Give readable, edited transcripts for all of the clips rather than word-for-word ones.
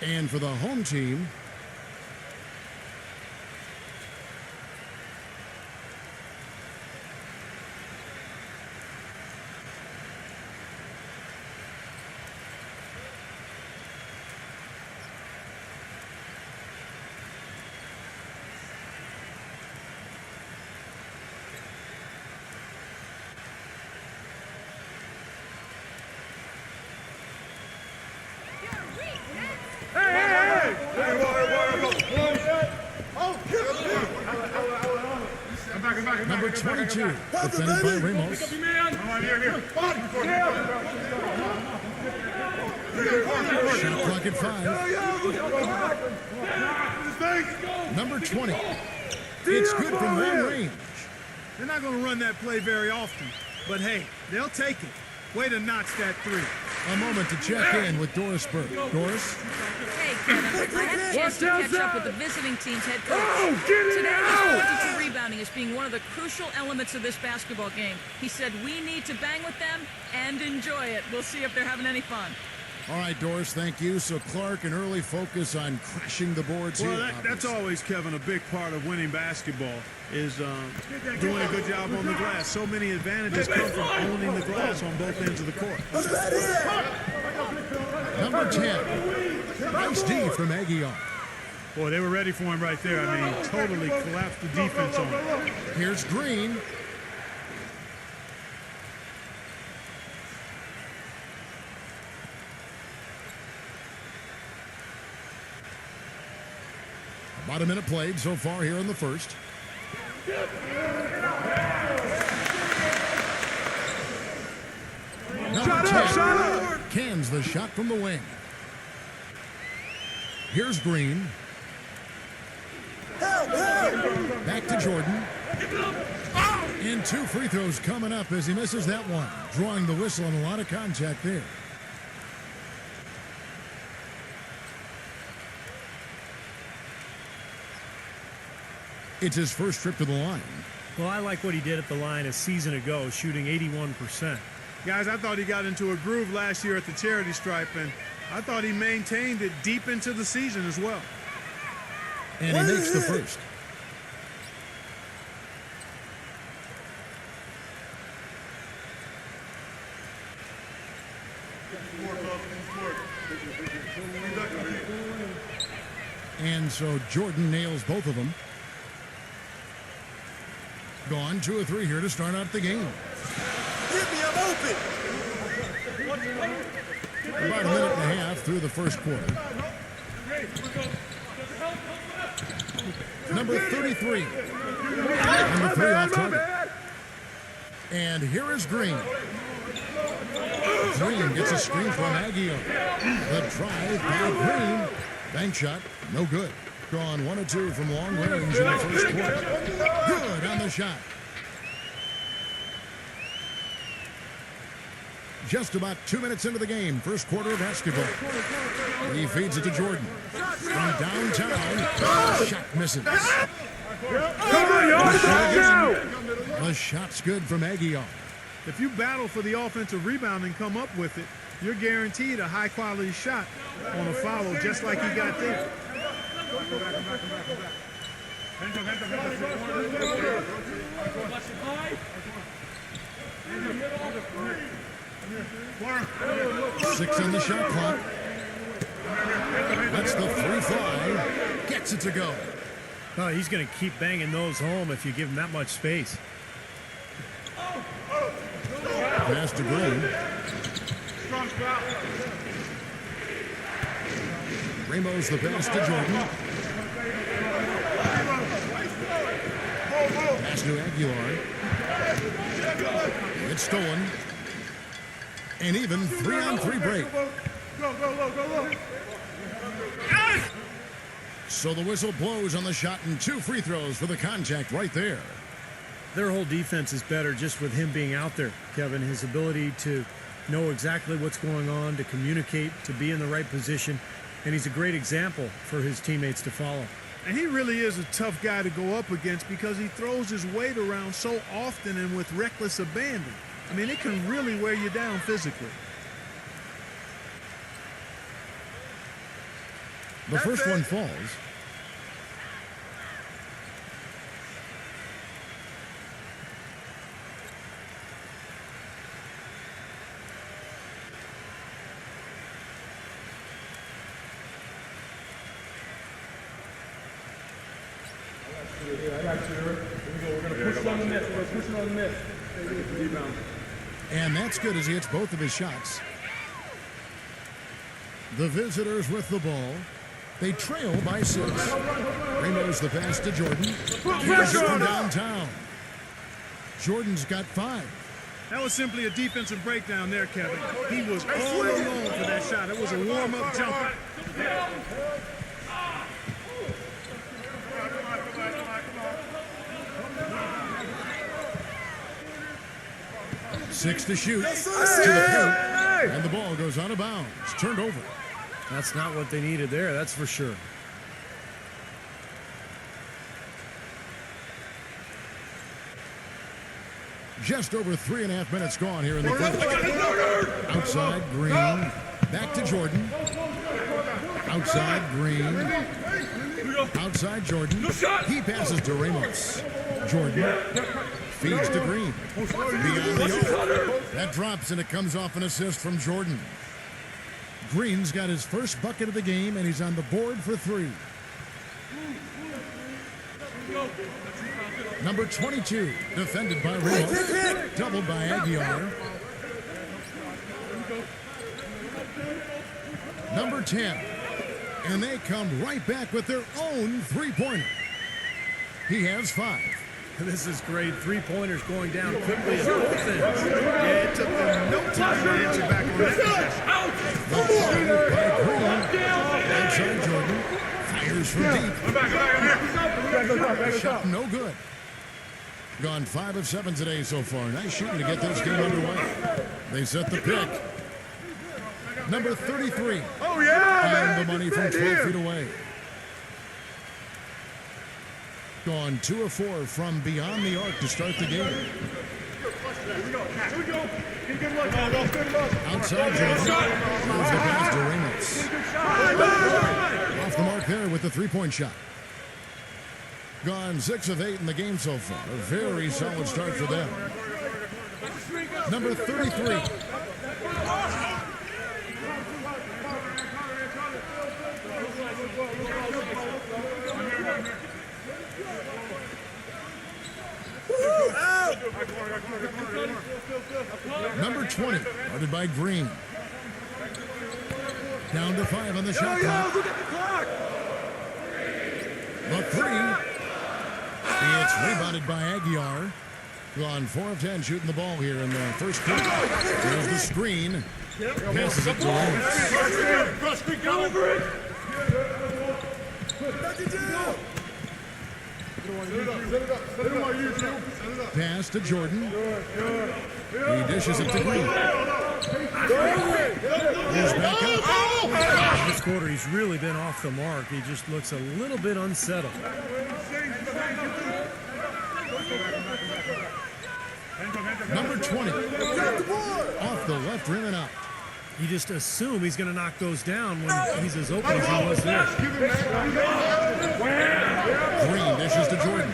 And for the home team, number 22, defended by Ramos. Shot clock at 5. Number 20. It's good from long range. They're not going to run that play very often, but hey, they'll take it. Way to notch that 3. A moment to check in with Doris Burke. Doris? Hey, Kevin. I had a chance to catch up with the visiting team's head coach. Today, he pointed to rebounding as being one of the crucial elements of this basketball game. He said we need to bang with them and enjoy it. We'll see if they're having any fun. All right, Doris, thank you. So Clark, an early focus on crashing the boards here. Well, that's always, Kevin, a big part of winning basketball is doing a good job on the glass. So many advantages come from owning the glass on both ends of the court. Number 10. Nice D from Aguiar. Boy, they were ready for him right there. I mean, totally collapsed the defense on him. Here's Green. About a minute played so far here in the first. Number 10 cans the shot from the wing. Here's Green. Back to Jordan. And 2 free throws coming up as he misses that one. Drawing the whistle and a lot of contact there. It's his first trip to the line. Well, I like what he did at the line a season ago, shooting 81%. Guys, I thought he got into a groove last year at the charity stripe, and I thought he maintained it deep into the season as well. And he makes the first. And so Jordan nails both of them. Gone 2 or 3 here to start out the game. Hit me, I'm open. About a minute and a half through the first quarter. Number 33. Number 3 off target. And here is Green. Green gets a screen from Aguiar. The drive by Green. Bank shot, no good. Gone 1 or 2 from long range in the first quarter. Good on the shot. Just about 2 minutes into the game, first quarter of basketball. He feeds it to Jordan. From downtown, shot misses. The shot's good from Aguiar. If you battle for the offensive rebound and come up with it, you're guaranteed a high-quality shot on a foul just like he got there. Six on the shot clock. That's the free fly. Gets it to go. Oh, he's going to keep banging those home if you give him that much space. Pass to Green. Ramos the pass to Jordan. Pass to Aguilar. It's stolen. And even 3-on-3 break. So the whistle blows on the shot and 2 free throws for the contact right there. Their whole defense is better just with him being out there, Kevin. His ability to know exactly what's going on, to communicate, to be in the right position. And he's a great example for his teammates to follow. And he really is a tough guy to go up against because he throws his weight around so often and with reckless abandon. I mean, it can really wear you down physically. The first one falls. And that's good as he hits both of his shots. The visitors with the ball. They trail by 6. Ramos the pass to Jordan. He's from downtown. Jordan's got 5. That was simply a defensive breakdown there, Kevin. He was all alone for that shot. It was a warm-up jumper. Six to shoot. To the paint. And the ball goes out of bounds. Turned over. That's not what they needed there, that's for sure. Just over 3.5 minutes gone here in the first. Outside, Green. Back to Jordan. Outside, Green. Outside, Jordan. He passes to Ramos. Jordan feeds to Green. Beyond the arc. That drops, and it comes off an assist from Jordan. Green's got his first bucket of the game, and he's on the board for 3. Number 22, defended by Ramos, doubled by Aguiar. Number 10, and they come right back with their own three-pointer. He has 5. This is great. 3-pointers going down quickly at both ends. Yeah, it took them no time to answer back on that possession. Outside Jordan, fires from deep. Shot no good. Gone 5 of 7 today so far. Nice shooting to get this game underway. They set the pick. Number 33. Oh, yeah! And the money from 12 feet away. Gone 2 of 4 from beyond the arc to start the game. Outside Jordan. Moves the pass to Ramos. Off the mark there with the 3-point shot. Gone 6 of 8 in the game so far. A very solid start for them. Number 33. Number 20, guarded by Green. Down to 5 on the shot clock. The 3. It's rebounded by Aguiar. Gone 4 of 10 shooting the ball here in the first quarter. There's the screen. Passes it to Ramos. Pass to Jordan. He dishes it to Green. He's back up. This quarter, he's really been off the mark. He just looks a little bit unsettled. Number 20. Off the left rim and out. You just assume he's going to knock those down when he's as open as he was there. Green dishes to Jordan.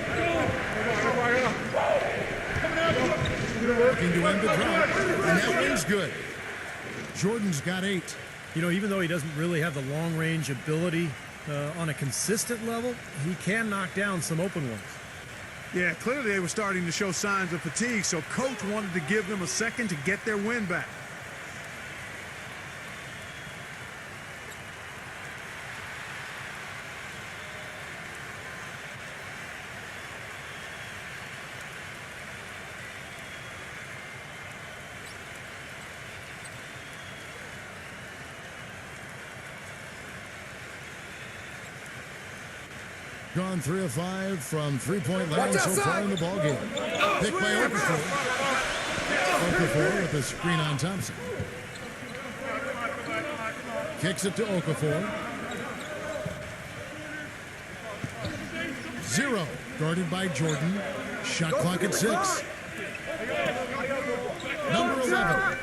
Looking to end the drought, and that wind's good. Jordan's got 8. You know, even though he doesn't really have the long-range ability on a consistent level, he can knock down some open ones. Yeah, clearly they were starting to show signs of fatigue, so coach wanted to give them a second to get their wind back. Gone 3 of 5 from 3-point land so far in the ballgame. Picked by Okafor. Okafor with a screen on Thompson. Kicks it to Okafor. 0. Guarded by Jordan. Shot clock at 6. Number 11.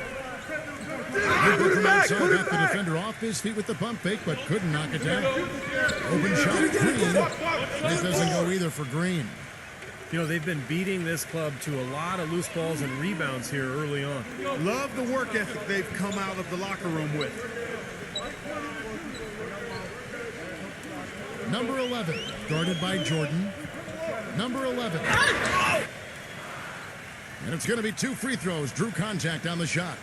Good from outside, got the defender off his feet with the pump fake, but couldn't knock it down. Open shot, Green. That doesn't go either for Green. You know, they've been beating this club to a lot of loose balls and rebounds here early on. Love the work ethic they've come out of the locker room with. Number 11, guarded by Jordan. Number 11. And it's going to be 2 free throws. Drew contact on the shot.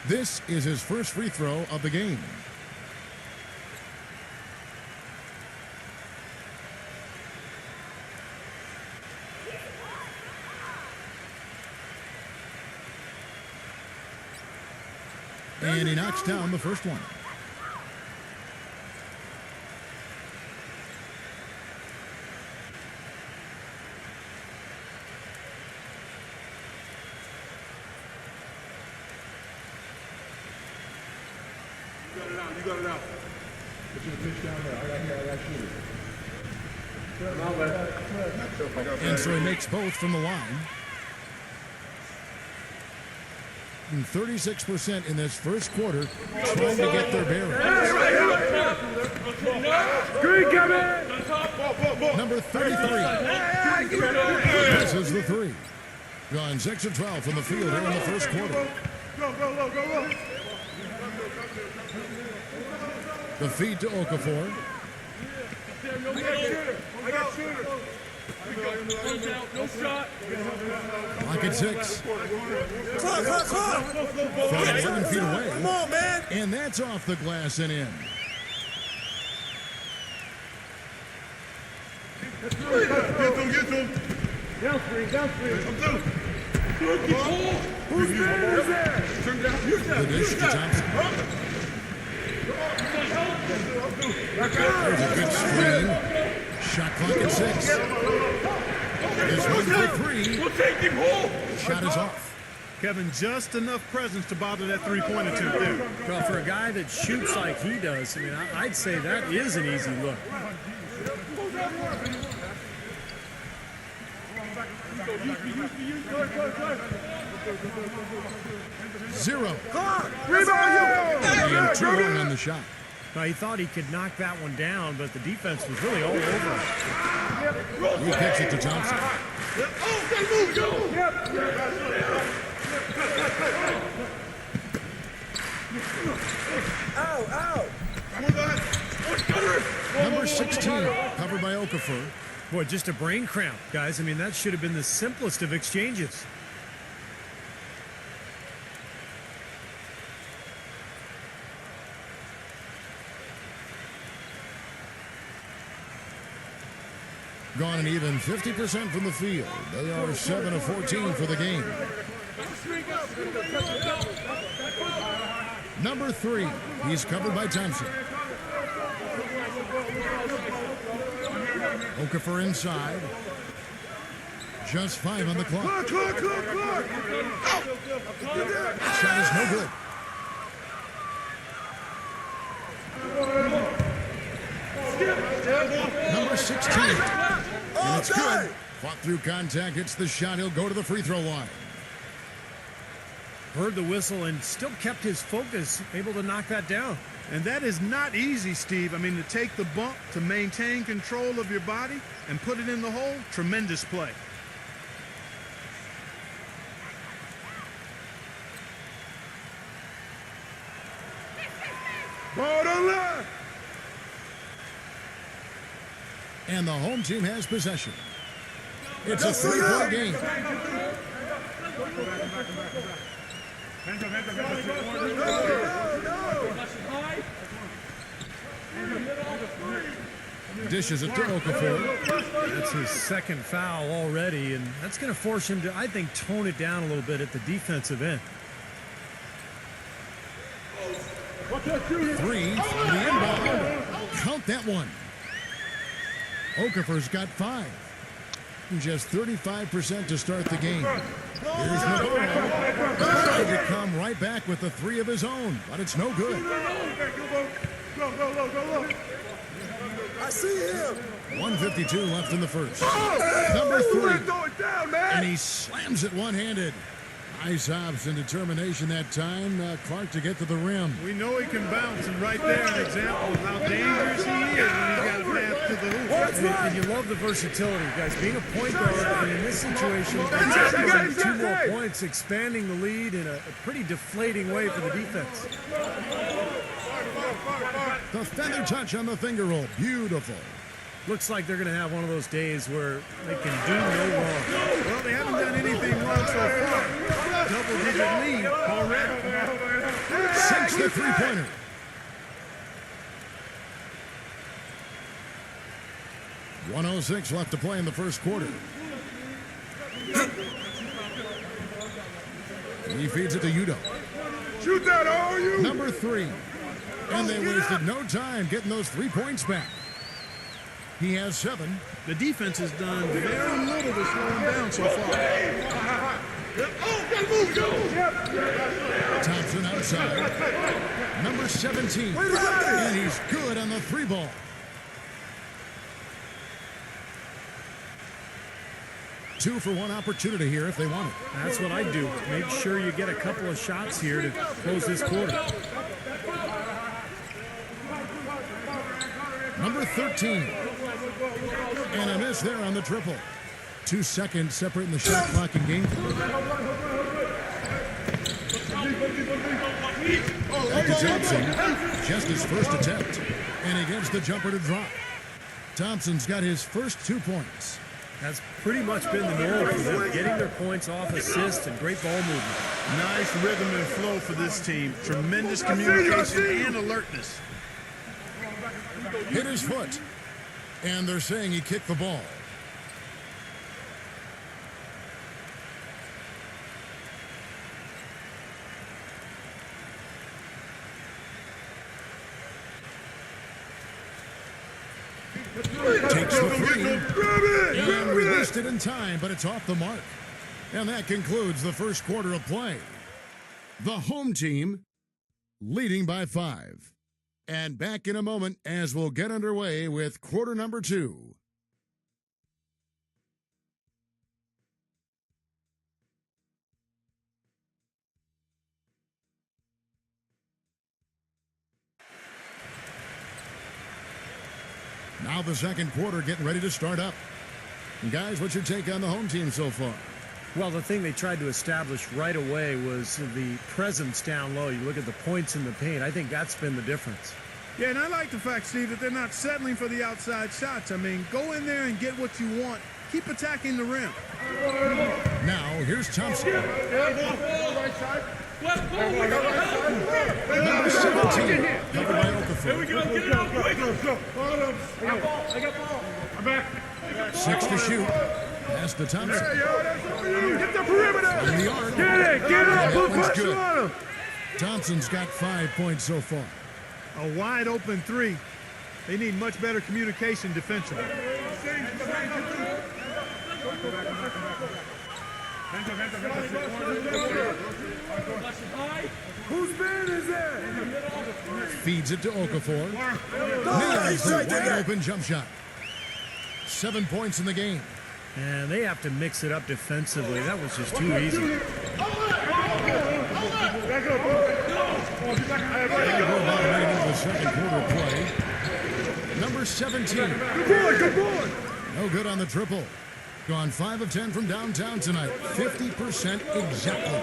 This is his first free throw of the game. And he knocks down the first one. You got it out. Put your pitch down there. I got shoot it. And so he makes both from the line. And 36% in this first quarter, trying to get their bearings. Green coming! Number 33. This is the 3. Gone 6 of 12 from the field here in the first quarter. Go. The feed to Okafor. I got shooter. No shot. Clock at 6. Clock. From 11 feet away. Come on, man. And that's off the glass and in. Get to him. Down screen. Who's there? Turn down. The dish to Thompson. There's a good screen. Shot clock at 6. There's one for 3. We'll take him home. Shot is off. Kevin, just enough presence to bother that three-point attempt there. Well, for a guy that shoots like he does, I mean, I'd say that is an easy look. Zero. Rebound. And 2 long on the shot. Now, he thought he could knock that one down, but the defense was really all over him. He kicks it to Thompson. Ow. Number 16, covered by Okafor. Boy, just a brain cramp, guys. I mean, that should have been the simplest of exchanges. Gone an even 50% from the field. They are 7 of 14 for the game. Number 3, he's covered by Thompson. Okafor inside. Just 5 on the clock. Clock. Shot is no good. Number 16. And it's good. Fought through contact, hits the shot. He'll go to the free throw line. Heard the whistle and still kept his focus, able to knock that down. And that is not easy, Steve. I mean, to take the bump, to maintain control of your body, and put it in the hole, tremendous play. Ball to left. And the home team has possession. It's a 3-point game. Dishes it to Okafor. That's his second foul already, and that's going to force him to, I think, tone it down a little bit at the defensive end. 3 from the inbound. Count that one. Okafor's got 5. Just 35% to start the game. Here's Navarro. Trying to come right back with the 3 of his own, but it's no good. Go. I see him. 1:52 left in the first. Number 3. down, man. And he slams it one-handed. Nice hops and determination that time, Clark, to get to the rim. We know he can bounce, and right there an example of how dangerous he is when he's got a path to the hoop. And you love the versatility, guys. Being a point guard, and in this situation, getting 2 more points, expanding the lead in a pretty deflating way for the defense. The feather touch on the finger roll. Beautiful. Looks like they're going to have one of those days where they can do no wrong. Well, they haven't done anything wrong so far. Double-digit lead already. 6 the three-pointer. .106 left to play in the first quarter. He feeds it to Udo. Shoot that, all you. Number 3. And they wasted no time getting those 3 points back. He has 7. The defense has done very little to slow him down so far. Thompson outside. Number 17. And he's good on the 3-ball. Two for one opportunity here if they want it. That's what I do. Make sure you get a couple of shots here to close this quarter. Number 13. And a miss there on the triple. 2 seconds separating the shot clock and game. Back to Thompson. Just his first attempt. And he gets the jumper to drop. Thompson's got his first 2 points. That's pretty much been the norm for them, getting their points off assists and great ball movement. Nice rhythm and flow for this team. Tremendous communication and alertness. Hit his foot. And they're saying he kicked the ball. Takes the 3. And released it in time, but it's off the mark. And that concludes the first quarter of play. The home team leading by 5. And back in a moment as we'll get underway with quarter number 2. Now the second quarter getting ready to start up. And guys, what's your take on the home team so far? Well, the thing they tried to establish right away was the presence down low. You look at the points in the paint. I think that's been the difference. Yeah, and I like the fact, Steve, that they're not settling for the outside shots. I mean, go in there and get what you want. Keep attacking the rim. Now, here's Thompson. Number 17, covered by Okafor. Here we go, get it out quick. I got ball. I'm back. 6 to shoot. Pass to Thompson. Get the perimeter. In the arc. Get it. Put pressure on him. Thompson's got 5 points so far. A wide open 3. They need much better communication defensively. Whose man is that? Feeds it to Okafor. Nails the wide open jump shot. 7 points in the game. And they have to mix it up defensively. That was just too easy. The second quarter play. Number 17. Good boy. No good on the triple. Gone 5 of 10 from downtown tonight. 50% exactly.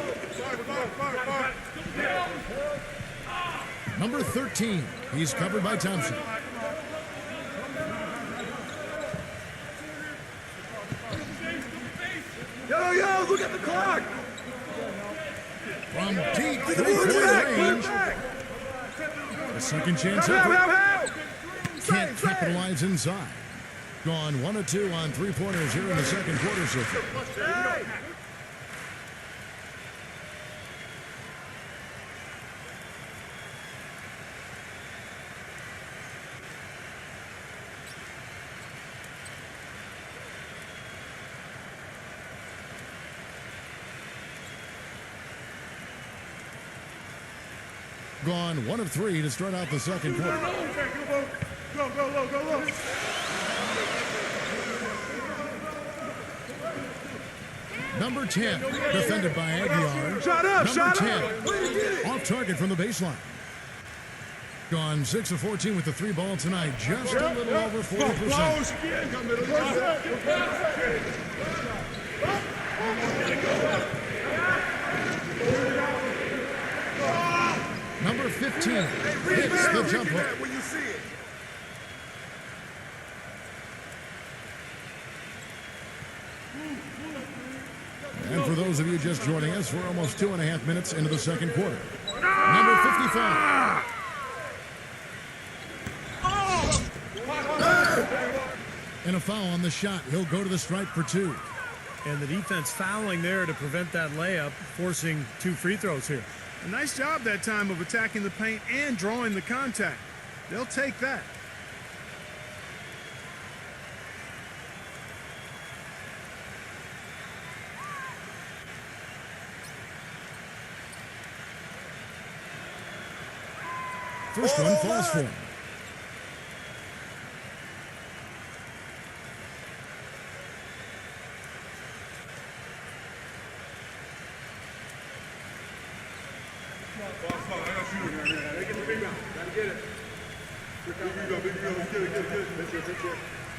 Number 13. He's covered by Thompson. Yo, look at the clock. From deep three-point range. A second chance effort. Can't capitalize inside. Gone 1 of 2 on 3-pointers here in the second quarter so far. Gone 1 of 3 to start out the second quarter. Go. Number 10, defended by Aguilar. Shot up, Number shot 10, up. off target from the baseline. Gone 6 of 14 with the 3 ball tonight. Just a little over 40%. Number 15 hits the jump hook. When you see it. And for those of you just joining us, we're almost 2.5 minutes into the second quarter. Number 55. And a foul on the shot. He'll go to the stripe for 2. And the defense fouling there to prevent that layup, forcing 2 free throws here. A nice job that time of attacking the paint and drawing the contact. They'll take that. First one falls for him.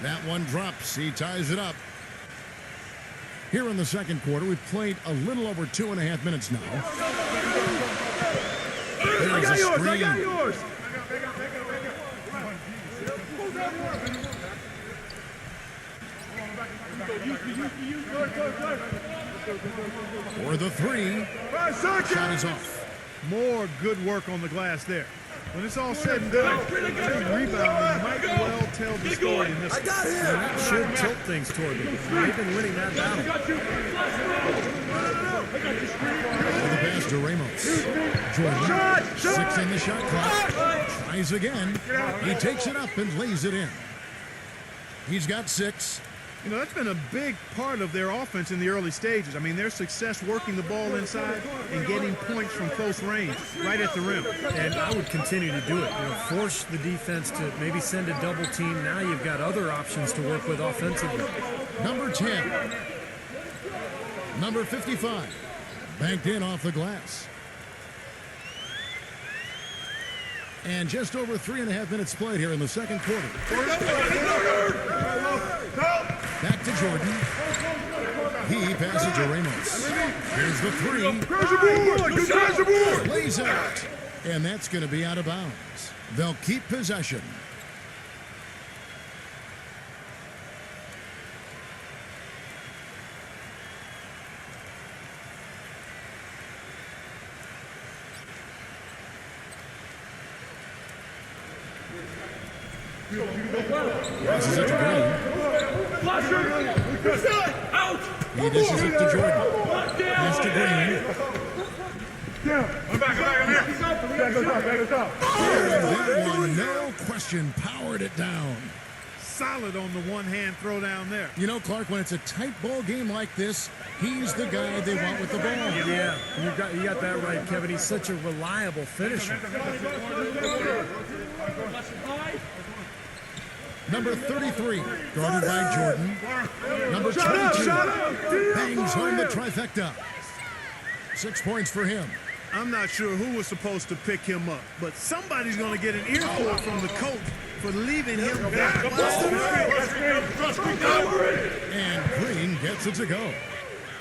That one drops. He ties it up. Here in the second quarter, we've played a little over 2.5 minutes now. There's a screen. I got yours. For the 3. 5 seconds. Shot is off. More good work on the glass there. When it's all said and done, rebounding might well tell the story in this one. That should tilt things toward them. They've been winning that battle. The pass to Ramos. Jordan, 6 in the shot clock. Tries again. He takes it up and lays it in. He's got 6. You know, that's been a big part of their offense in the early stages. I mean, their success working the ball inside and getting points from close range right at the rim. And I would continue to do it. You know, force the defense to maybe send a double team. Now you've got other options to work with offensively. Number 10. Number 55. Banked in off the glass. And just over 3.5 minutes played here in the second quarter. Back to Jordan. He passes to Ramos. Here's the 3. Lays out. And that's going to be out of bounds. They'll keep possession. Passes it to Green. He dishes it to Jordan. Pass to Green. I'm back here. And that one, no question, powered it down. Solid on the one-hand throw down there. You know, Clark, when it's a tight ball game like this, he's the guy they want with the ball. Yeah, you got that right, Kevin. He's such a reliable finisher. Number 33, guarded by Jordan. Number 22, bangs home the trifecta. 6 points for him. I'm not sure who was supposed to pick him up, but somebody's going to get an earful from the coach for leaving him that wide. And Green gets it to go.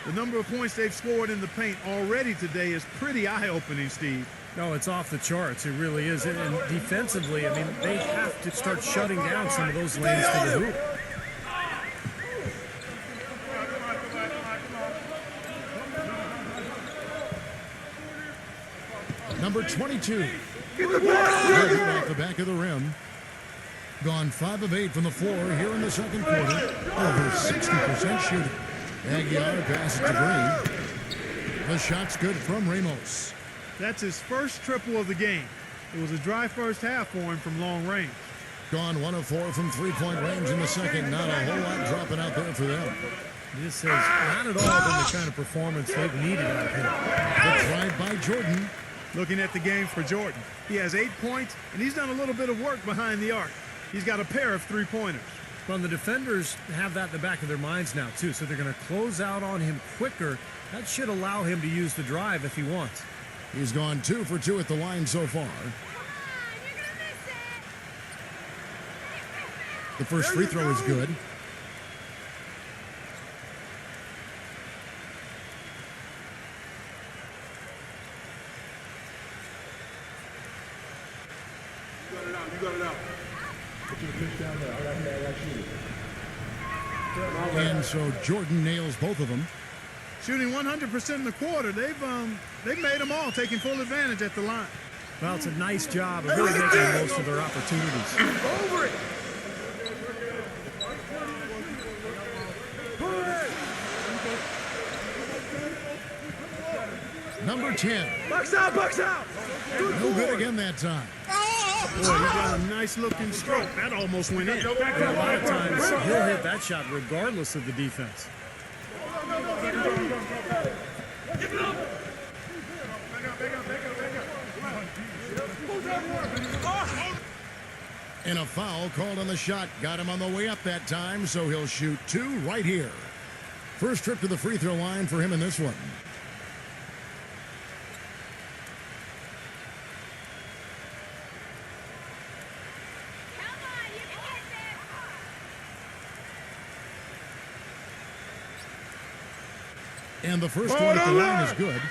The number of points they've scored in the paint already today is pretty eye-opening, Steve. No, it's off the charts. It really is. And defensively, I mean, they have to start shutting down some of those lanes to the hoop. Number 22. Off the back of the rim. Gone 5 of 8 from the floor here in the second quarter. Over 60% shooting. Aguilar passes to Green. The shot's good from Ramos. That's his first triple of the game. It was a dry first half for him from long range. Gone 1 of 4 from three-point range in the second. Not a whole lot dropping out there for them. This has not at all been the kind of performance they've needed out here. The drive by Jordan. Looking at the game for Jordan, he has 8 points, and he's done a little bit of work behind the arc. He's got a pair of three-pointers. Well, the defenders have that in the back of their minds now, too, so they're going to close out on him quicker. That should allow him to use the drive if he wants. He's gone 2 for 2 at the line so far. The first free throw is good. You got it out. Put your pitch down there. I got shoot it. And so Jordan nails both of them. Shooting 100% in the quarter. They've made them all, taking full advantage at the line. Well, it's a nice job of really making the most of their opportunities. Over it. Number 10. Box out, box out. No good again that time. Boy, he got a nice looking stroke. That almost went in. And a lot of times, he'll hit that shot regardless of the defense. And a foul called on the shot. Got him on the way up that time, so he'll shoot 2 right here. First trip to the free throw line for him in this one. And the first one at the line is good.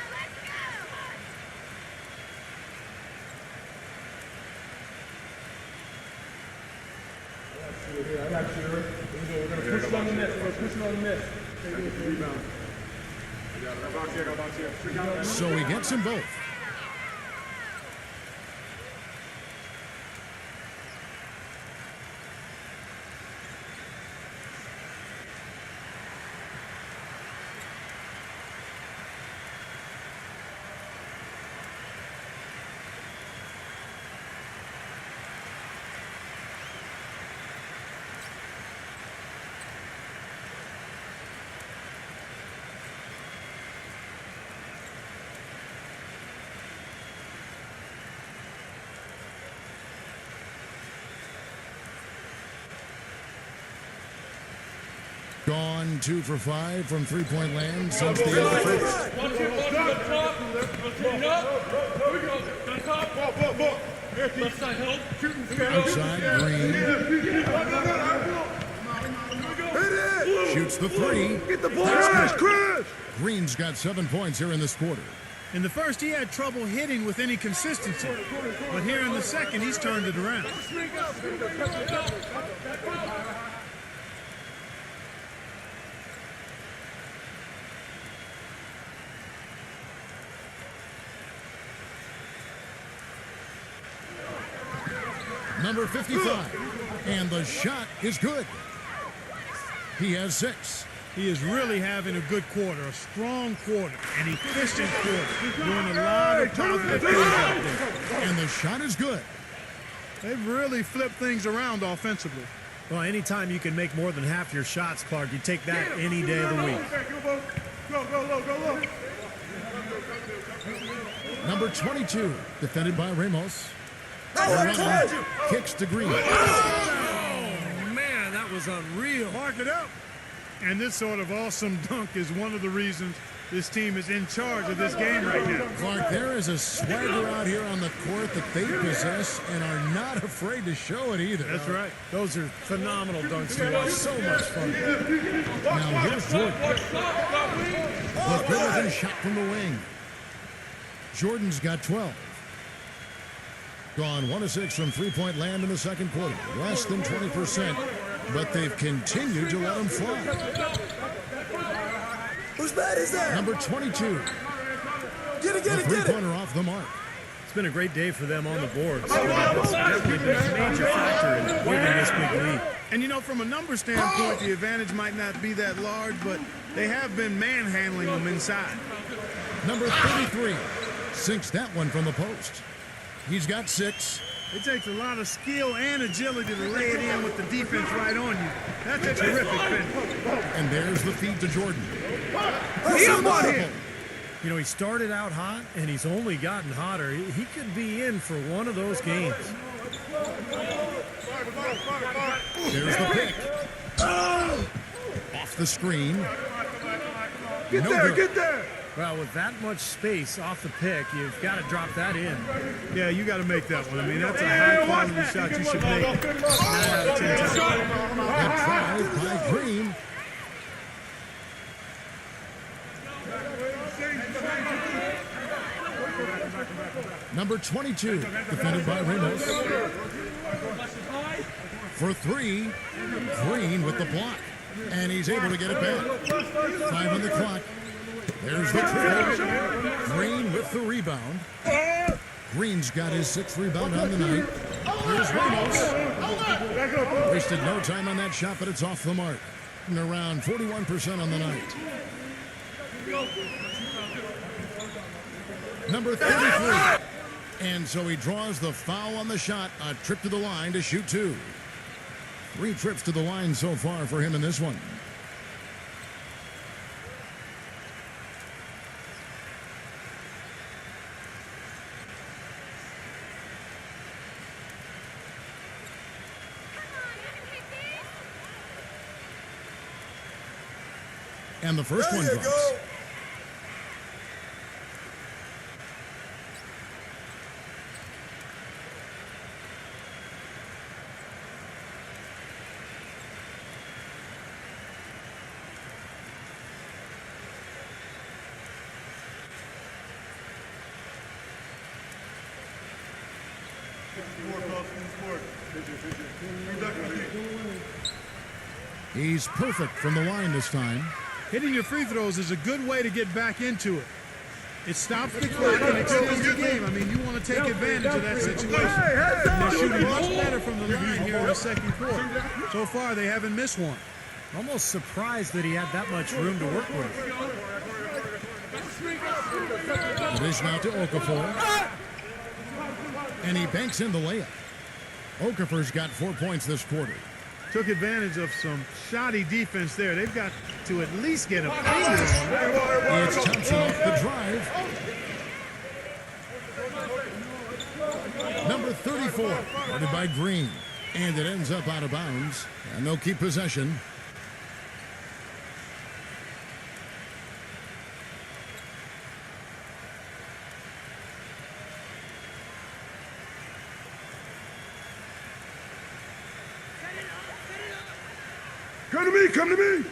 I got you. We're going to push it on the net. We're going to push it on the net. Take it for rebound. I got it. I box here. So he gets them both. Gone 2 for 5 from three-point land since the end of the first. Outside, Green. Shoots the 3. Get the ball. Crash. Green's got 7 points here in this quarter. In the first, he had trouble hitting with any consistency. But here in the second, he's turned it around. Number 55. And the shot is good. He has 6. He is really having a good quarter, a strong quarter, an efficient quarter, doing a lot of positive things out there. And the shot is good. They've really flipped things around offensively. Well, anytime you can make more than half your shots, Clark, you take that any day of the week. Go low. Number 22, defended by Ramos. Kicks to Green. Oh, man, that was unreal. Mark it up. And this sort of awesome dunk is one of the reasons this team is in charge of this game right now. Clark, there is a swagger out here on the court that they possess and are not afraid to show it either. That's right. Those are phenomenal dunks to watch. So much fun. Now here's Jordan. The Pelicans shot from the wing. Jordan's got 12. Gone 1 of 6 from three-point land in the second quarter. Less than 20%, but they've continued to let him fly. Whose bat is that? Number 22. Get it. The three-pointer off the mark. It's been a great day for them on the boards. It's definitely been a major factor in winning this big lead. And, you know, from a number standpoint, the advantage might not be that large, but they have been manhandling them inside. Number 33 sinks that one from the post. He's got 6. It takes a lot of skill and agility to lay it in with the defense right on you. That's a terrific finish. And there's the feed to Jordan. You know, he started out hot, and he's only gotten hotter. He could be in for one of those games. There's the pick. Off the screen. Get No there, good. get there. Well, with that much space off the pick, you've got to drop that in. Yeah, you got to make that one. I mean, that's a high-quality shot you should make 9 out of 10 times. That drive by Green. Number 22, defended by Ramos. For 3, Green with the block. And he's able to get it back. 5 on the clock. There's the triple. Green with the rebound. Green's got his 6th rebound on the night. Here's Ramos. Wasted no time on that shot, but it's off the mark. And around 41% on the night. Number 33. And so he draws the foul on the shot. A trip to the line to shoot 2. 3 trips to the line so far for him in this one. And the first one goes. He's perfect from the line this time. Hitting your free throws is a good way to get back into it. It stops the clock and extends the game. I mean, you want to take advantage of that situation. And they're shooting much better from the line here in the second quarter. So far, they haven't missed one. Almost surprised that he had that much room to work with. It is now to Okafor. And he banks in the layup. Okafor's got 4 points this quarter. Took advantage of some shoddy defense there. They've got to at least get a finger on it. It's Thompson off the drive. Number 34, guarded by Green. And it ends up out of bounds. And they'll keep possession. Come to me.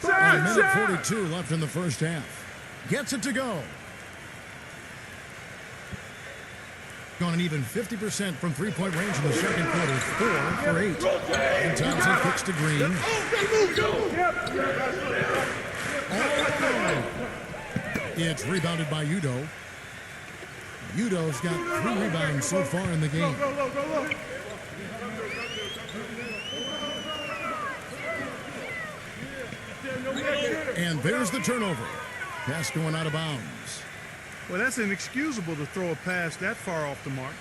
A minute 42 left in the first half. Gets it to go. Gone an even 50% from three-point range in the second quarter. 4 for 8. And Thompson kicks to Green. It's rebounded by Udo. Udo's got 3 rebounds so far in the game. And there's the turnover. Pass going out of bounds. Well, that's inexcusable to throw a pass that far off the mark.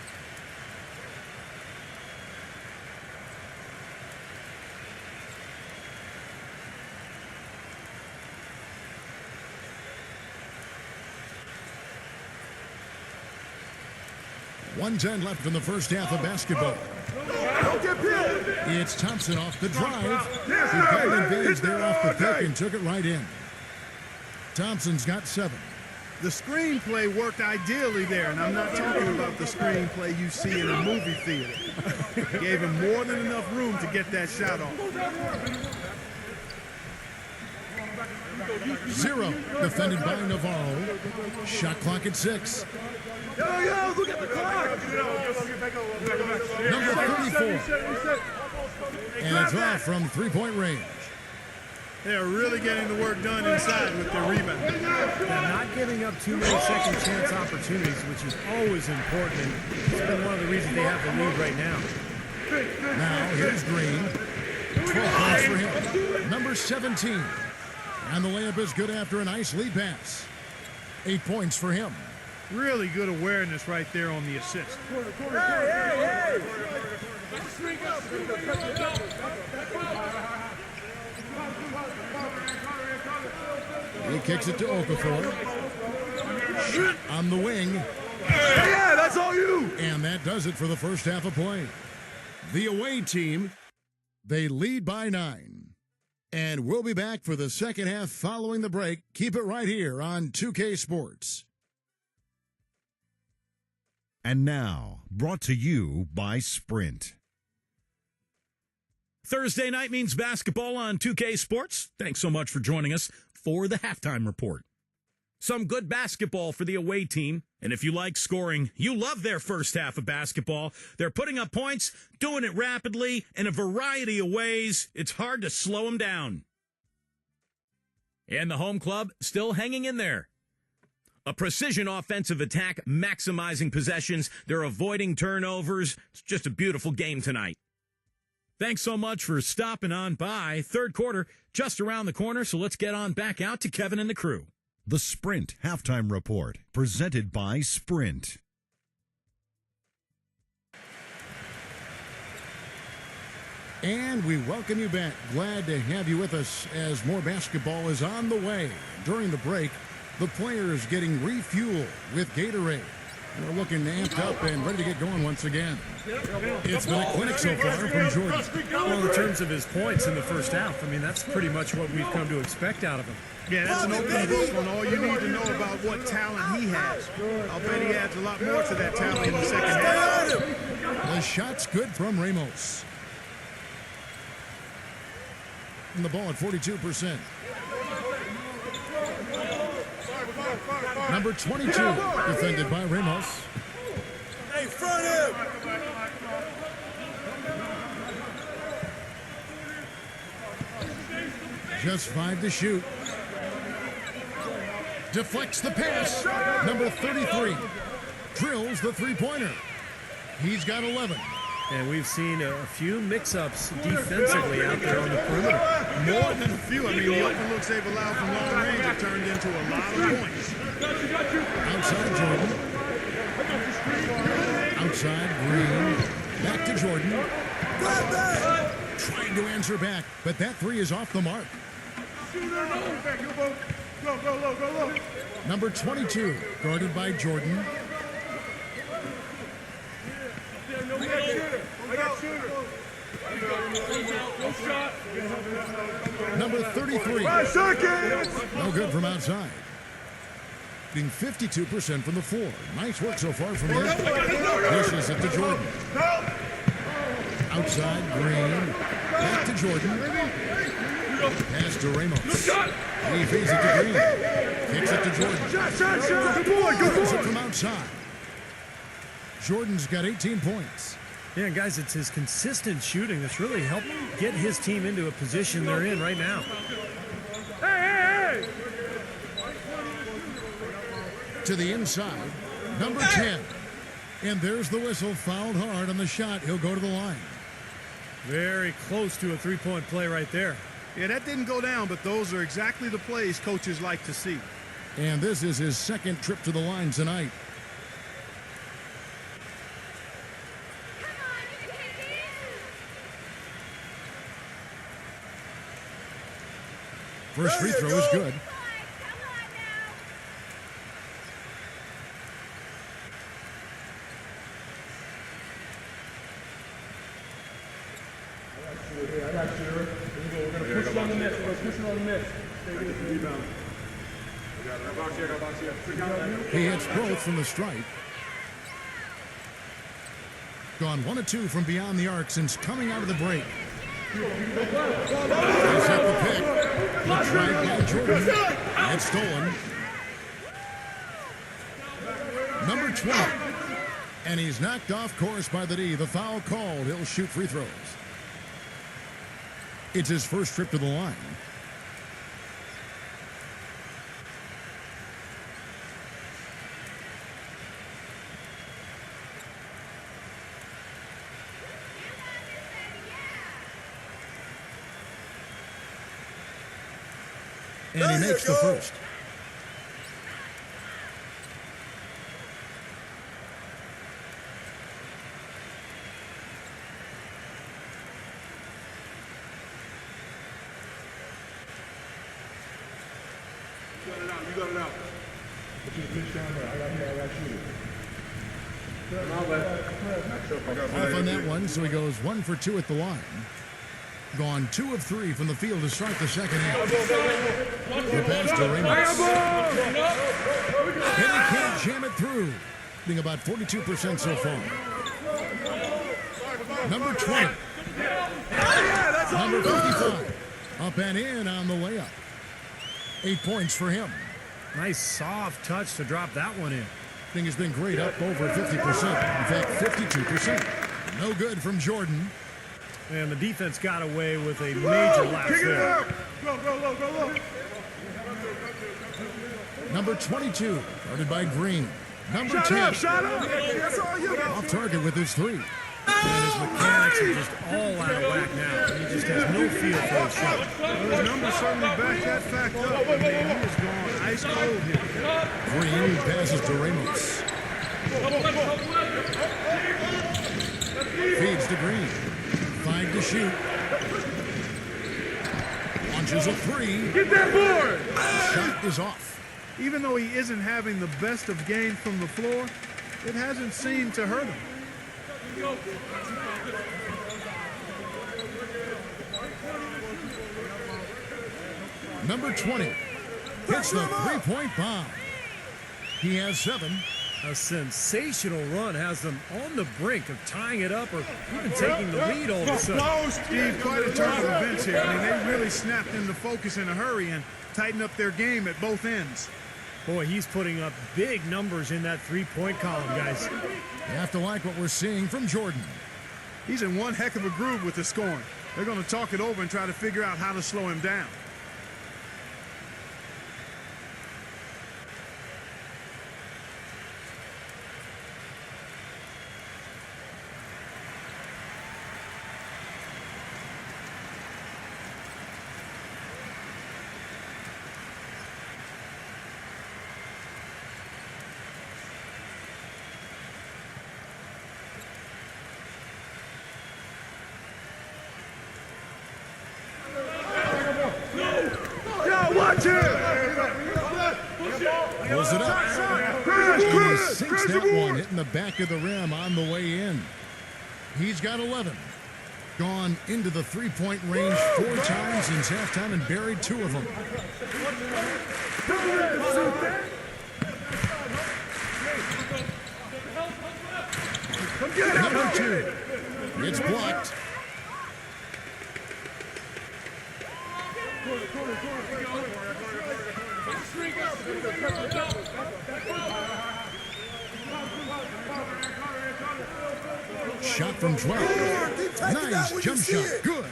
.110 left in the first half of basketball. Don't get pinned. It's Thompson off the drive. He got an advantage there off the pick and took it right in. Thompson's got 7. The screenplay worked ideally there, and I'm not talking about the screenplay you see in a movie theater. Gave him more than enough room to get that shot off. 0, defended by Navarro. Shot clock at 6. Yo, look at the clock. Number 34. And it's off from three-point range. They're really getting the work done inside with their rebound. They're not giving up too many second chance opportunities, which is always important. And it's been one of the reasons they have the lead right now. Now, here's Green. 12 points for him. Number 17. And the layup is good after a nice lead pass. 8 points for him. Really good awareness right there on the assist. Hey. He kicks it to Okafor. Shot on the wing. Yeah, that's all you. And that does it for the first half of play. The away team, they lead by 9. And we'll be back for the second half following the break. Keep it right here on 2K Sports. And now, brought to you by Sprint. Thursday night means basketball on 2K Sports. Thanks so much for joining us for the halftime report. Some good basketball for the away team. And if you like scoring, you love their first half of basketball. They're putting up points, doing it rapidly, in a variety of ways. It's hard to slow them down. And the home club still hanging in there. A precision offensive attack, maximizing possessions. They're avoiding turnovers. It's just a beautiful game tonight. Thanks so much for stopping on by. Third quarter just around the corner, so let's get on back out to Kevin and the crew. The Sprint Halftime Report, presented by Sprint. And we welcome you back. Glad to have you with us as more basketball is on the way. During the break, the players getting refueled with Gatorade. They're looking amped up and ready to get going once again. It's been a clinic so far from Jordan. Well, in terms of his points in the first half, I mean, that's pretty much what we've come to expect out of him. Yeah, that's an open book on all you need to know about what talent he has. I'll bet he adds a lot more to that talent in the second half. The shot's good from Ramos. And the ball at 42%. Number 22, defended by Ramos. Hey, front him! Just 5 to shoot. Deflects the pass. Number 33 drills the three-pointer. He's got 11. And we've seen a few mix-ups defensively out there on the perimeter. More than a few. I mean, the open looks they've allowed from long range have turned into a lot of points. Outside Jordan. Outside Green. Back to Jordan. Trying to answer back, but that three is off the mark. Number 22, guarded by Jordan. Number 33. 5 seconds! No good from outside. Being 52% from the floor. Nice work so far from him. Dishes it to Jordan. Outside, Green. Back to Jordan. Pass to Ramos. He feeds it to Green. Kicks it to Jordan. Shot! Good boy, good Throws it boy! from outside. Jordan's got 18 points. Yeah, guys, it's his consistent shooting that's really helped get his team into a position they're in right now. Hey! To the inside, number 10. And there's the whistle, fouled hard on the shot. He'll go to the line. Very close to a three-point play right there. Yeah, that didn't go down, but those are exactly the plays coaches like to see. And this is his second trip to the line tonight. First free throw is good. I got you. We're going to push it on the miss. We're going to push it on the miss. Rebound. He hits both from the stripe. Gone 1 of 2 from beyond the arc since coming out of the break. He's at the pick. The drive by Jordan. It's stolen. Number 20. And he's knocked off course by the D. The foul called. He'll shoot free throws. It's his first trip to the line. And he makes the first. You got it out. Put your pitch down there. I got shooter. Off on that one, so he goes 1 for 2 at the line. Gone 2 of 3 from the field to start the second half. The pass to Ramos. And he can't jam it through. Being about 42% so far. Number 20. Number 55. Up and in on the layup. 8 points for him. Nice soft touch to drop that one in. Thing has been great, up over 50%. In fact, 52%. No good from Jordan. And the defense got away with a major lapse there. Go. Number 22, guarded by Green. Number 10, That's all you got. off target with his 3. And his mechanics are just all out of whack now. He just has no feel for his shot. Well, his numbers certainly back that fact up. I mean, he was gone ice cold here. Green passes to Ramos. Feeds to Green. 5 to shoot. Launches a 3. Get that board. Shot is off. Even though he isn't having the best of games from the floor, it hasn't seemed to hurt him. Number 20 hits the 3-point bomb. He has 7. A sensational run has them on the brink of tying it up or even taking the lead all of a sudden. Steve, quite a turn of events here. I mean, they really snapped into focus in a hurry and tightened up their game at both ends. Boy, he's putting up big numbers in that 3-point column, guys. You have to like what we're seeing from Jordan. He's in one heck of a groove with the scoring. They're going to talk it over and try to figure out how to slow him down. Watch it! Pulls it up. And he sinks that one, hitting the back of the rim on the way in. He's got 11. Gone into the 3-point range 4 times since halftime and buried 2 of them. Number 2. It's blocked. Shot from 12. Nice jump shot. Good.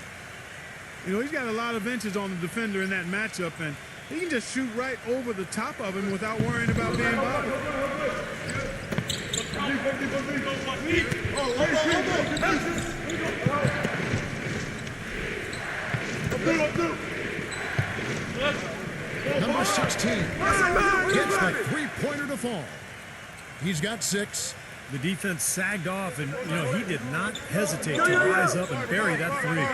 You know, he's got a lot of inches on the defender in that matchup, and he can just shoot right over the top of him without worrying about being bothered. Number 16 gets the 3-pointer to fall. He's got 6. The defense sagged off, and, you know, he did not hesitate to rise up and bury that 3.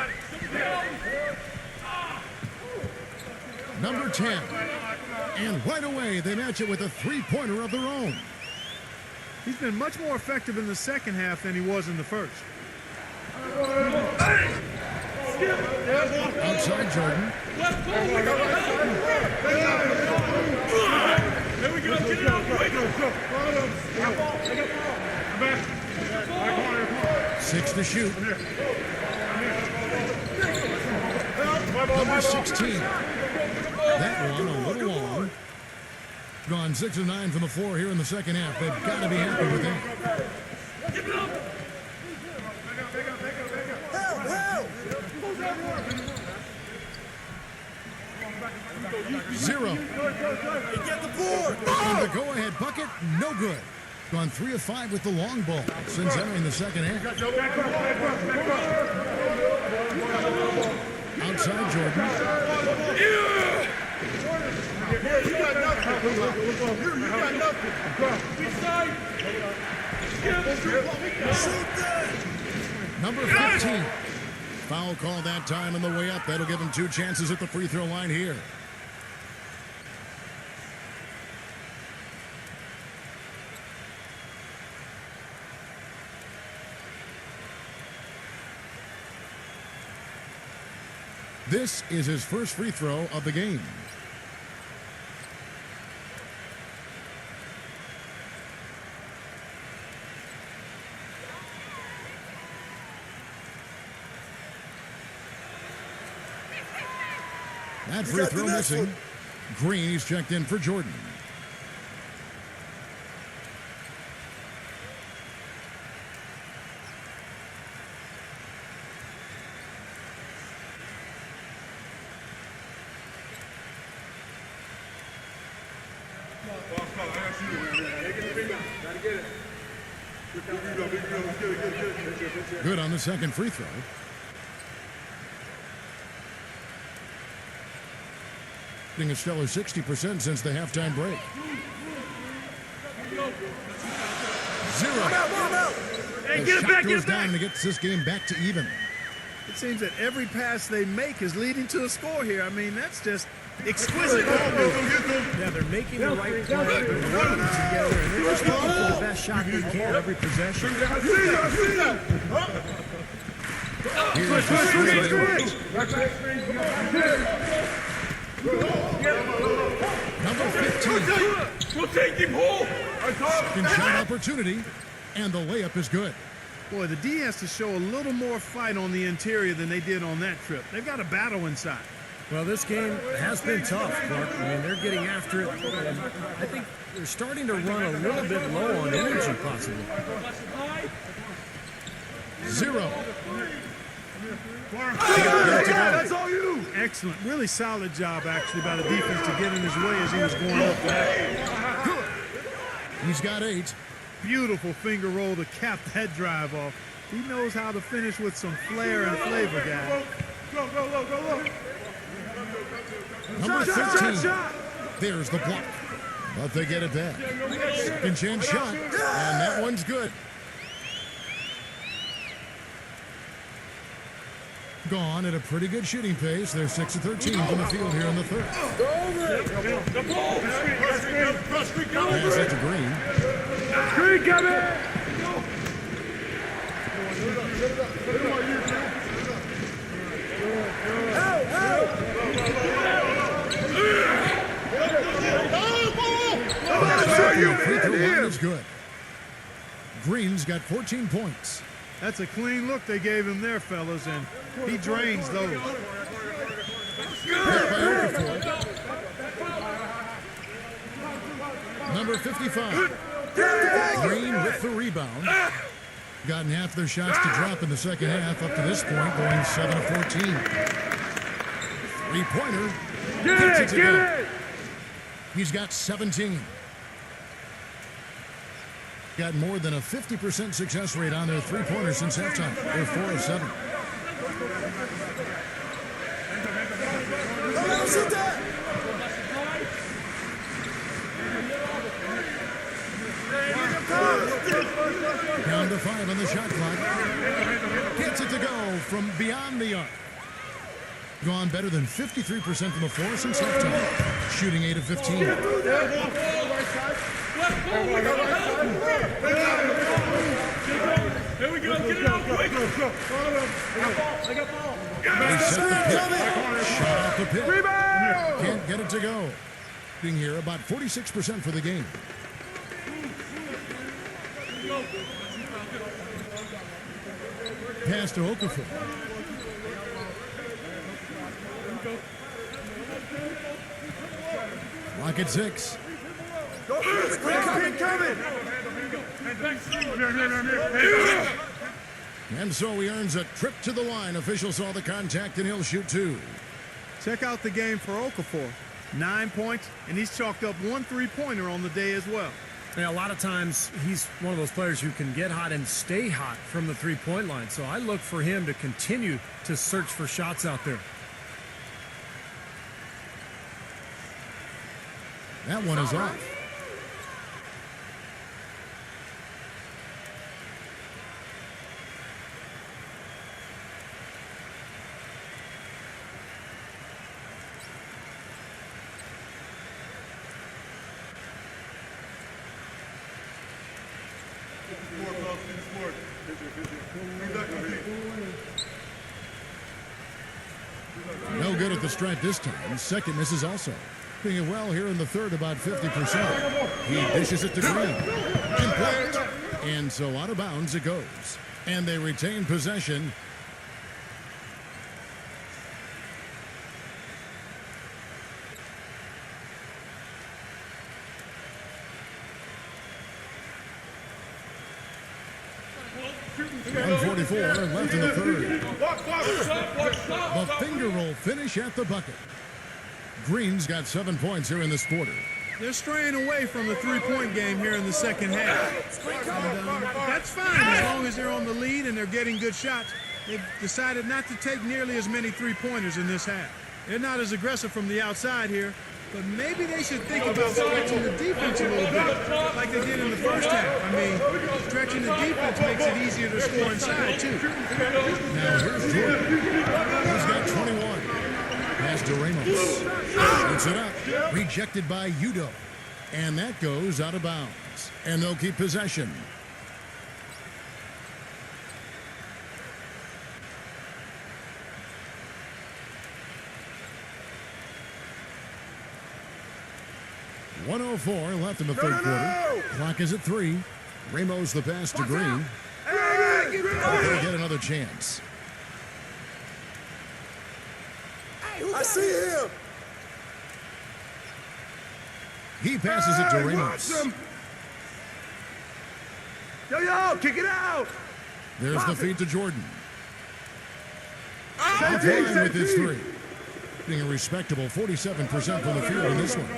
Number 10. And right away, they match it with a 3-pointer of their own. He's been much more effective in the second half than he was in the first. Outside Jordan. There we go. Get it out. Quick. 6 to shoot. Number 16. That one a little long. Gone 6 of 9 from the floor here in the second half. They've got to be happy with that. 0. Get the board. And the go-ahead bucket, no good. Gone 3 of 5 with the long ball since entering the second half. Outside Jordan. Number 15. Foul call that time on the way up. That'll give him 2 chances at the free throw line here. This is his first free throw of the game. That free throw missing. Green, he's checked in for Jordan. Good on the second free throw. A stellar 60% since the halftime break. 0. Hey, The get it shot back, goes get it down back. and it gets this game back to even. It seems that every pass they make is leading to a score here. I mean, that's just exquisite ball movement. Yeah, they're making the right play. They're working together, and they're just looking for the best shot they can every possession. Here's the switch. Number 15. We'll take him home. Second shot opportunity, and the layup is good. Boy, the D has to show a little more fight on the interior than they did on that trip. They've got a battle inside. Well, this game has been tough, Clark. I mean, they're getting after it. And I think they're starting to run a little bit low on energy, possibly. 0. That's all you. Excellent. Really solid job, actually, by the defense to get in his way as he was going up there. Good. He's got 8. Beautiful finger roll to cap that drive off. He knows how to finish with some flair and flavor, guys. Go. Number 13. There's the block. But they get it back. Second chance shot, and that one's good. Gone at a pretty good shooting pace. They're 6 of 13 from the field here in the third. Pass it to Green. Green, come in. Free throw line is good. Green's got 14 points. That's a clean look they gave him there, fellas, and he drains those. Number 55. Green with the rebound. Gotten half their shots to drop in the second half up to this point, going 7 of 14. Three-pointer. Get it. He's got 17. Got more than a 50% success rate on their three-pointers since halftime. They're 4 of 7. Down to 5 on the shot clock. Gets it to go from beyond the arc. Gone better than 53% from the floor since halftime. Shooting 8 of 15. Here we go. Get it out quick. I got ball. They set the pit. Shot off the pit. Rebound. Can't get it to go. Being here about 46% for the game. Pass to Okafor. Lock at 6. Coming. And so he earns a trip to the line. Official saw the contact and he'll shoot 2. Check out the game for Okafor. 9 points, and he's chalked up 1 3-pointer on the day as well. Yeah, a lot of times he's one of those players who can get hot and stay hot from the three-point line. So I look for him to continue to search for shots out there. That one is off. No good at the stripe this time. Second misses also. Doing it well here in the third, about 50%. He dishes it to Green. Complete. And so out of bounds it goes. And they retain possession. .144 left in the third. The finger roll finish at the bucket. Green's got 7 points here in this quarter. They're straying away from the three-point game here in the second half. And, that's fine as long as they're on the lead and they're getting good shots. They've decided not to take nearly as many three-pointers in this half. They're not as aggressive from the outside here, but maybe they should think about stretching the defense a little bit, like they did in the first half. I mean, stretching the defense makes it easier to score inside, too. Now here's Jordan. He's got 21. Pass to Ramos. Shoots it up. Rejected by Udo. And that goes out of bounds. And they'll keep possession. .104 left in the third quarter. Clock is at 3. Ramos the pass to Green. They'll get another chance. I see him. He passes it to Ramos. Yo, kick it out. There's the feed to Jordan. Offline with his three. Being a respectable 47% from the field in this one.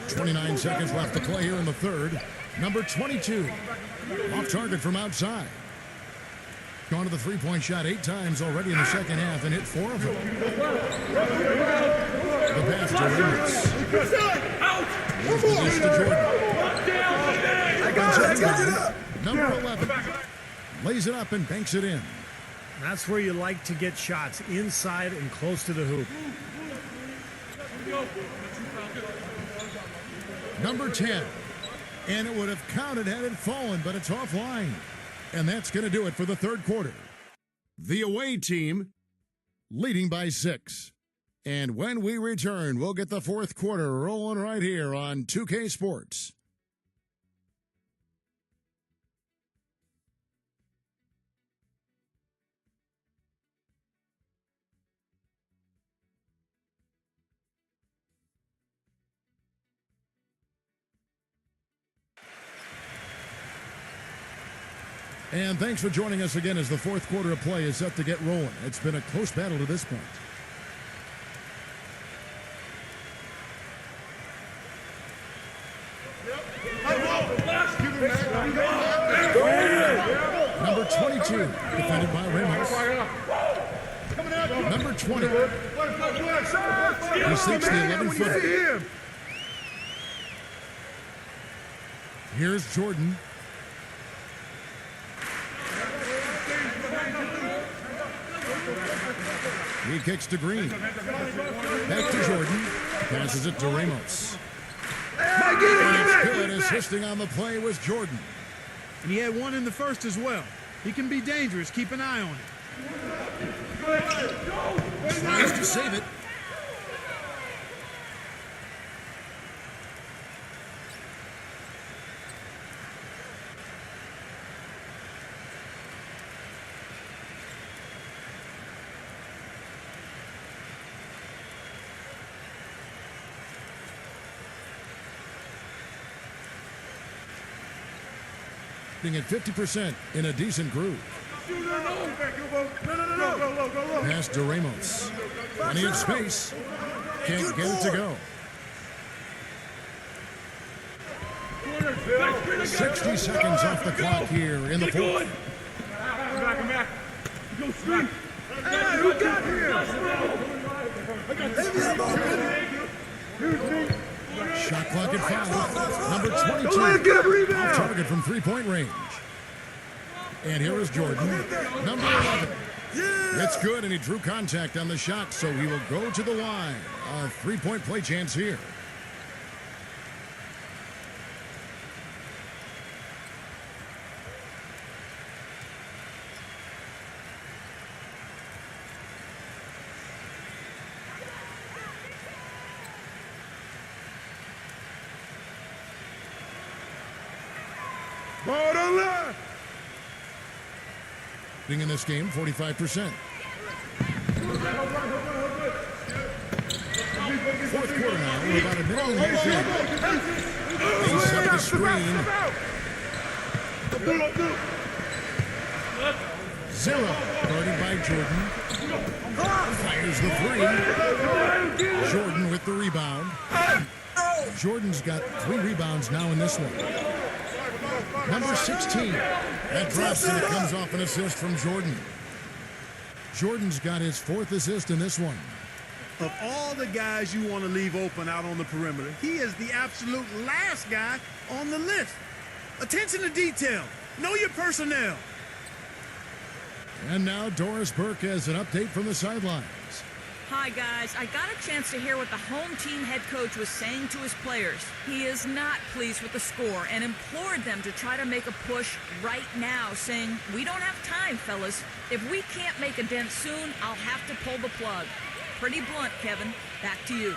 29 seconds left to play here in the third. Number 22. Off target from outside. Gone to the three-point shot 8 times already in the second half and hit 4 of them. The pass to Ramos. Here's the dish to Jordan. Number 11. Lays it up and banks it in. That's where you like to get shots, inside and close to the hoop. Number 10. And it would have counted had it fallen, but it's offline. And that's going to do it for the third quarter. The away team leading by 6. And when we return, we'll get the fourth quarter rolling right here on 2K Sports. And thanks for joining us again as the fourth quarter of play is set to get rolling. It's been a close battle to this point. Number 22, defended by Ramos. Number 20. He sinks the 11-footer. Here's Jordan. He kicks to Green. Back to Jordan. Passes it to Ramos. And it's good. Assisting on the play was Jordan. And he had one in the first as well. He can be dangerous. Keep an eye on it. Tries to save it. Being at 50% in a decent groove. Pass to Ramos. Plenty of space. Can't get it to go. 60 seconds off the clock here in the fourth. Hey, who got here? Shot clock at 5. Number 22. Off target from three-point range. And here is Jordan. Number 11. It's good, and he drew contact on the shot, so he will go to the line. A three-point play chance here. Ball on line. In this game, 45%. Fourth quarter now. We're about a minute and a half in. They set the screen. Zero. Guarded by Jordan. Fires the three. Jordan with the rebound. Jordan's got 3 rebounds now in this one. Number 16. That drops and it comes off an assist from Jordan. Jordan's got his 4th assist in this one. Of all the guys you want to leave open out on the perimeter, he is the absolute last guy on the list. Attention to detail. Know your personnel. And now Doris Burke has an update from the sidelines. Hi, guys. I got a chance to hear what the home team head coach was saying to his players. He is not pleased with the score and implored them to try to make a push right now, saying, "We don't have time, fellas. If we can't make a dent soon, I'll have to pull the plug." Pretty blunt, Kevin. Back to you.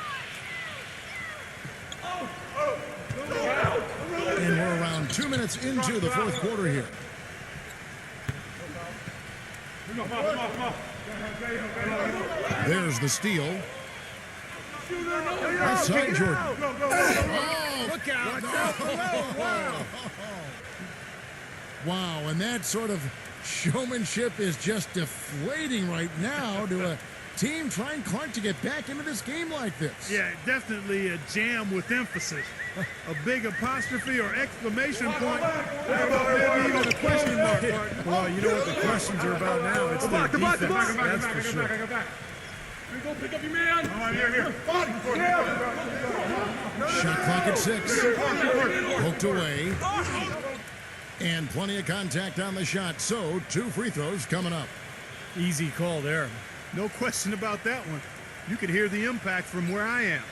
And we're around 2 minutes into the fourth quarter here. There's the steal. Outside Jordan. Oh, look out. Wow, and that sort of showmanship is just deflating right now to a team trying Clark to get back into this game like this. Yeah, definitely a jam with emphasis. A big apostrophe or exclamation point. Maybe even a question mark. Well, you know what the questions are about now. It's their defense, that's for sure. Go pick up your man. Here. Shot clock at 6. Poked away. And plenty of contact on the shot. So 2 free throws coming up. Easy call there. No question about that one. You could hear the impact from where I am.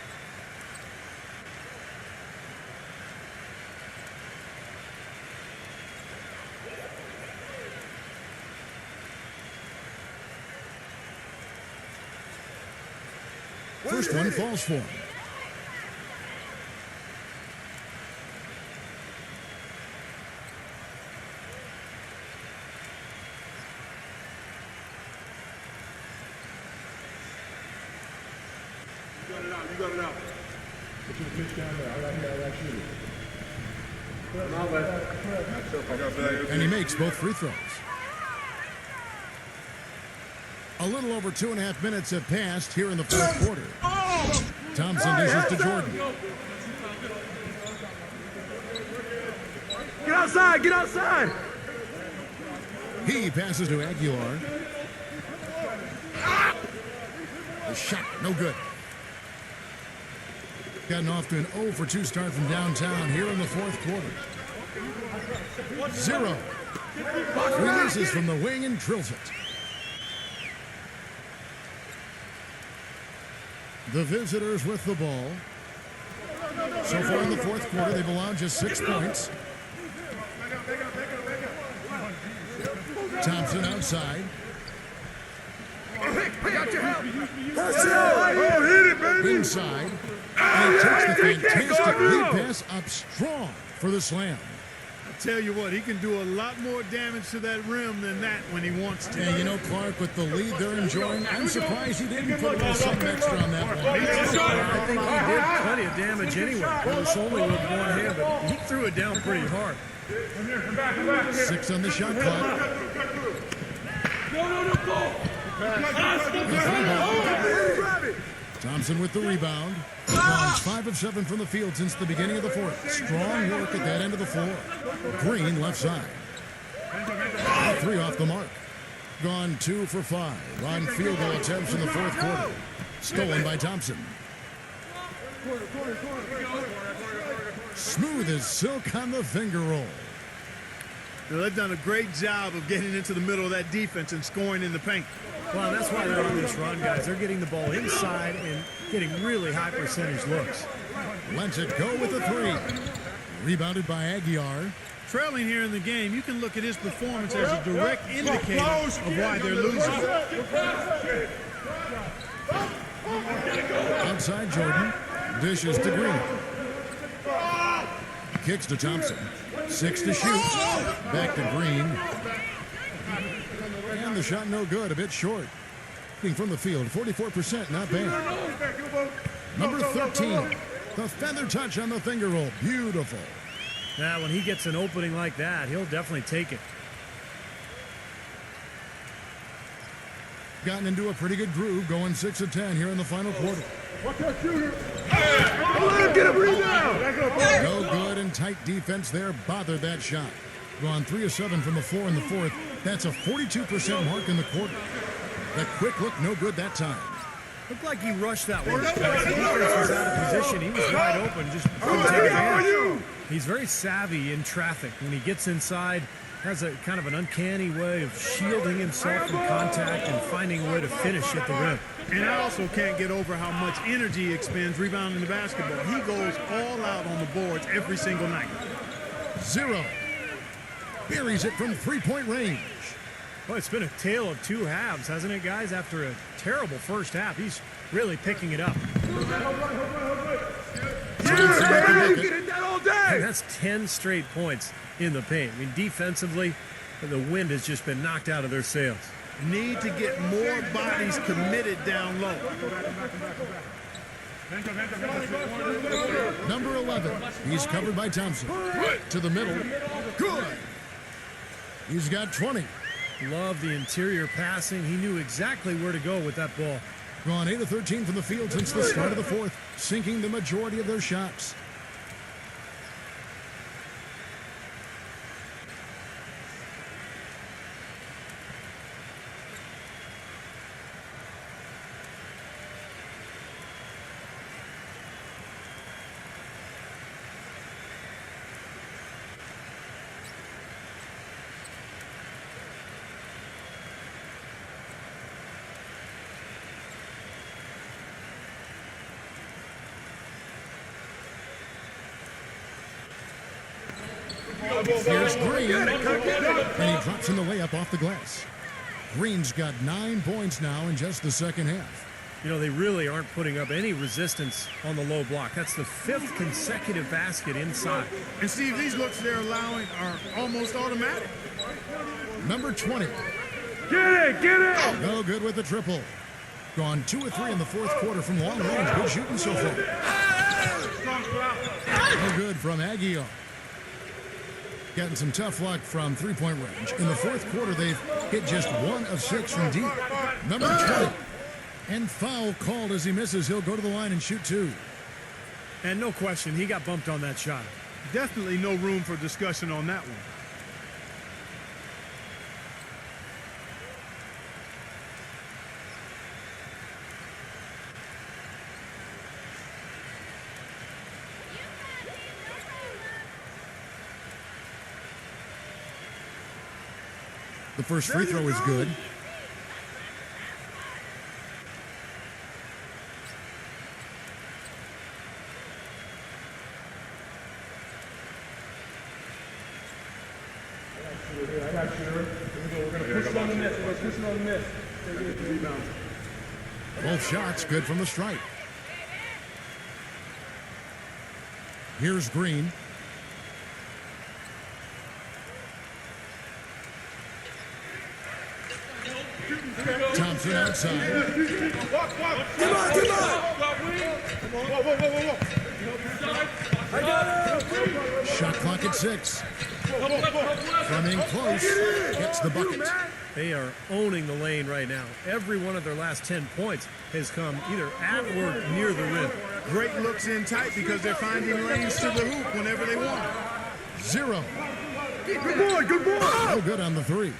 First one falls for him. You got it out. Put your pitch down there. I got you. And he makes both free throws. A little over 2.5 minutes have passed here in the fourth quarter. Thompson dishes to Jordan. Get outside. Get outside. He passes to Aguilar. The shot, no good. Gotten off to an 0 for 2 start from downtown here in the fourth quarter. 0. Releases from the wing and drills it. The visitors with the ball. So far in the fourth quarter, they've allowed just 6 points. Thompson outside. Inside. And he takes the fantastic lead pass up strong for the slam. Tell you what, he can do a lot more damage to that rim than that when he wants to. And you know, Clark, with the lead they're enjoying, I'm surprised he didn't put a little something extra on that one. I think he did plenty of damage anyway. It was only with one hand, but he threw it down pretty hard. 6 on the shot clock. Thompson with the rebound. LeBron's 5 of 7 from the field since the beginning of the fourth. Strong work at that end of the floor. Green left side. 3 off the mark. Gone 2 for 5 on field goal attempts in the fourth quarter. Stolen by Thompson. Smooth as silk on the finger roll. Now, they've done a great job of getting into the middle of that defense and scoring in the paint. Well, that's why they're on this run, guys. They're getting the ball inside and getting really high percentage looks. Lets it go with a 3. Rebounded by Aguilar. Trailing here in the game, you can look at his performance as a direct indicator of why they're losing. Outside Jordan. Dishes to Green. Kicks to Thompson. 6 to shoot. Back to Green. And the shot no good, a bit short. From the field, 44%, not bad. Number 13, the feather touch on the finger roll. Beautiful. Now, when he gets an opening like that, he'll definitely take it. Gotten into a pretty good groove, going 6 of 10 here in the final quarter. Watch that shooter. Let him get a rebound. No good and tight defense there. Bothered that shot. Gone 3 of 7 from the floor in the fourth. That's a 42% mark in the quarter. The quick look, no good that time. Looked like he rushed that one. The defense was out of position. He was wide open. Just couldn't take advantage. He's very savvy in traffic. When he gets inside, has a kind of an uncanny way of shielding himself from contact and finding a way to finish at the rim. And I also can't get over how much energy he expends rebounding the basketball. He goes all out on the boards every single night. 0. Buries it from three-point range. Well, it's been a tale of two halves, hasn't it, guys? After a terrible first half, he's really picking it up. And that's 10 straight points in the paint. I mean, defensively, the wind has just been knocked out of their sails. Need to get more bodies committed down low. Number 11, he's covered by Thompson. To the middle. Good. He's got 20. Love the interior passing. He knew exactly where to go with that ball. Gone 8 of 13 from the field since the start of the fourth, sinking the majority of their shots. Here's Green, and he drops in the layup off the glass. Green's got 9 points now in just the second half. You know, they really aren't putting up any resistance on the low block. That's the 5th consecutive basket inside. And Steve, these looks they're allowing are almost automatic. Number 20. Get it! No good with the triple. Gone 2 of 3 in the fourth quarter from long range. Good shooting so far. No good from Aguilar. Getting some tough luck from three-point range. In the fourth quarter, they've hit just 1 of 6 from deep. Number 20. And foul called as he misses. He'll go to the line and shoot 2. And no question, he got bumped on that shot. Definitely no room for discussion on that one. The first free throw is good. I got you. We're going to push it on the miss. We're going to push it on the miss. Get the rebound. Both shots good from the stripe. Here's Green. Thompson outside. Shot clock at 6. From in close, gets the bucket. They are owning the lane right now. Every one of their last 10 points has come either at or near the rim. Great looks in tight because they're finding lanes to the hoop whenever they want. 0. Good boy, good boy. No good on the 3.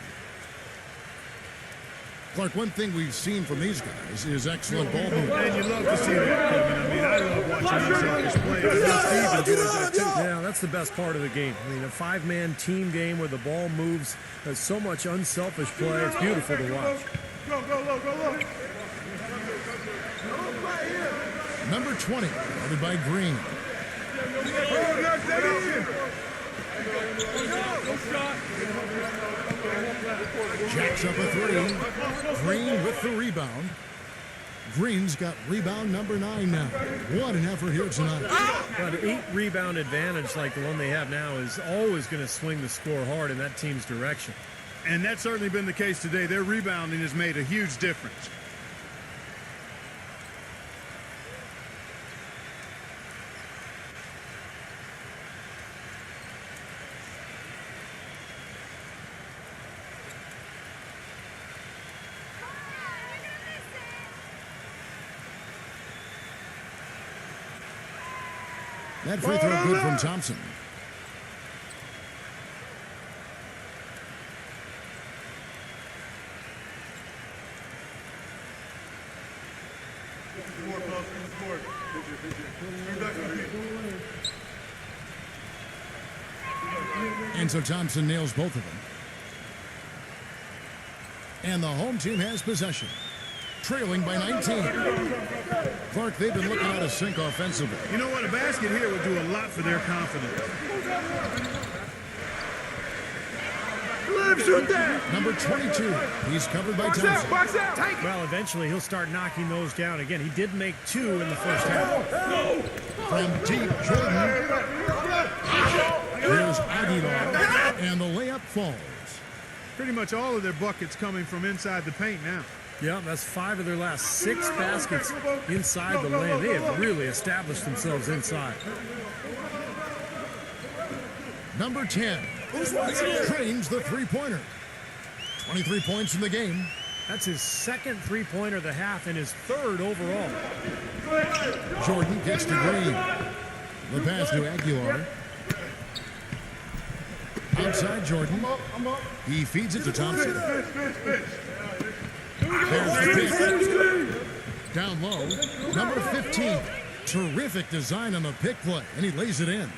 Clark, one thing we've seen from these guys is excellent ball movement. And you love to see that, Kevin. I mean, I love watching these guys play. I know Steve enjoys that, too. Yeah, that's the best part of the game. I mean, a 5-man team game where the ball moves. There's so much unselfish play. It's beautiful to watch. Go. Number 20, guarded by Green. Jacks up a 3. Green with the rebound. Green's got rebound number 9 now. What an effort here tonight. But an 8-rebound advantage like the one they have now is always going to swing the score hard in that team's direction. And that's certainly been the case today. Their rebounding has made a huge difference. That free throw good from Thompson. And so Thompson nails both of them. And the home team has possession, trailing by 19. Clark, they've been looking out of sync offensively. You know what? A basket here would do a lot for their confidence. Number 22, he's covered by Thompson. Well, eventually he'll start knocking those down again. He did make 2 in the first half. From deep, Jordan. Here's Gilas, and the layup falls. Pretty much all of their buckets coming from inside the paint now. Yeah, that's 5 of their last 6 baskets inside the lane. They have really established themselves inside. Number 10, trains the three-pointer. 23 points in the game. That's his second three-pointer of the half and his 3rd overall. Jordan gets to Green. The pass to Gilas. Outside Jordan. He feeds it to Thompson. There's the pick. Down low, number 15. Terrific design on the pick play, and he lays it in.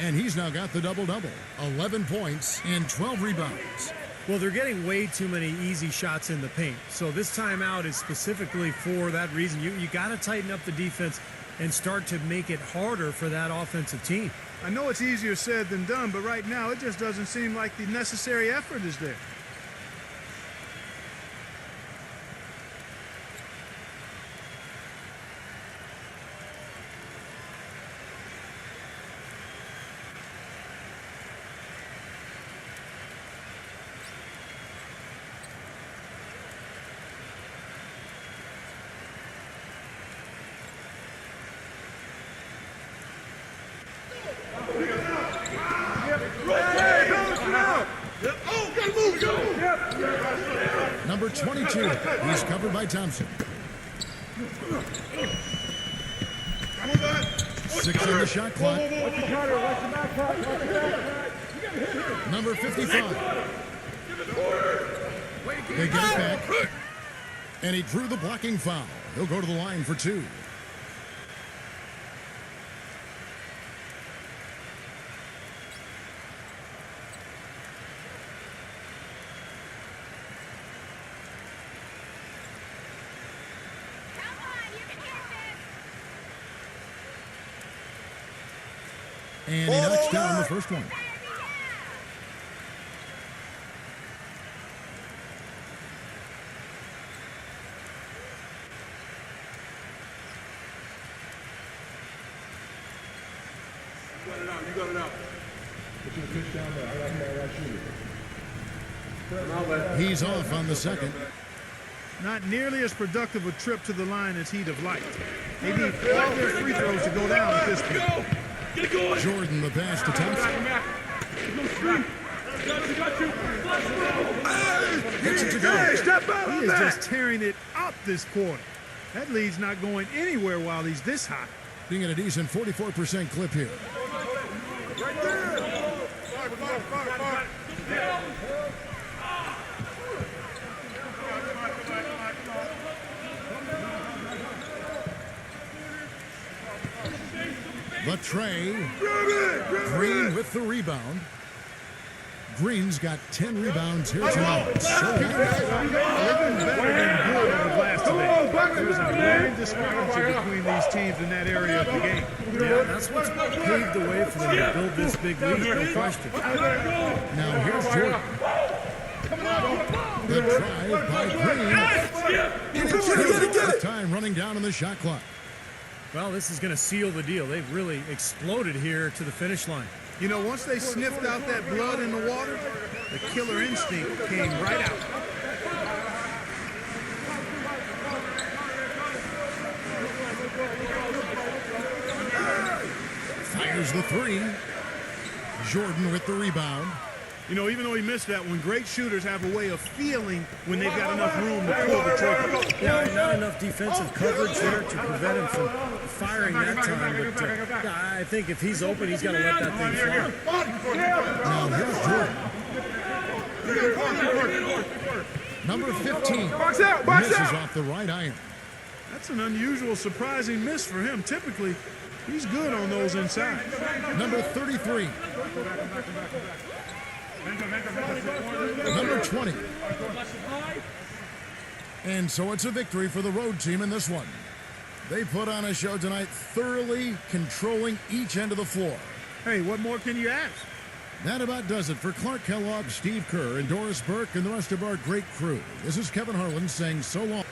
And he's now got the double-double. 11 points and 12 rebounds. Well, they're getting way too many easy shots in the paint. So this timeout is specifically for that reason. You got to tighten up the defense and start to make it harder for that offensive team. I know it's easier said than done, but right now it just doesn't seem like the necessary effort is there. Number 22, he's covered by Thompson. 6 in the shot clock. Number 55. They get it back. And he drew the blocking foul. He'll go to the line for 2. And he knocks down the first one. You got it out. Put your pitch down there. I got shooter. He's off on the second. Not nearly as productive a trip to the line as he'd have liked. They need all their free throws to go down at this point. Jordan the pass to Thompson. Gets it to go. He is just tearing it up this quarter. That lead's not going anywhere while he's this hot. Being at a decent 44% clip here. Right there. The tray. Green with the rebound. Green's got 10 rebounds here tonight. So They've been better than good on the glass today. There's a great discrepancy between these teams in that area of the game. Yeah, that's what's paved the way for them to build this big lead, no question. now here's Jordan. The drive by Green. Time running down on the shot clock. Well, this is going to seal the deal. They've really exploded here to the finish line. You know, once they sniffed out that blood in the water, the killer instinct came right out. Fires the three. Jordan with the rebound. You know, even though he missed that one, great shooters have a way of feeling when they've got enough room to pull the trigger. Yeah, not enough defensive coverage there to prevent him from firing that time. But I think if he's open, he's got to let that thing fly. Now here's Jordan. Number 15 misses off the right iron. That's an unusual, surprising miss for him. Typically, he's good on those inside. Number 33. Number 20. And so it's a victory for the road team in this one. They put on a show tonight, thoroughly controlling each end of the floor. Hey, what more can you ask? That about does it for Clark Kellogg, Steve Kerr, and Doris Burke, and the rest of our great crew. This is Kevin Harlan saying so long.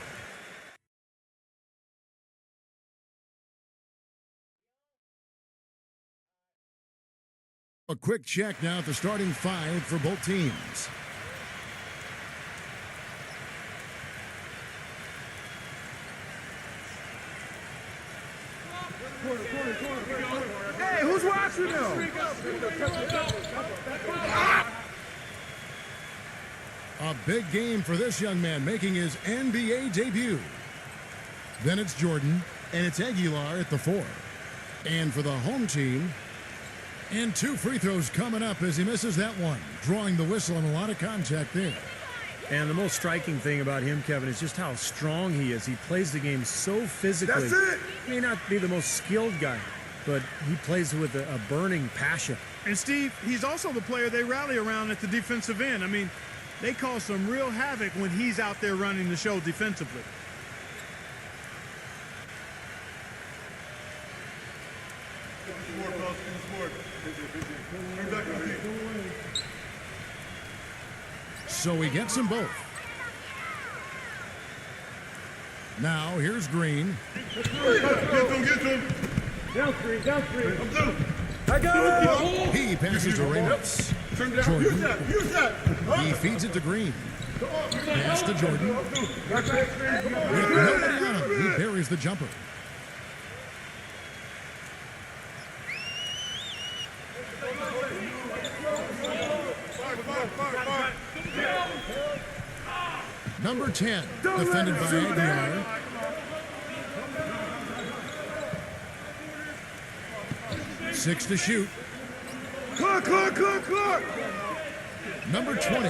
A quick check now at the starting five for both teams. Hey, who's watching them? A big game for this young man making his NBA debut. Then it's Jordan, and it's Aguilar at the 4. And for the home team, and 2 free throws coming up as he misses that one, drawing the whistle and a lot of contact there. And the most striking thing about him, Kevin, is just how strong he is. He plays the game so physically. That's it. He may not be the most skilled guy, but he plays with a burning passion. And Steve, he's also the player they rally around at the defensive end. I mean, they cause some real havoc when he's out there running the show defensively. So he gets them both. Now here's Green. Get him. Down screen. I got it. He passes to Ramos. Jordan. He feeds it to Green. Pass to Jordan. With nobody on him, he buries the jumper. Number 10, defended by Aguilar. Six to shoot. Clock. Number 20.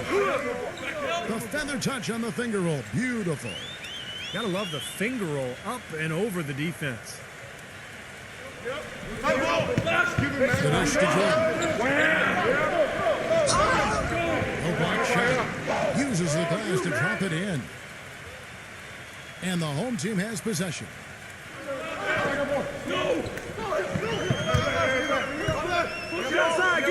The feather touch on the finger roll. Beautiful. Gotta love the finger roll up and over the defense. Finish to Jordan. A block shot. Uses the glass to drop it in. And the home team has possession. Get outside.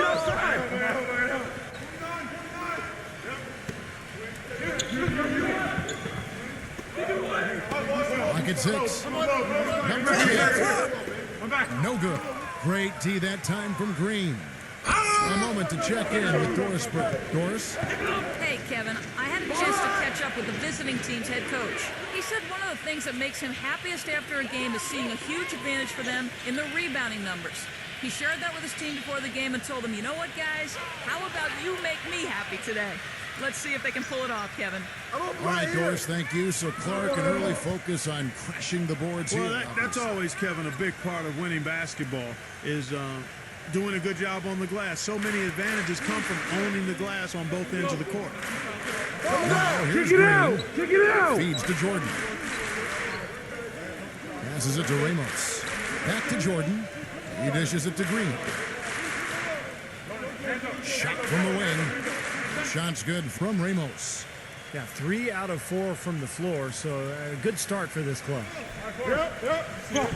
Lock at 6. Number 10. No good. Great tee that time from Green. A moment to check in with Doris Burke. Doris? Hey, Kevin, I had a chance to catch up with the visiting team's head coach. He said one of the things that makes him happiest after a game is seeing a huge advantage for them in the rebounding numbers. He shared that with his team before the game and told them, you know what, guys? How about you make me happy today? Let's see if they can pull it off, Kevin. All right, Doris, thank you. So Clark can really focus on crashing the boards Well, here. that's always, Kevin, a big part of winning basketball is doing a good job on the glass. So many advantages come from owning the glass on both ends of the court. Now here's Kick Green. it out. Feeds to Jordan. Passes it to Ramos. Back to Jordan. He dishes it to Green. Shot from the wing. Shot's good from Ramos. Yeah, 3 out of 4 from the floor, so a good start for this club.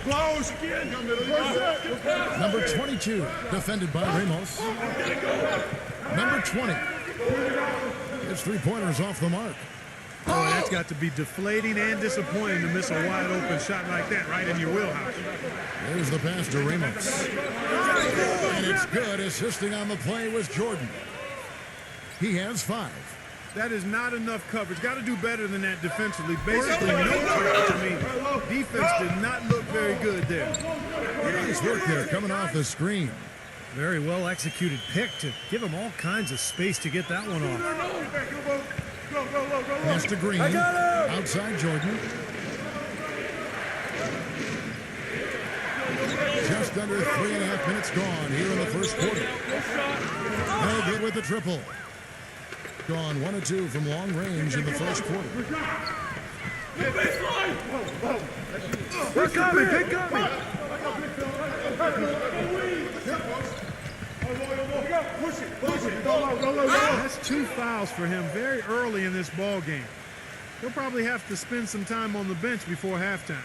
Close again. Number 22, defended by Ramos. Number 20. His three-pointers off the mark. Oh, that's got to be deflating and disappointing to miss a wide open shot like that right in your wheelhouse. There's the pass to Ramos. And it's good. Assisting on the play was Jordan. He has 5. That is not enough coverage. Got to do better than that defensively. Basically, no coverage to me. Defense did not look very good there. Nice work there coming off the screen. Very well executed pick to give him all kinds of space to get that one off. Pass to Green. Outside Jordan. Just under 3.5 minutes gone here in the first quarter. No good with the triple. Gone 1 of 2 from long range in the first quarter. They're coming, they're coming. That's 2 fouls for him very early in this ball game. He'll probably have to spend some time on the bench before halftime.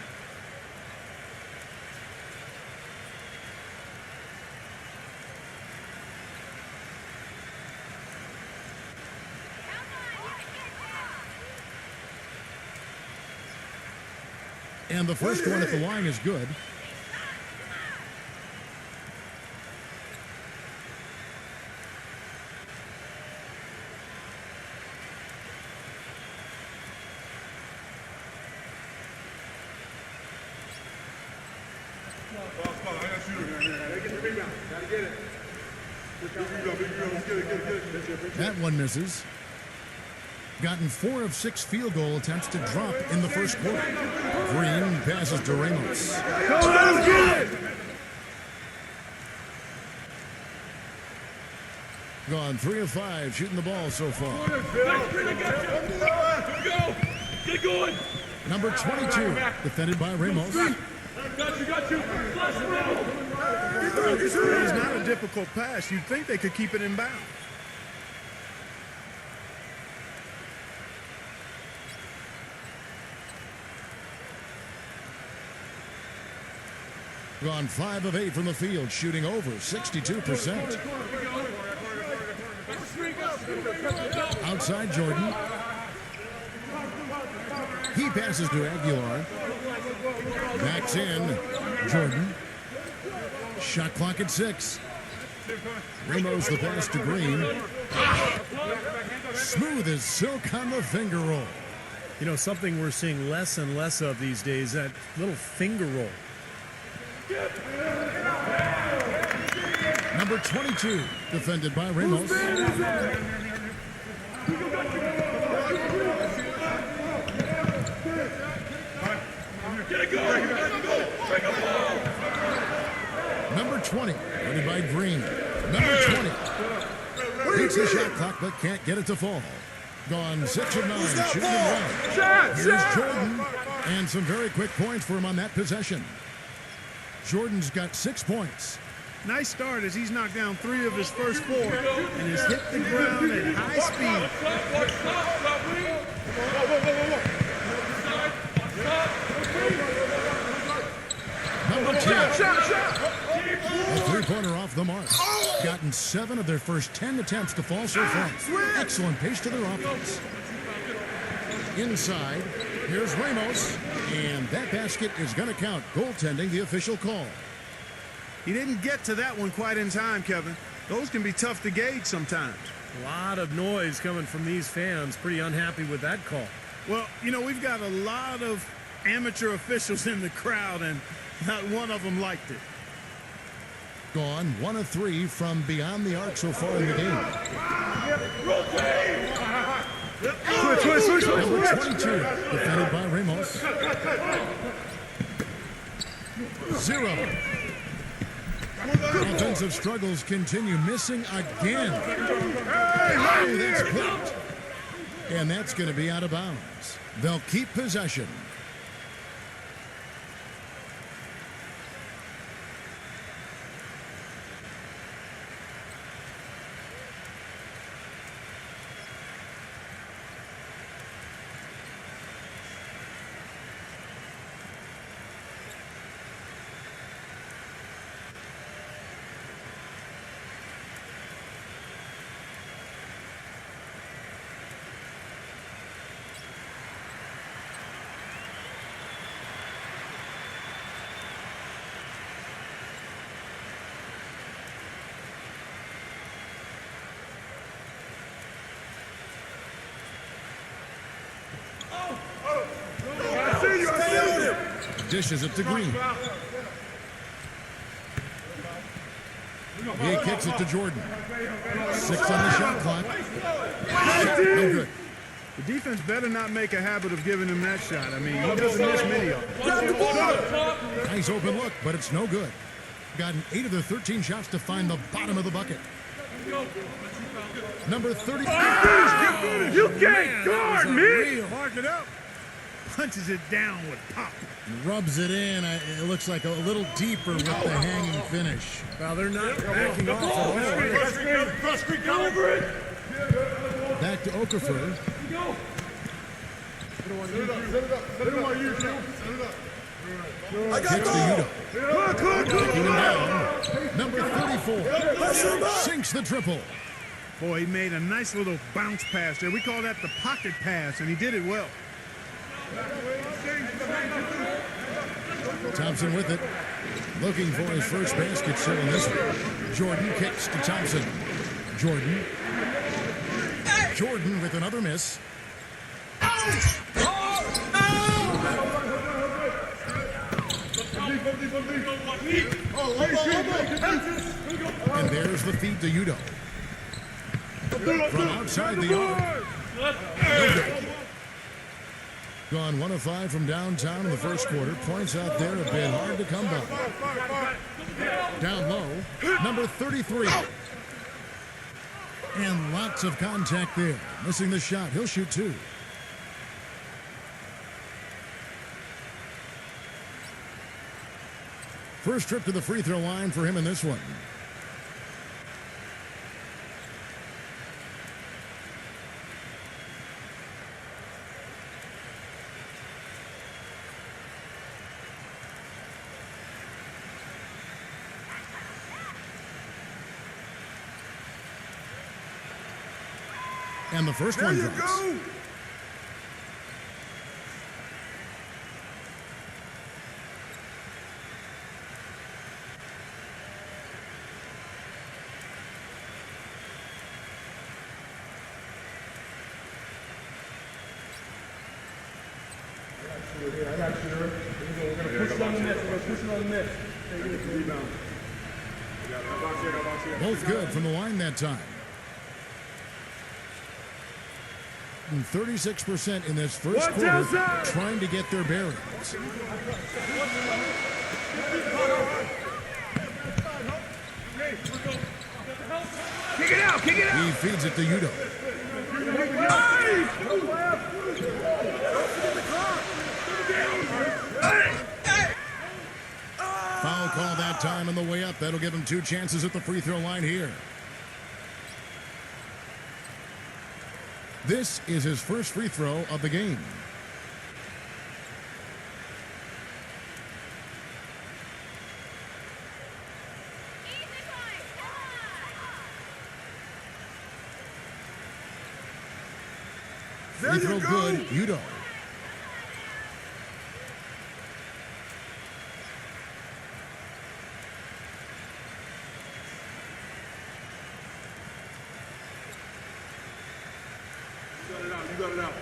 And the first one at the line is good. That one misses. Gotten 4 of 6 field goal attempts to drop in the first quarter. Green passes to Ramos. Gone 3 of 5 shooting the ball so far. Get going. Number 22 defended by Ramos. Got you. It's not a difficult pass. You'd think they could keep it in bounds. Gone 5 of 8 from the field, shooting over 62%. Outside Jordan. He passes to Aguilar. Backs in. Jordan. Shot clock at 6. Ramos the pass to Green. Smooth as silk on the finger roll. You know, something we're seeing less and less of these days, that little finger roll. Number 22, defended by Ramos. Number 20, defended by Green. Number 20, beats the shot clock but can't get it to fall. Gone 6 of 9, shooting well. Here's Jordan, and some very quick points for him on that possession. Jordan's got 6 points. Nice start as he's knocked down 3 of his first 4 and has hit the ground at high speed. Number 10. A three-pointer off the mark. Gotten 7 of their first 10 attempts to fall so far. Excellent pace to their offense. Inside, here's Ramos. And that basket is going to count. Goaltending, the official call. He didn't get to that one quite in time, Kevin. Those can be tough to gauge sometimes. A lot of noise coming from these fans. Pretty unhappy with that call. Well, you know, we've got a lot of amateur officials in the crowd, and not one of them liked it. Gone 1 of 3 from beyond the arc so far in the game. Switch. Number 22, defended by Ramos. 0. Offensive struggles continue, missing again. Oh, that's blocked. And that's going to be out of bounds. They'll keep possession. Dishes it to Green. He kicks it to Jordan. 6 on the shot clock. No good. The defense better not make a habit of giving him that shot. I mean, he doesn't miss many of them. Nice open look, but it's no good. Gotten 8 of the 13 shots to find the bottom of the bucket. Number 30. You can't guard me! Mark it up. Punches it down with pop. Rubs it in. It looks like a little deeper with the hanging finish. Well, they're not backing off at all. Back to Okafor. Kicks to Udo. Taking him down. Number 34. Sinks the triple. Boy, he made a nice little bounce pass there. We call that the pocket pass, and he did it well. Thompson with it. Looking for his first basket still in this one. Jordan kicks to Thompson. Jordan with another miss. And there's the feed to Udo. From outside the arc. No good. Gone 1 of 5 from downtown in the first quarter. Points out there have been hard to come by. Down low, number 33. And lots of contact there. Missing the shot. He'll shoot 2. First trip to the free throw line for him in this one. And the first one drops. I got you. We're going to push it on the net. We're going to push it on the net. Both good from the line that time. And 36% in this first quarter trying to get their bearings. Kick it out! Kick it out! He feeds it to Udo. Foul call that time on the way up. That'll give him 2 chances at the free throw line here. This is his first free throw of the game. Free throw good, Udo. You got it out.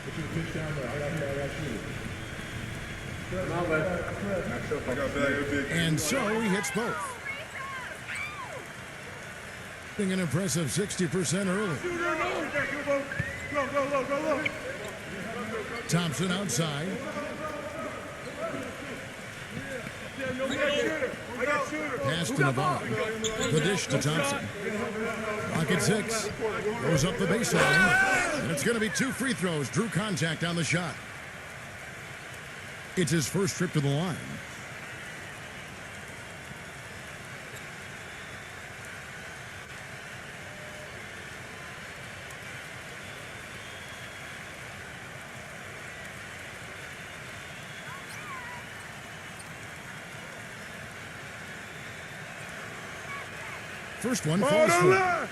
Put your pitch down there. I got you. And so he hits both. An impressive 60% early. Go. Thompson outside. Pass to Navarro. The dish to Thompson. Pocket 6. Goes up the baseline. And it's going to be 2 free throws. Drew contact on the shot. It's his first trip to the line. First one falls for.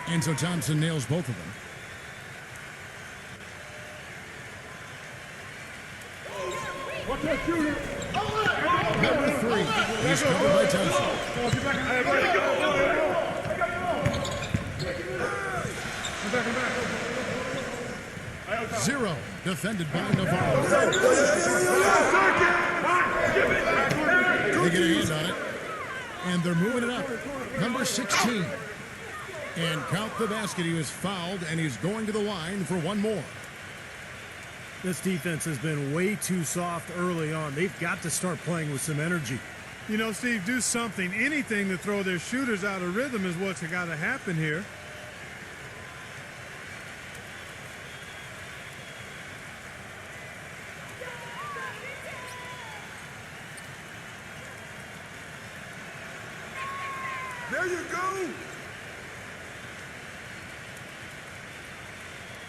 And so Thompson nails both of them. Number 3. He's covered by Thompson. Zero. Defended by Navarro. They get a hand on it. And they're moving it up. Number 16. And count the basket. He was fouled, and he's going to the line for one more. This defense has been way too soft early on. They've got to start playing with some energy. You know, Steve, do something, anything to throw their shooters out of rhythm is what's got to happen here. There you go.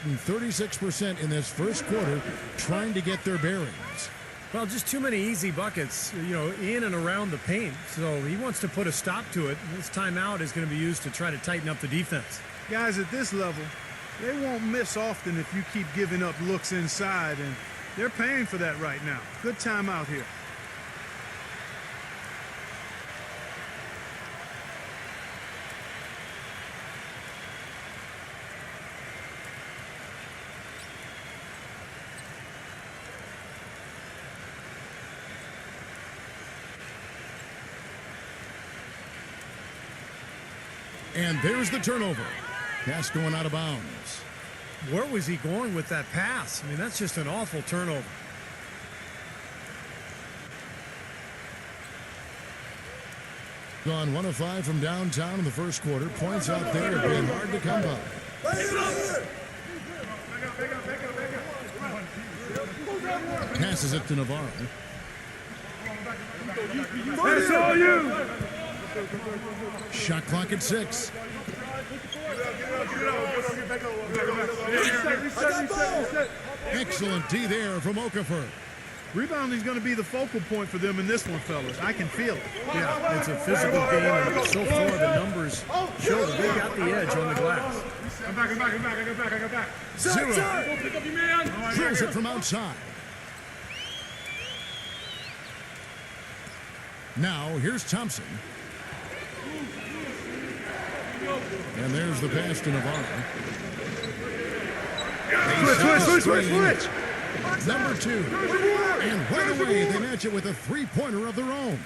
36% in this first quarter trying to get their bearings. Well, just too many easy buckets, in and around the paint. So he wants to put a stop to it. This timeout is going to be used to try to tighten up the defense. Guys at this level, they won't miss often if you keep giving up looks inside, and they're paying for that right now. Good timeout here. And there's the turnover. Pass going out of bounds. Where was he going with that pass? I mean, that's just an awful turnover. Gone 1 of 5 from downtown in the first quarter. Points out there have been hard to come by. Passes it to Navarro. That's all you. Shot clock at 6. Excellent D there from Okafor. Rebounding is going to be the focal point for them in this one, fellas. I can feel it. Yeah, it's a physical game, and so far the numbers show that they got the edge on the glass. I'm back. I got back. 0. Pick up your man. Drills it from outside. Now, here's Thompson. And there's the pass to Navarro. Switch. Number 2. And right away, they match it with a three-pointer of their own.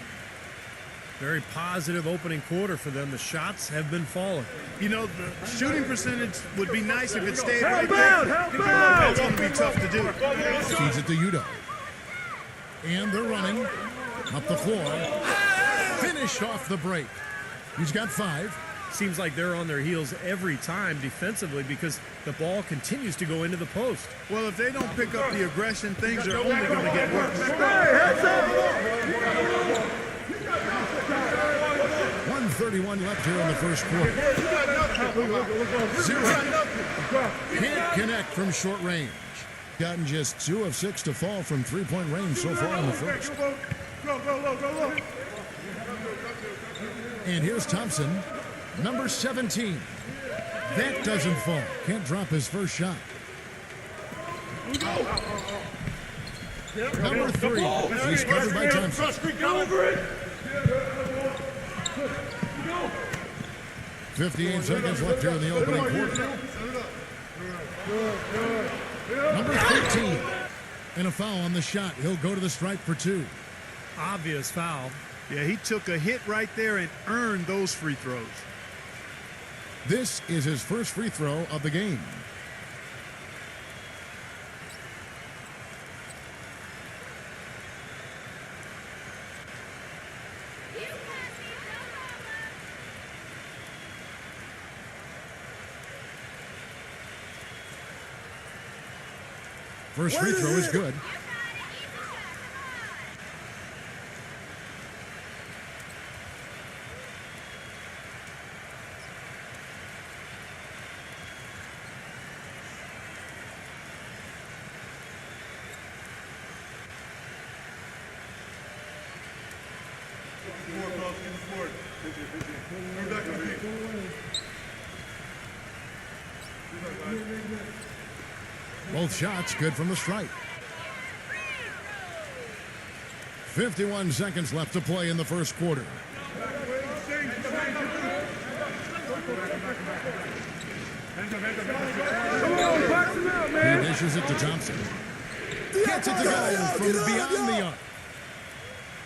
Very positive opening quarter for them. The shots have been falling. You know, the shooting percentage would be nice if it stayed right there. That's going to be tough to do. Feeds it to Udo. And they're running up the floor. Finished off the break. He's got 5. Seems like they're on their heels every time defensively because the ball continues to go into the post. Well, if they don't pick up the aggression, things are only going to get worse. 1:31 left here in the first quarter. 0. Can't connect from short range. Gotten just 2 of 6 to fall from three-point range so far in the first. And here's Thompson, number 17. That doesn't fall. Can't drop his first shot. Number 3. He's covered by Thompson. 58 seconds left here in the opening quarter. Number 13. And a foul on the shot. He'll go to the stripe for 2. Obvious foul. Yeah, he took a hit right there and earned those free throws. This is his first free throw of the game. First free throw is good. Both shots good from the stripe. 51 seconds left to play in the first quarter. He dishes it to Thompson. Gets it to go from beyond the arc.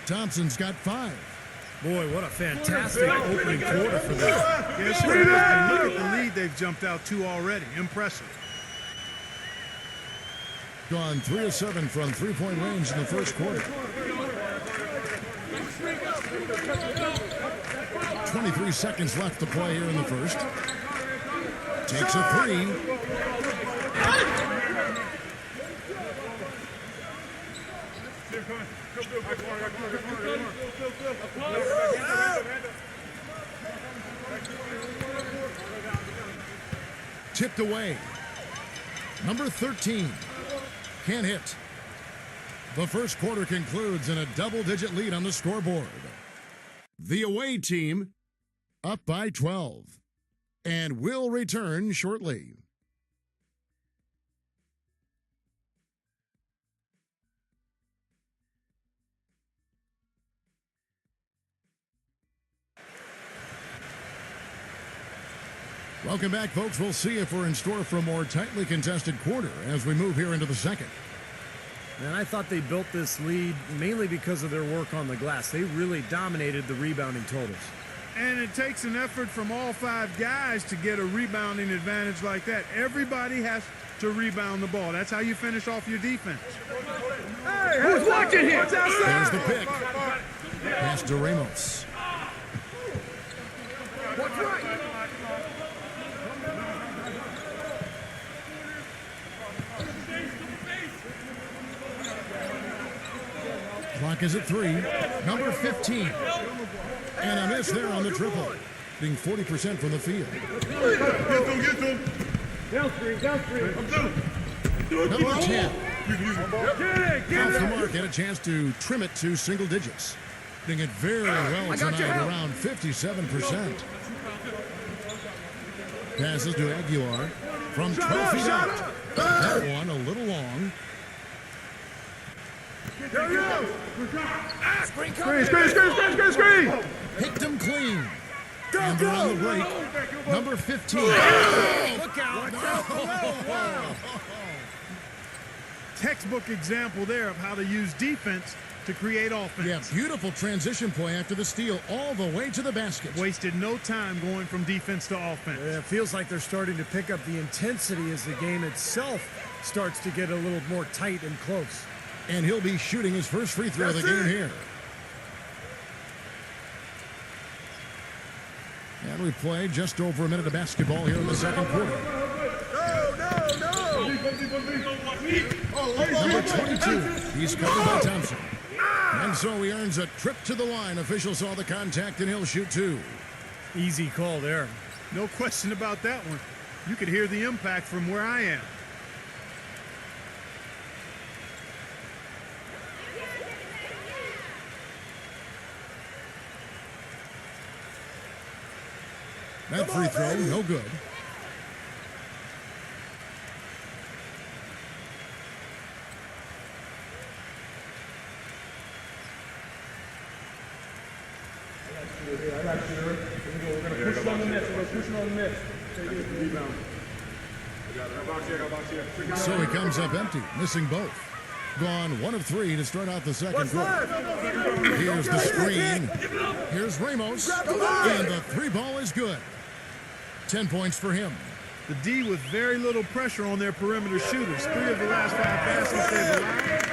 Thompson's got 5. Boy, what a fantastic opening quarter for them. Yes, sir. Look at the lead they've jumped out to already. Impressive. Gone 3 of 7 from three-point range in the first quarter. 23 seconds left to play here in the first. Takes a 3. Tipped away. Number 13. Can't hit. The first quarter concludes in a double-digit lead on the scoreboard. The away team up by 12 and will return shortly. Welcome back, folks. We'll see if we're in store for a more tightly contested quarter as we move here into the second. And I thought they built this lead mainly because of their work on the glass. They really dominated the rebounding totals. And it takes an effort from all 5 guys to get a rebounding advantage like that. Everybody has to rebound the ball. That's how you finish off your defense. Hey, who's watching here? There's the pick. Pass to Ramos. What's right? Clock is at 3. Number 15. And a miss there on the triple. Being 40% from the field. Get them. Downstream. Number 10. Get Off the mark, had a chance to trim it to single digits. Doing it very well tonight, around 57%. Passes to Aguilar from 12 feet out. That one a little long. Screen. Picked him clean. And they're on the break. Number 15. Oh, look out. Textbook example there of how to use defense to create offense. Yeah, beautiful transition play after the steal all the way to the basket. Wasted no time going from defense to offense. It feels like they're starting to pick up the intensity as the game itself starts to get a little more tight and close. And he'll be shooting his first free throw of the game here. And we play just over a minute of basketball here in the second quarter. Number 22, he's covered by Thompson. And so he earns a trip to the line. Officials saw the contact and he'll shoot 2. Easy call there. No question about that one. You could hear the impact from where I am. That free throw, no good. I got you. We're going to push it on the miss. Take it to the rebound. So he comes up empty, missing both. Gone 1 of 3 to start out the second quarter. Here's the screen. Here's Ramos. And the 3-ball is good. 10 points for him. The D with very little pressure on their perimeter shooters. 3 of the last 5 baskets they've allowed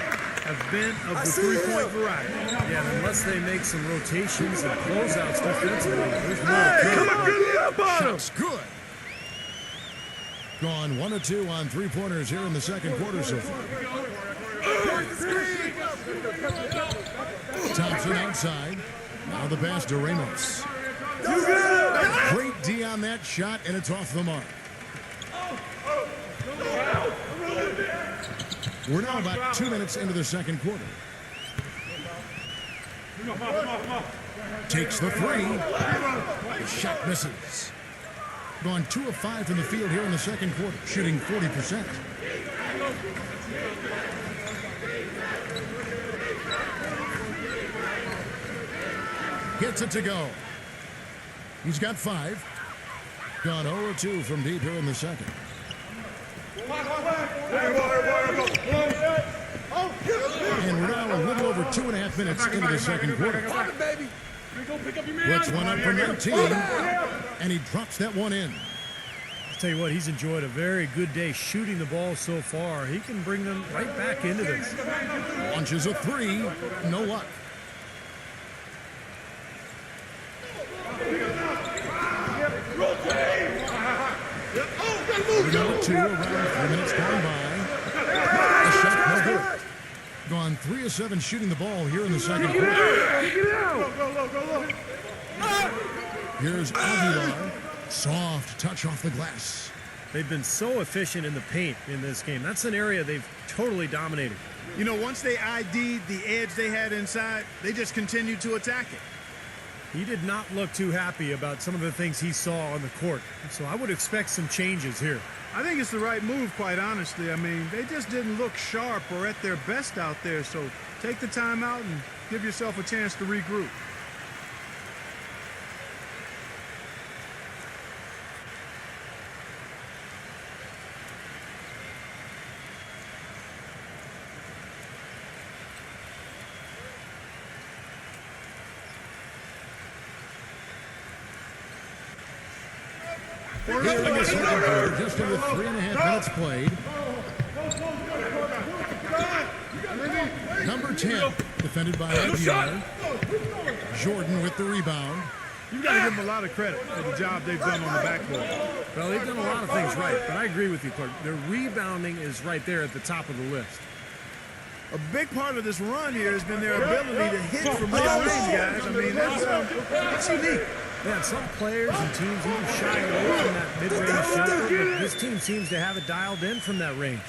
have been of the 3-point variety. Yeah, and unless they make some rotations and closeouts defensively, there's no Shots good. Gone 1 of 2 on 3-pointers here in the second quarter so far. Thompson outside. Now the pass to Ramos. Great D on that shot, and it's off the mark. We're now about 2 minutes into the second quarter. Takes the 3. The shot misses. Gone 2 of 5 from the field here in the second quarter, shooting 40%. Gets it to go. He's got 5. Gone 0-2 from deep here in the second. And we're now a little over 2.5 minutes into the second quarter. Puts one up from 19, and he drops that one in. I'll tell you what, he's enjoyed a very good day shooting the ball so far. He can bring them right back into this. Launches a 3, no luck. Number 2, around 3 minutes gone by. A shot, no good. Gone 3 of 7 shooting the ball here in the second quarter. Here's Aguilar. Soft touch off the glass. They've been so efficient in the paint in this game. That's an area they've totally dominated. You know, once they ID'd the edge they had inside, they just continued to attack it. He did not look too happy about some of the things he saw on the court. So I would expect some changes here. I think it's the right move, quite honestly. I mean, they just didn't look sharp or at their best out there. So take the time out and give yourself a chance to regroup. Here in the second quarter, just over 3.5 minutes played. Number 10, defended by Aguilar. Jordan with the rebound. You've got to give them a lot of credit for the job they've done on the backboard. Well, they've done a lot of things right, but I agree with you, Clark. Their rebounding is right there at the top of the list. A big part of this run here has been their ability to hit from mid-range, guys. I mean, that's unique. Yeah, some players and teams even shy away from that mid-range shot, but this team seems to have it dialed in from that range.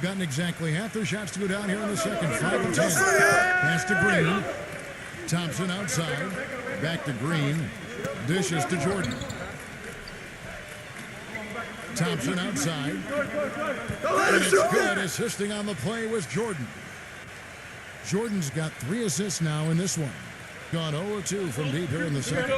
Gotten exactly half their shots to go down here in the second. 5 of 10. Pass to Green. Thompson outside. Back to Green. Dishes to Jordan. Thompson outside. And it's good. Assisting on the play was Jordan. Jordan's got 3 assists now in this one. Gone 0-2 from deep here in the second.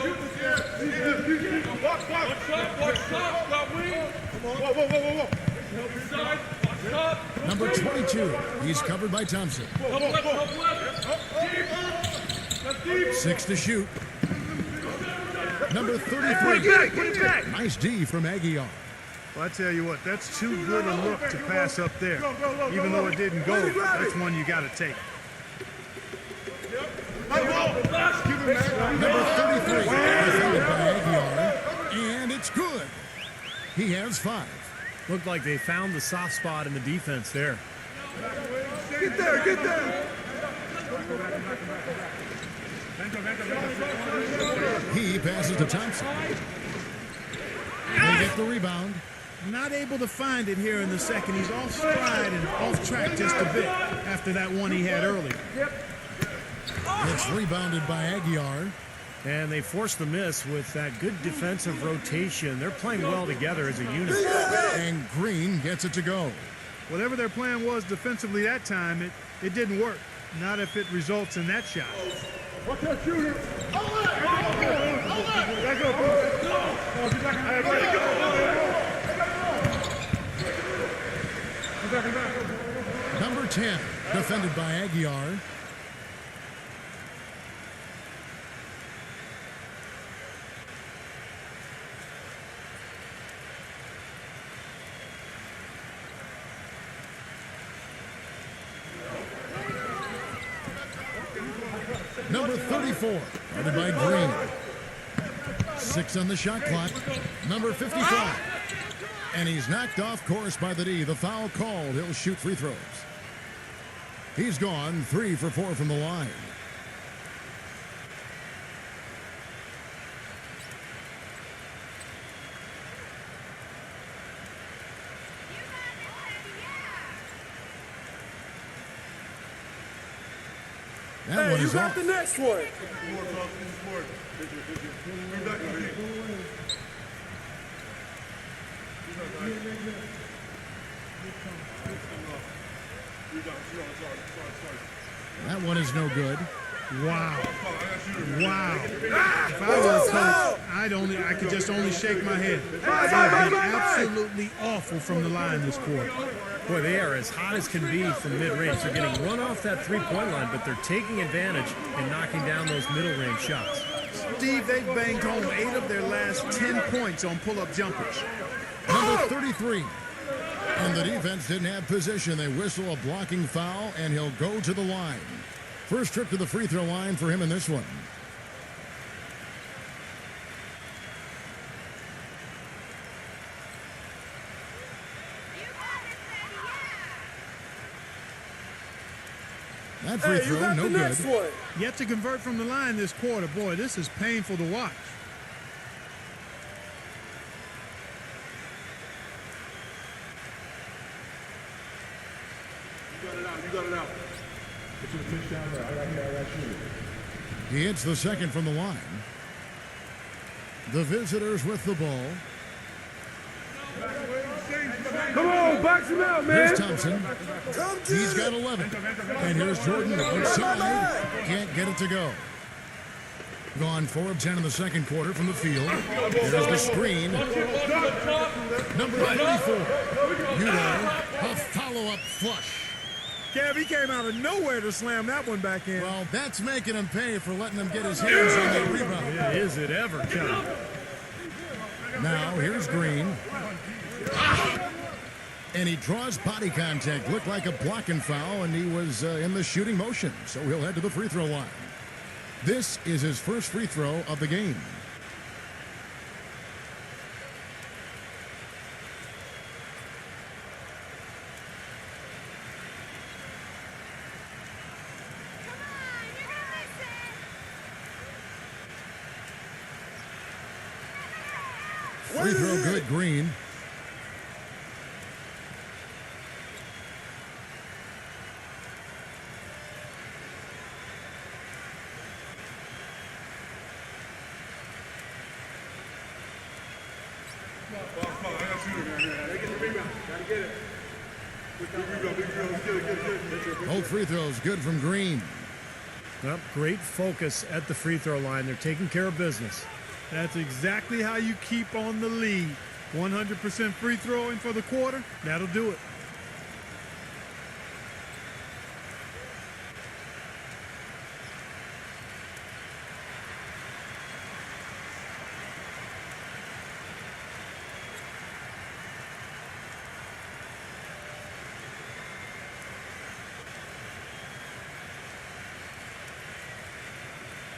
Number 22. He's covered by Thompson. 6 to shoot. Number 33. Nice D from Aguilar. Well, I tell you what, that's too good a look to pass up there. Even though it didn't go, that's one you got to take. Number 33, defended by Aguilar, and it's good. He has 5. Looked like they found the soft spot in the defense there. Get there, get there. He passes to Thompson. They get the rebound. Not able to find it here in the second. He's off stride and off track just a bit after that one he had earlier. It's rebounded by Aguilar. And they forced the miss with that good defensive rotation. They're playing well together as a unit. And Green gets it to go. Whatever their plan was defensively that time, it didn't work. Not if it results in that shot. Watch that shooter. Number 10, defended by Aguilar. Number 34, guarded by Green. 6 on the shot clock. Number 55. And he's knocked off course by the D. The foul called. He'll shoot free throws. He's gone 3 for 4 from the line. That one you is got off. the next one. That one is no good. Wow. Wow. If I were a coach, I could just only shake my head. They have been absolutely awful from the line this quarter. Boy, they are as hot as can be from mid-range. They're getting run off that three-point line, but they're taking advantage and knocking down those middle-range shots. Steve, they've banged home 8 of their last 10 points on pull-up jumpers. Number 33. And the defense didn't have position. They whistle a blocking foul, and he'll go to the line. First trip to the free throw line for him in this one. That free throw, no good. Yet to convert from the line this quarter. Boy, this is painful to watch. You got it out. Get your pitch down there. I got you. He hits the second from the line. The visitors with the ball. Come on, box him out, man. Here's Thompson. He's got 11. And here's Jordan outside. Can't get it to go. Gone 4 of 10 in the second quarter from the field. There's the screen. Number 34. A follow-up flush. Kev, he came out of nowhere to slam that one back in. Well, that's making him pay for letting him get his hands on that rebound. Is it ever, Kevin? Now, here's Green. And he draws body contact. Looked like a blocking foul, and he was in the shooting motion. So he'll head to the free throw line. This is his first free throw of the game. Free throw good, Green. Both free throws good from Green. Well, great focus at the free throw line. They're taking care of business. That's exactly how you keep on the lead. 100% free throwing for the quarter, that'll do it.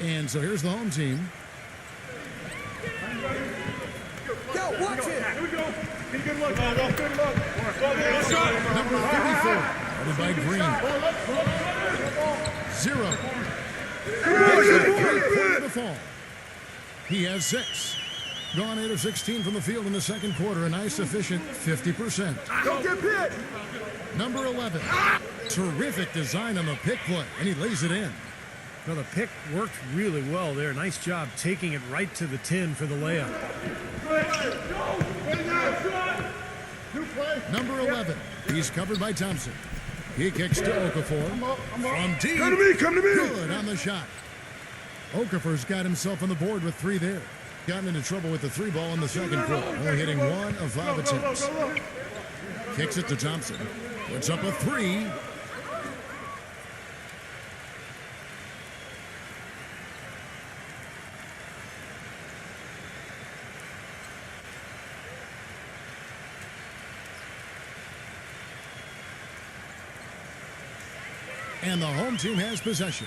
And so here's the home team. Yo, watch it. Here we go. Good look. Good look. Number 34, headed by Green. 0. Three-point of the fall. He has 6. Gone 8 of 16 from the field in the second quarter. A nice, efficient 50%. Don't get hit. Number 11. Terrific design on the pick play, and he lays it in. Well, the pick worked really well there. Nice job taking it right to the 10 for the layup. Number 11. He's covered by Thompson. He kicks to Okafor. From deep. Come to me. Good on the shot. Okafor's got himself on the board with 3 there. Gotten into trouble with the 3 ball in the second quarter. Only hitting 1 of 5 attempts. Kicks it to Thompson. Puts up a 3. And the home team has possession.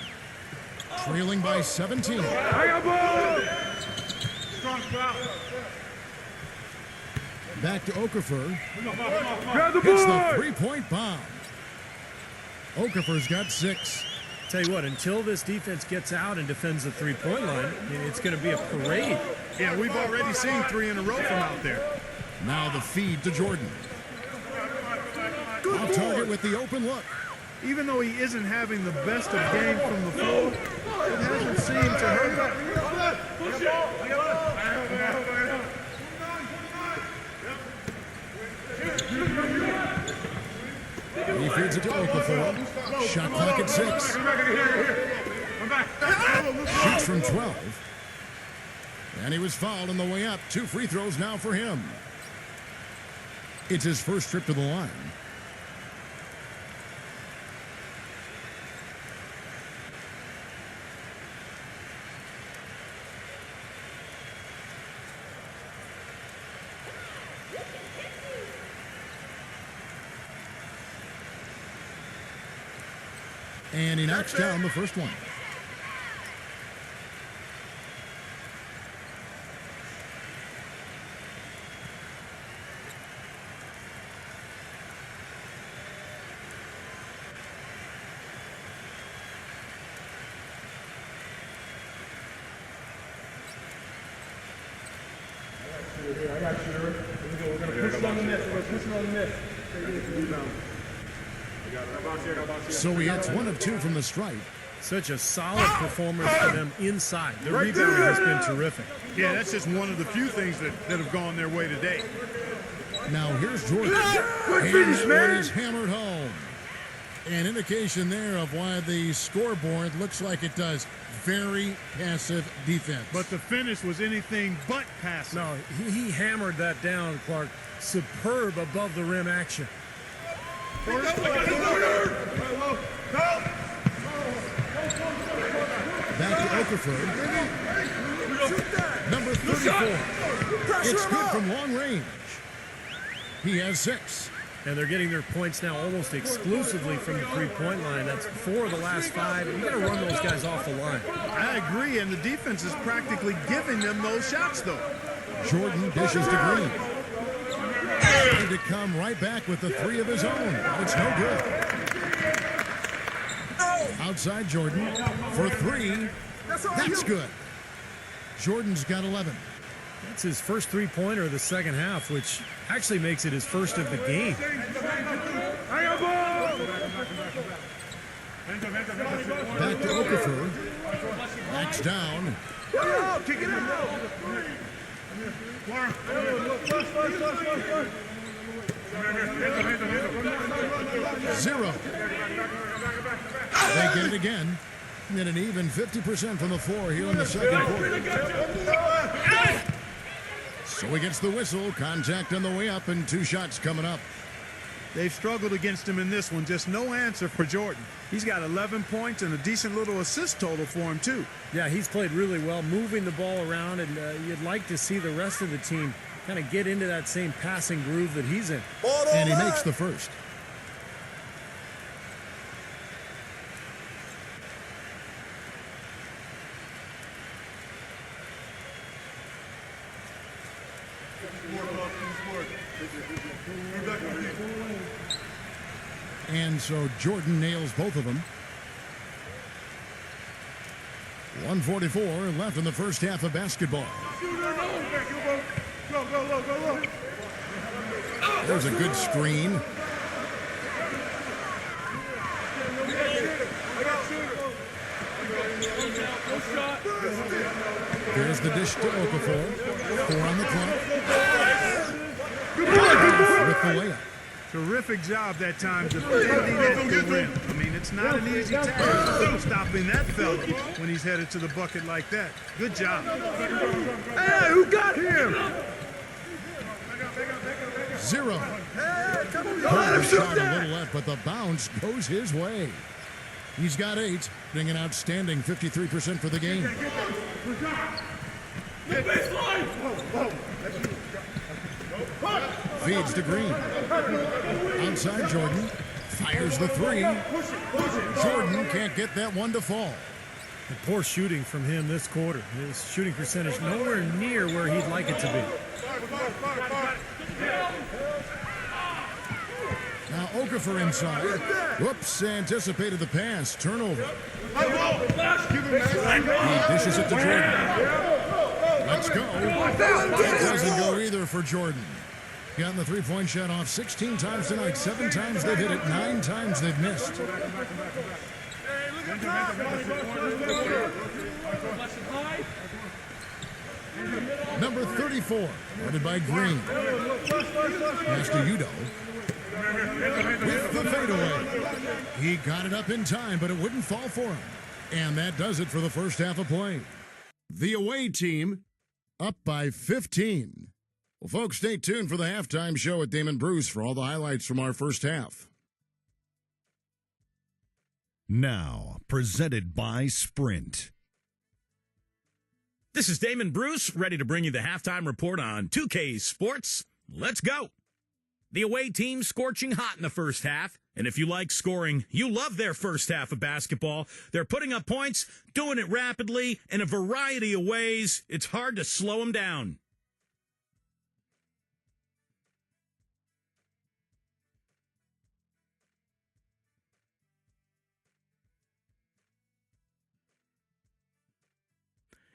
Trailing by 17. I got ball. Back to Okafor. Grab the Hits the board. 3-point bomb. Okafor's got 6. Tell you what, until this defense gets out and defends the three-point line, it's going to be a parade. Yeah, we've already seen 3 in a row from out there. Now the feed to Jordan. Off target with the open look. Even though he isn't having the best of games from the floor, it hasn't seemed to hurt him. He feeds it to Okafor. Shot clock at 6. Shoots from 12. And he was fouled on the way up. 2 free throws now for him. It's his first trip to the line. And he knocks down the first one. I got you. Here we go. We're going to push it on the net. We're going to push it on the net. Rebound. So he hits 1 of 2 from the stripe. Such a solid performance for them inside. The rebounding has been terrific. Yeah, that's just one of the few things that have gone their way today. Now here's Jordan. And that one is hammered home. An indication there of why the scoreboard looks like it does. Very passive defense. But the finish was anything but passive. No, he hammered that down, Clark. Superb above the rim action. Back to Okafor. Number 34. It's good from long range. He has 6. And they're getting their points now almost exclusively from the three-point line. That's 4 of the last 5. You got to run those guys off the line. I agree, and the defense is practically giving them those shots, though. Jordan dishes to Green. Trying to come right back with the 3 of his own. It's no good. Outside Jordan for 3. That's good. Jordan's got 11. That's his first three-pointer of the second half, which actually makes it his first of the game. Back to Okafor. Backs down. 0. They get it again. And an even 50% from the floor here in the second quarter. So he gets the whistle. Contact on the way up and 2 shots coming up. They've struggled against him in this one. Just no answer for Jordan. He's got 11 points and a decent little assist total for him, too. Yeah, he's played really well, moving the ball around, and you'd like to see the rest of the team kind of get into that same passing groove that he's in. And he makes the first. And so Jordan nails both of them. 1:44 left in the first half of basketball. There's a good screen. There's the dish to Okafor. 4 on the clock. With the layup. Terrific job that time defending at the rim. I mean, it's not an easy task stopping that fella when he's headed to the bucket like that. Good job. Hey, who got him? 0. Porter shot a little left, but the bounce goes his way. He's got 8, being an outstanding 53% for the game. Feeds to Green. Outside Jordan. Fires the 3. Jordan can't get that one to fall. And poor shooting from him this quarter. His shooting percentage nowhere near where he'd like it to be. Now Okafor inside. Whoops, anticipated the pass. Turnover. He dishes it to Jordan. Let's go. It doesn't go either for Jordan. Gotten the three-point shot off 16 times tonight. 7 times they've hit it. 9 times they've missed. Number 34, guarded by Green. Pass to Udo. With the fadeaway. He got it up in time, but it wouldn't fall for him. And that does it for the first half of play. The away team up by 15. Well, folks, stay tuned for the halftime show at Damon Bruce for all the highlights from our first half. Now, presented by Sprint. This is Damon Bruce, ready to bring you the halftime report on 2K Sports. Let's go. The away team scorching hot in the first half. And if you like scoring, you love their first half of basketball. They're putting up points, doing it rapidly, in a variety of ways. It's hard to slow them down.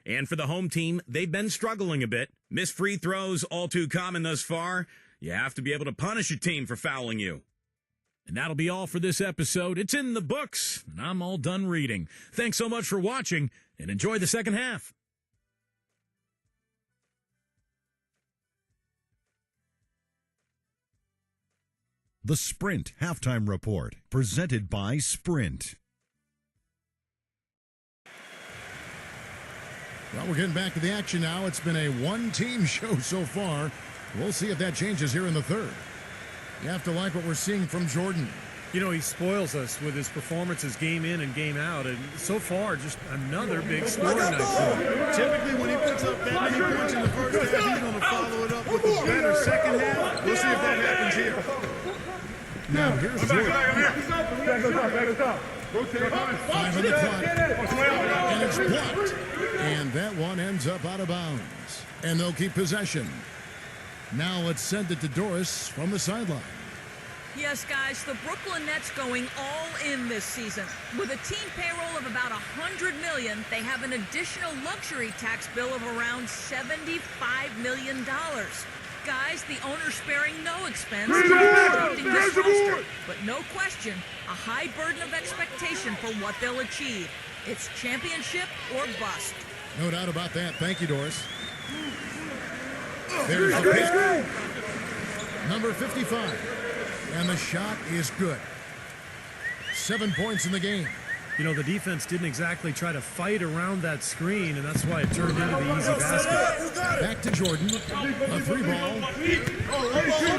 And for the home team, they've been struggling a bit. Missed free throws, all too common thus far. You have to be able to punish a team for fouling you. And that'll be all for this episode. It's in the books, and I'm all done reading. Thanks so much for watching, and enjoy the second half. The Sprint Halftime Report, presented by Sprint. Well, we're getting back to the action now. It's been a one-team show so far. We'll see if that changes here in the third. You have to like what we're seeing from Jordan. You know, he spoils us with his performances game in and game out. And so far, just another big scoring night for him. Typically, when he puts up that many points in the first half, he's going to follow it up with a better second half. We'll see if that happens here. Now, here's Jordan. Back us up. 5 on the clock. And it's blocked. And that one ends up out of bounds. And they'll keep possession. Now let's send it to Doris from the sideline. Yes, guys, the Brooklyn Nets going all in this season. With a team payroll of about $100 million, they have an additional luxury tax bill of around $75 million. Guys, the owner's sparing no expense in constructing this roster. But no question, a high burden of expectation for what they'll achieve. It's championship or bust. No doubt about that. Thank you, Doris. There's the pick. Number 55. And the shot is good. 7 points in the game. You know, the defense didn't exactly try to fight around that screen, and that's why it turned into the easy basket. Back to Jordan. A 3-ball.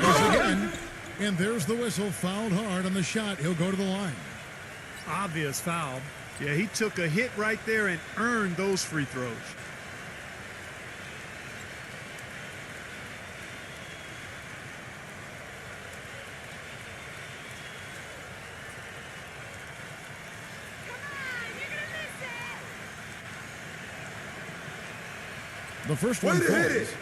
Goes again. And there's the whistle. Fouled hard on the shot. He'll go to the line. Obvious foul. Yeah, he took a hit right there and earned those free throws. The first one falls.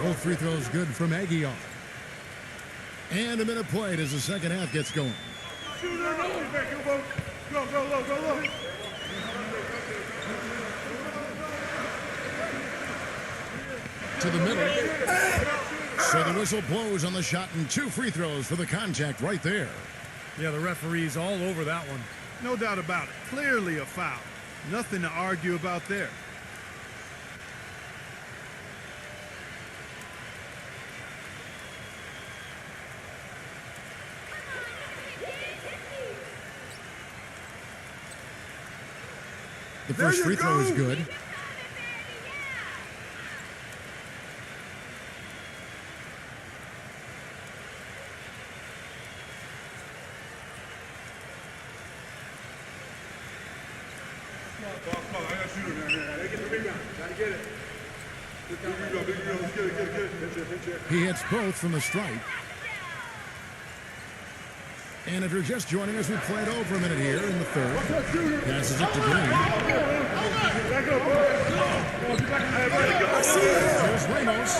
Both free throws good from Aguiar. And a minute played as the second half gets going. Go. To the middle. So the whistle blows on the shot and 2 free throws for the contact right there. Yeah, the referee's all over that one. No doubt about it. Clearly a foul. Nothing to argue about there. The first free throw is good. He hits both from the stripe. And if you're just joining us, we played over a minute here in the third. Passes it to Green. Here's Ramos.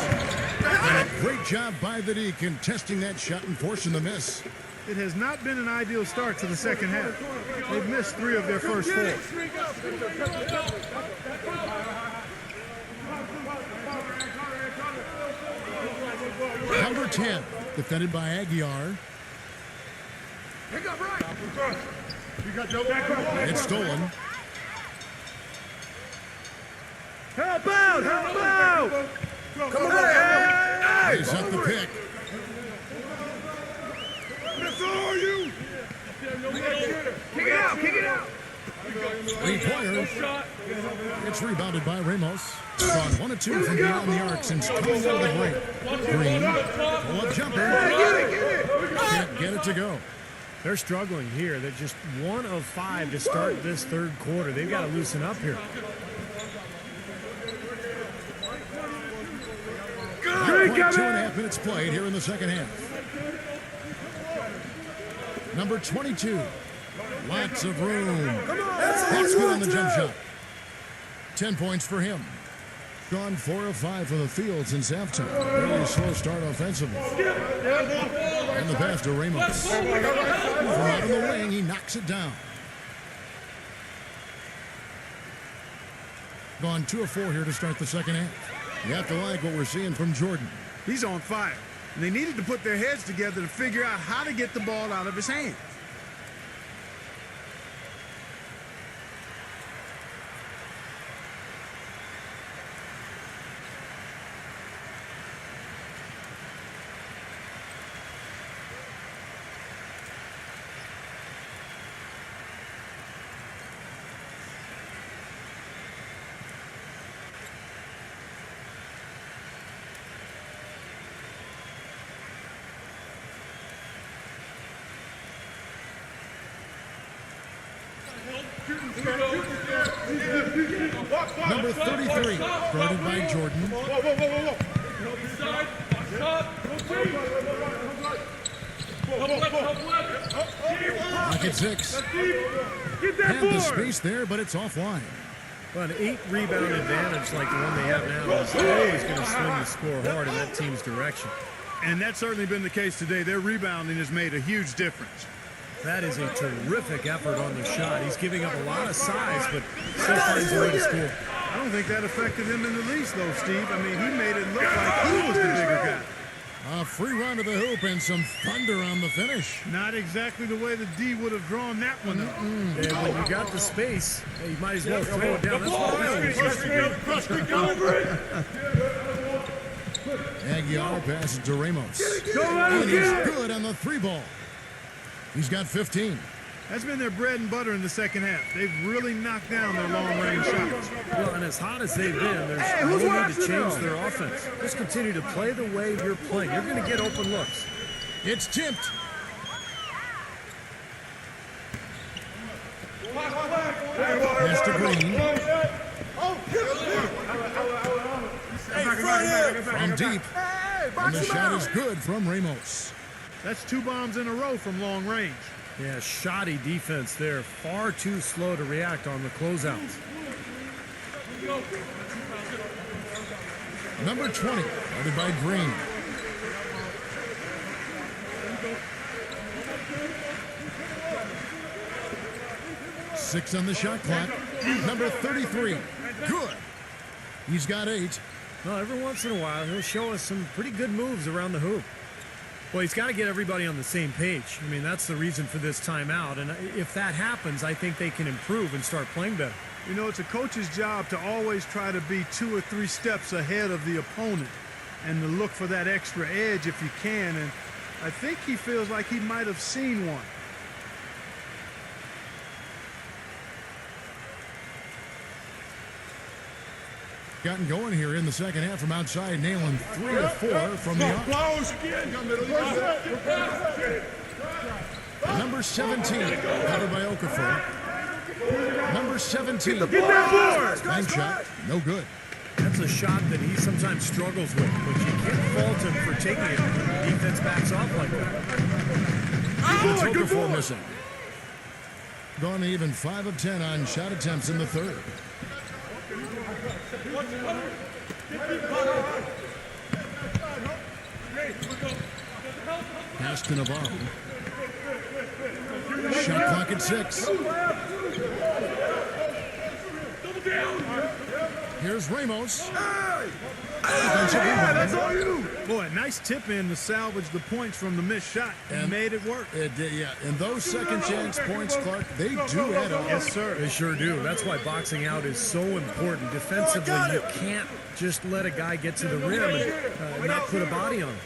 And a great job by the D contesting that shot and forcing the miss. It has not been an ideal start to the second half. They've missed 3 of their first 4. Number 10, defended by Aguiar. It's stolen. Help out! Help out! Come on! He's up the pick. Kick it out! Kick it out! Three-pointer. It's rebounded by Ramos. Gone 1 of 2 from beyond the arc since coming out of the break. Green, pull-up jumper. Can't get it to go. They're struggling here. They're just 1 of 5 to start this third quarter. They've got to loosen up here. Not quite 2.5 minutes played here in the second half. Number 22. Lots of room. That's good on the jump shot. 10 points for him. Gone 4 of 5 from the field since halftime. Very slow start offensively. And the pass to Ramos. From out of the wing, he knocks it down. Gone 2 of 4 here to start the second half. You have to like what we're seeing from Jordan. He's on fire. And they needed to put their heads together to figure out how to get the ball out of his hands. Number 33, guarded by Jordan. Pocket 6. Had the space there, but it's offline. Well, an 8-rebound advantage like the one they have now is always going to swing the score hard in that team's direction. And that's certainly been the case today. Their rebounding has made a huge difference. That is a terrific effort on the shot. He's giving up a lot of size, but still finds a way to score. I don't think that affected him in the least, though, Steve. I mean, he made it look like he was the bigger guy. A free run to the hoop and some thunder on the finish. Not exactly the way the D would have drawn that one up. And when you got the space, you might as well throw it down. That's what I always used to do. Aguiar passes to Ramos. And he's good on the 3-ball. He's got 15. That's been their bread and butter in the second half. They've really knocked down their long-range shots. Well, and as hot as they've been, there's no need to change their offense. Just continue to play the way you're playing. You're going to get open looks. It's tipped. Pass to Green. From deep. And the shot is good from Ramos. That's 2 bombs in a row from long range. Yeah, shoddy defense there. Far too slow to react on the closeouts. Number 20, guarded by Green. Six on the shot clock. Number 33, good. He's got 8. Well, every once in a while, he'll show us some pretty good moves around the hoop. Well, he's got to get everybody on the same page. I mean, that's the reason for this timeout. And if that happens, I think they can improve and start playing better. You know, it's a coach's job to always try to be 2 or 3 steps ahead of the opponent and to look for that extra edge if you can. And I think he feels like he might have seen one. Gotten going here in the second half from outside, nailing 3 of 4 from the arc. Number 17, covered by Okafor. Number 17. Get that board! Bank shot, no good. That's a shot that he sometimes struggles with, but you can't fault him for taking it when the defense backs off like that. That's Okafor missing. Gone even 5 of 10 on shot attempts in the third. Pass to Navarro. Shot clock at 6. Here's Ramos. Defensive rebound. That's all you. Boy, nice tip in to salvage the points from the missed shot. And made it work. It did, yeah. And those second chance points, Clark, they do add up. Yes, sir. They sure do. That's why boxing out is so important. Defensively, you can't just let a guy get to the rim and not put a body on him.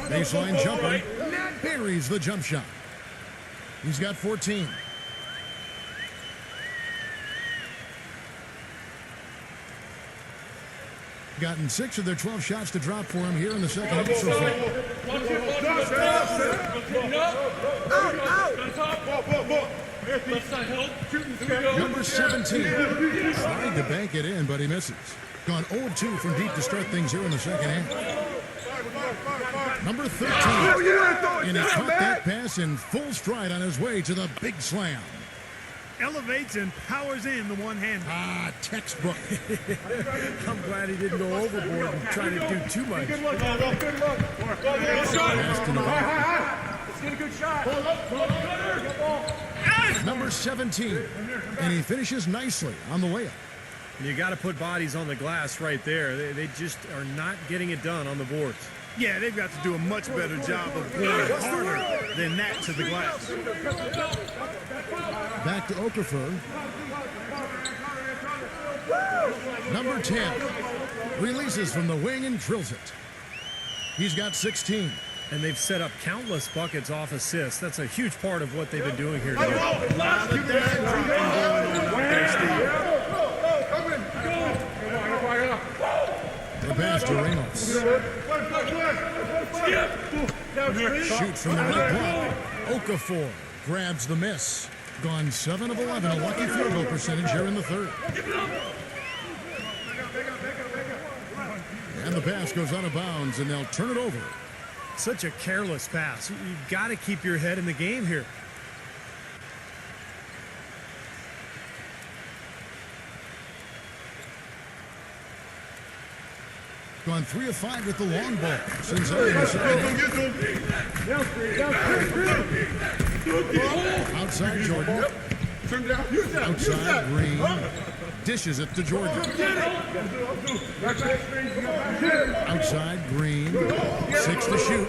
Baseline jumper. Buries the jump shot. He's got 14. Gotten 6 of their 12 shots to drop for him here in the second half so far. Number 17 tried to bank it in, but he misses. Gone 0-2 from deep to start things here in the second half. Number 13, and he caught that pass in full stride on his way to the big slam. Elevates and powers in the one hand. Ah, textbook. I'm glad he didn't go overboard and try to do too much. Pass to Navarro. Let's get a good shot. Number 17, and he finishes nicely on the layup. You got to put bodies on the glass right there. They just are not getting it done on the boards. Yeah, they've got to do a much better job of going harder than that to the glass. Back to Okafor. Number 10 releases from the wing and drills it. He's got 16. And they've set up countless buckets off assists. That's a huge part of what they've been doing here today. A lot of that dropping going on out there, Steve. The pass to Ramos. Shoots from the right block. Okafor grabs the miss. Gone 7 of 11, a lucky field goal percentage here in the third. And the pass goes out of bounds, and they'll turn it over. Such a careless pass. You've got to keep your head in the game here. Gone 3 of 5 with the long ball since early in the second half. Outside Jordan. Outside Green. Dishes it to Jordan. Outside Green. 6 to shoot.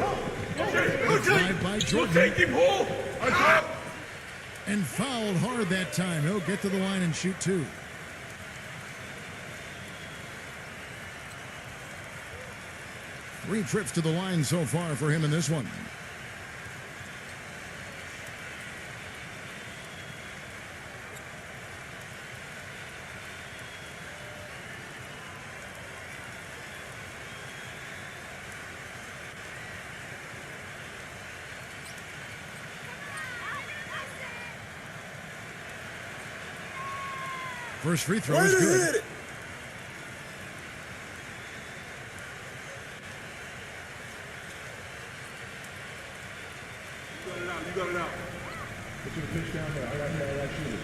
Applied by Jordan. And fouled hard that time. He'll get to the line and shoot 2. Three trips to the line so far for him in this one. First free throw is good. You got it out. Put your pitch down there. I got shooters.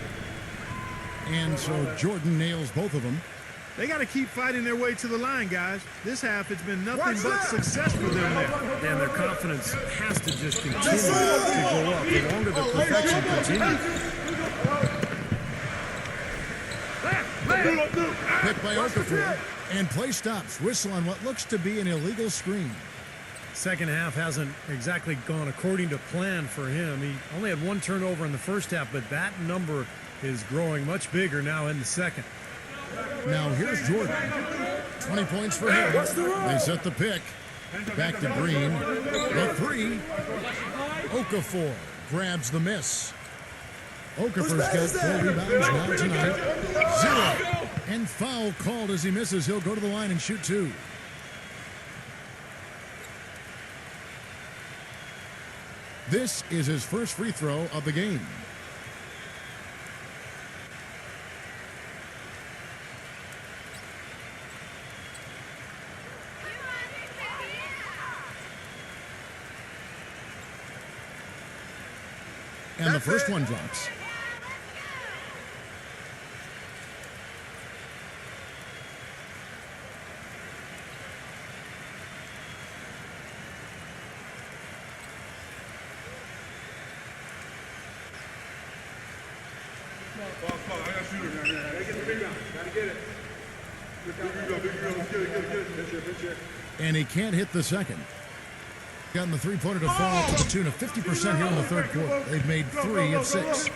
And so Jordan nails both of them. They got to keep fighting their way to the line, guys. This half, it's been nothing but success for them there. And their confidence has to just continue to go up. The longer the perfection continues. Picked by Okafor. And play stops. Whistle on what looks to be an illegal screen. Second half hasn't exactly gone according to plan for him. He only had 1 turnover in the first half, but that number is growing much bigger now in the second. Now here's Jordan. 20 points for him. They set the pick. Back to Green. The 3. Okafor grabs the miss. Okafor's got 4 rebounds now tonight. 0. And foul called as he misses. He'll go to the line and shoot 2. This is his first free throw of the game. And the first one drops. I got a shooter down there. Gotta get the rebound. Gotta get it. Big rebound. Let's get it. And he can't hit the second. Gotten the three-pointer to fall to the tune of 50% here in the third quarter. They've made 3 of 6.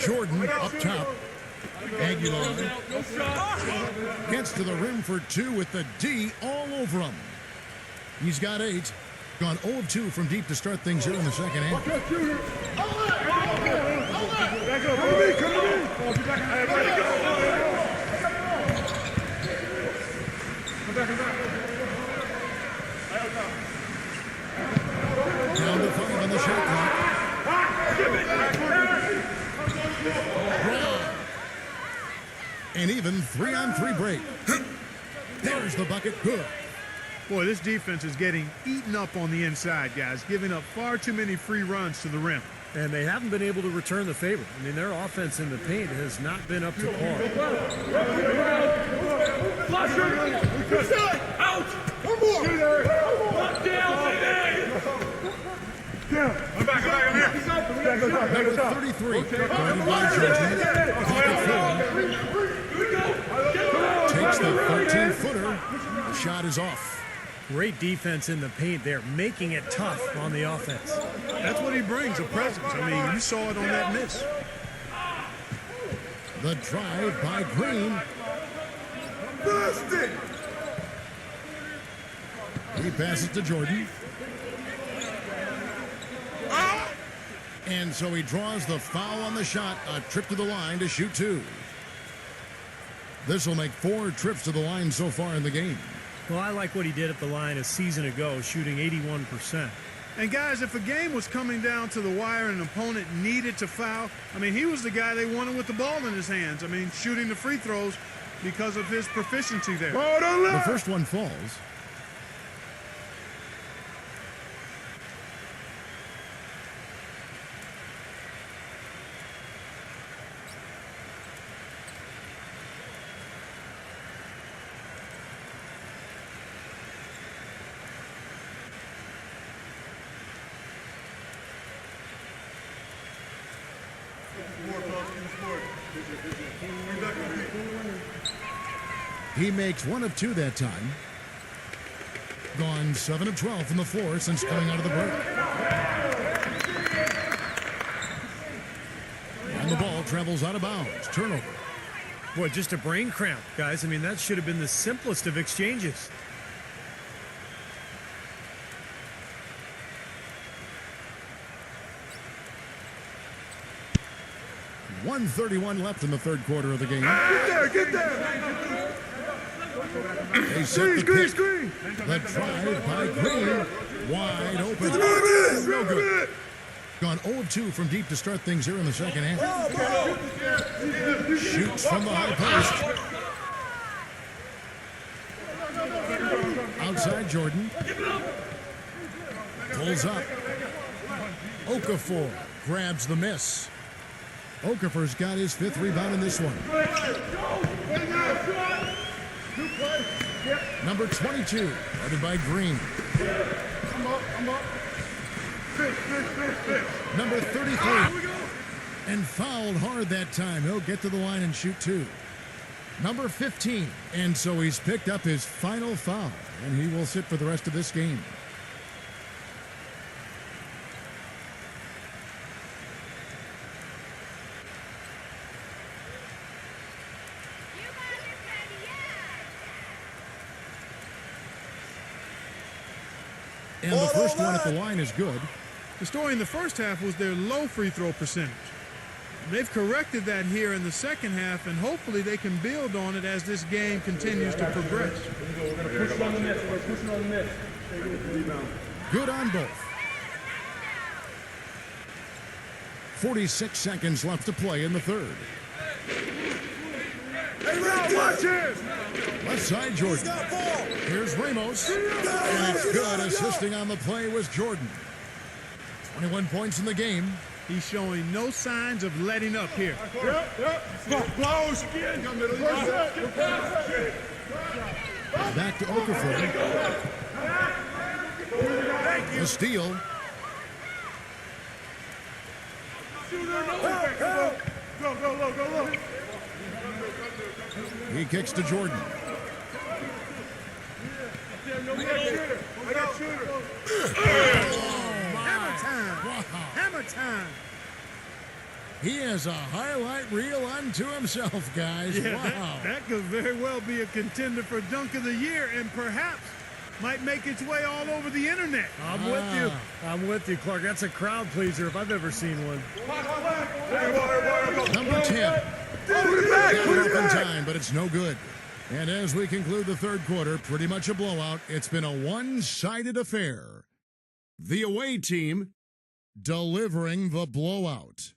Jordan up top. Aguilar gets to the rim for 2 with the D all over him. He's got 8. Gone 0 of 2 from deep to start things here in the second half. Down to 5 on the shot clock. An even 3-on-3 break. There's the bucket. Good. Boy, this defense is getting eaten up on the inside, guys, giving up far too many free runs to the rim. And they haven't been able to return the favor. I mean, their offense in the paint has not been up to par. Out! One more! I'm back, I'm here. Number 33, guarded by Jordan. Takes the 13-footer. The shot is off. Great defense in the paint there, making it tough on the offense. That's what he brings, a presence. I mean, you saw it on that miss. The drive by Green. He passes to Jordan. And so he draws the foul on the shot, a trip to the line to shoot 2. This will make 4 trips to the line so far in the game. Well, I like what he did at the line a season ago, shooting 81%. And guys, if a game was coming down to the wire and an opponent needed to foul, I mean, he was the guy they wanted with the ball in his hands. I mean, shooting the free throws because of his proficiency there. The first one falls. He makes 1 of 2 that time. Gone 7 of 12 from the floor since coming out of the break. And the ball travels out of bounds. Turnover. Boy, just a brain cramp, guys. I mean, that should have been the simplest of exchanges. .131 left in the third quarter of the game. Get there! They set the pick. The drive by Green. Wide open. No good. Gone 0 of 2 from deep to start things here in the second half. Shoots from the high post. Outside Jordan. Pulls up. Okafor grabs the miss. Okafor's got his 5th rebound in this one. Number 22, guarded by Green. Number 33, and fouled hard that time. He'll get to the line and shoot 2. Number 15, and so he's picked up his final foul, and he will sit for the rest of this game. And the first one at the line is good. The story in the first half was their low free throw percentage. They've corrected that here in the second half, and hopefully they can build on it as this game continues to progress. We're going to push it on the miss. We're pushing on the miss. Good on both. 46 seconds left to play in the third. Hey, Watch it! Left side, Jordan. Here's Ramos. And it's good. Assisting on the play was Jordan. 21 points in the game. He's showing no signs of letting up here. Close again. Back to Okafor. The steal. Go. He kicks to Jordan. I got shooter. Hammer time. Wow. Hammer time. He has a highlight reel unto himself, guys. Yeah, Wow. that could very well be a contender for Dunk of the Year and perhaps might make its way all over the internet. I'm with you. I'm with you, Clark. That's a crowd pleaser if I've ever seen one. Number 10. Got it up in time, but it's no good. And as we conclude the third quarter, pretty much a blowout. It's been a one-sided affair. The away team delivering the blowout.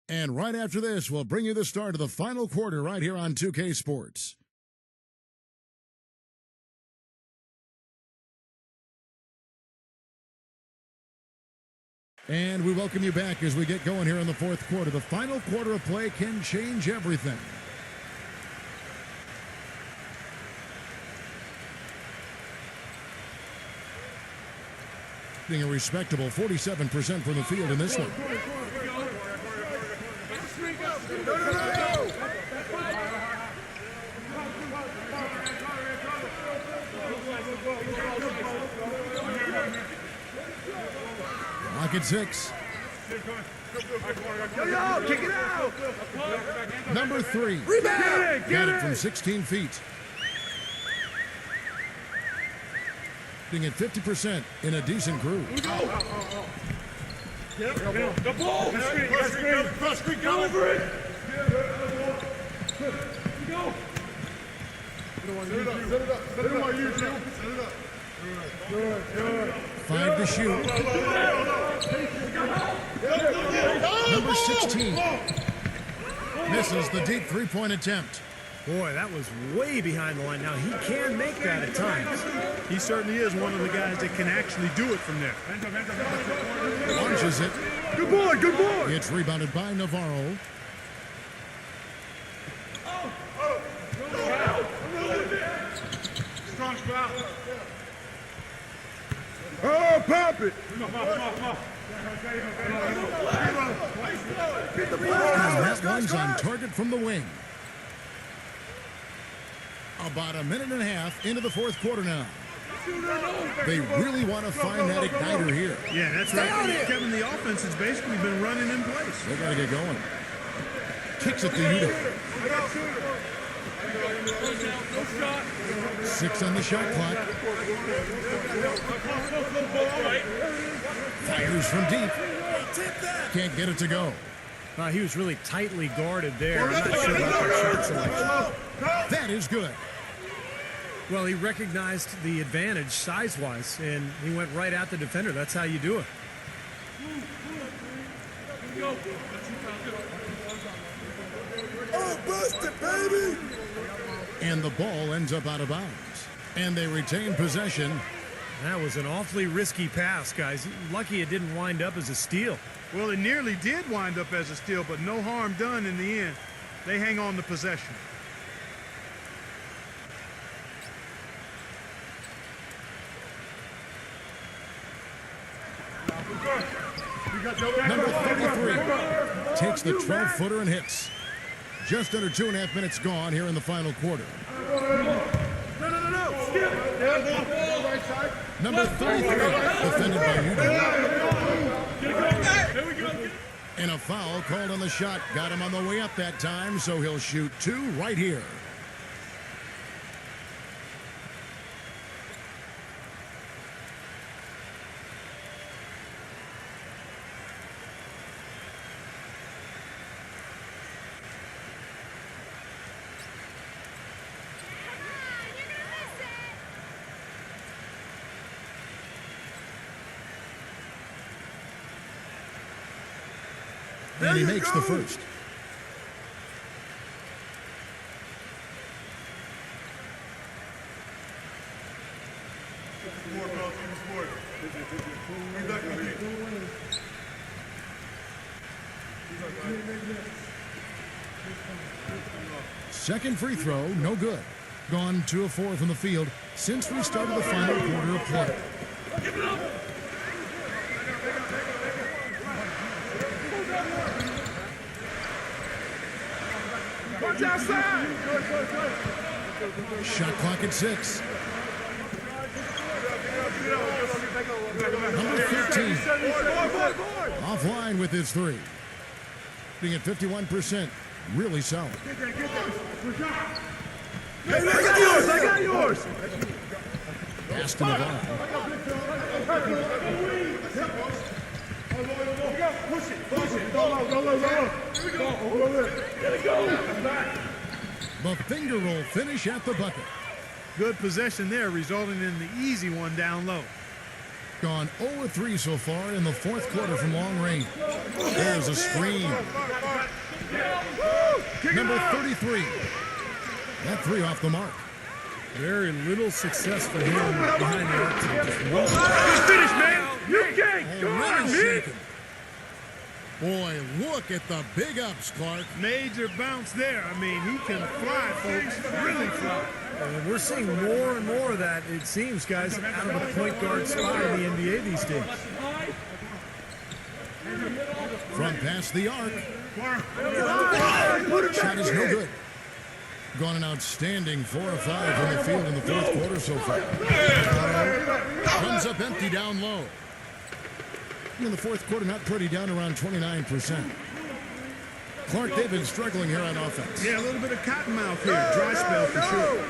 And right after this, we'll bring you the start of the final quarter right here on 2K Sports. And we welcome you back as we get going here in the fourth quarter. The final quarter of play can change everything. A respectable 47% from the field in this one. Lock at 6. Kick it out. Number 3. Rebound. Got it from 16 feet. At 50% in a decent groove. The ball. Cross screen. Go over it. Go. Set it up. You two. Set it up. Good. 5 to shoot. Number 16. Misses the deep three-point attempt. Boy, that was way behind the line. Now, he can make that at times. He certainly is one of the guys that can actually do it from there. Launches it. Good boy. It's rebounded by Navarro. Strong foul. Oh, pop it. And that one's on target from the wing. About a minute and a half into the fourth quarter now. They really want to find that igniter here. Yeah, that's right. Kevin, the offense has basically been running in place. They got to get going. Kicks it to Yuta. 6 on the shot clock. Fires from deep. Can't get it to go. He was really tightly guarded there. I'm not sure about that shot selection. That is good. Well, he recognized the advantage size-wise, and he went right at the defender. That's how you do it. Oh, bust it, baby. And the ball ends up out of bounds. And they retain possession. That was an awfully risky pass, guys. Lucky it didn't wind up as a steal. Well, it nearly did wind up as a steal, but no harm done in the end. They hang on to possession. Number 33 takes the 12-footer and hits. Just under 2.5 minutes gone here in the final quarter. No. Skip. Right side. Number 33 defended by Yuta. There we go. And a foul called on the shot. Got him on the way up that time, so he'll shoot 2 right here. And he makes the first. Second free throw, no good. Gone 2 of 4 from the field since we started the final quarter of play. Watch outside! Shot clock at 6. Number 13. Offline with his 3. Being at 51%. Really solid. Hey, I got yours! I got yours! Pass to Navarro. Push it! Push it! Go low! Go low! Go low! Let it go! The finger roll finish at the bucket. Good possession there, resulting in the easy one down low. Gone 0 of 3 so far in the fourth quarter from long range. There's a screen. Number 33. That 3 off the mark. Very little success for him behind the arc. Just one. Finish, man! You can't guard Already me! shaken. Boy, look at the big ups, Clark. Major bounce there. I mean, he can fly, folks. Really fly. And we're seeing more and more of that, it seems, guys, out of the point guard spot in the NBA these days. From past the arc. Shot is no good. Gone an outstanding 4 of 5 from the field in the fourth quarter so far. Comes up empty down low. In the fourth quarter, not pretty, down around 29%. Clark, they've been struggling here on offense. Yeah, a little bit of cottonmouth here. Dry spell for sure.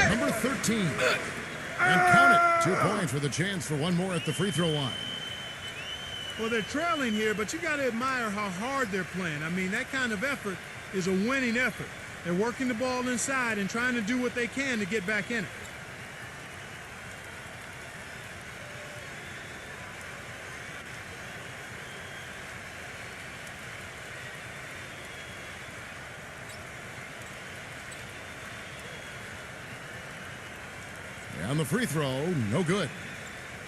Number 13. And count it. 2 points with a chance for one more at the free throw line. Well, they're trailing here, but you got to admire how hard they're playing. I mean, that kind of effort is a winning effort. They're working the ball inside and trying to do what they can to get back in it. On the free throw, no good.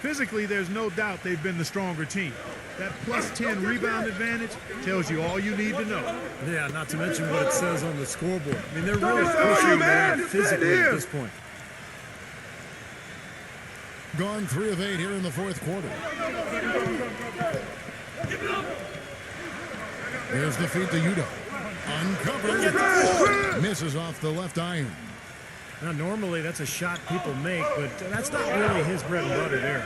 Physically, there's no doubt they've been the stronger team. That plus 10 rebound advantage tells you all you need to know. Yeah, not to mention what it says on the scoreboard. I mean, they're really pushing them around physically at this point. Gone 3 of 8 here in the fourth quarter. There's the feed to Udo. Uncovered. Misses off the left iron. Now, normally that's a shot people make, but that's not really his bread and butter there.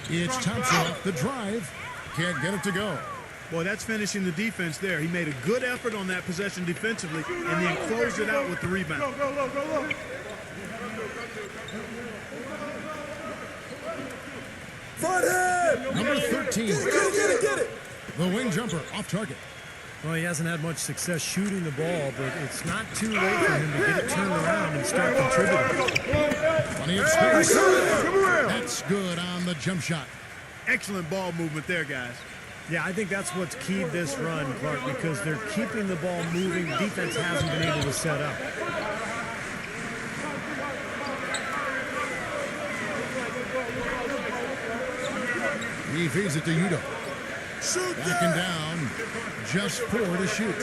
It's Thompson off the drive. Can't get it to go. Boy, that's finishing the defense there. He made a good effort on that possession defensively and then closed it out with the rebound. Go low, go low. Front head! Number 13. Get it! The wing jumper off target. Well, he hasn't had much success shooting the ball, but it's not too late for him to get it turned around and start contributing. Plenty of space. That's good on the jump shot. Excellent ball movement there, guys. Yeah, I think that's what's keyed this run, Clark, because they're keeping the ball moving. Defense hasn't been able to set up. He feeds it to Udo. Backing down, just 4 to shoot.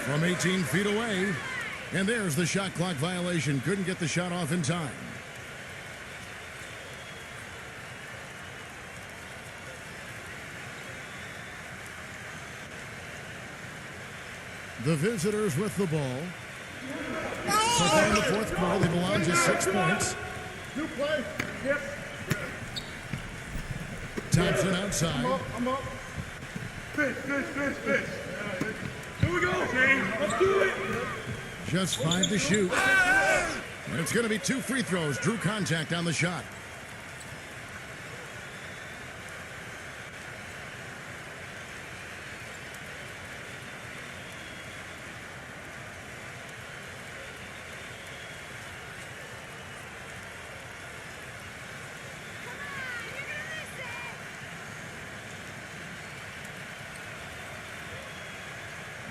From 18 feet away, and there's the shot clock violation. Couldn't get the shot off in time. The visitors with the ball. So far in the fourth quarter, they belong to 6 points. You play. Yep. Thompson outside. I'm up. Fish. Here we go. Let's do it. Just 5 to shoot. And it's going to be 2 free throws. Drew contact on the shot.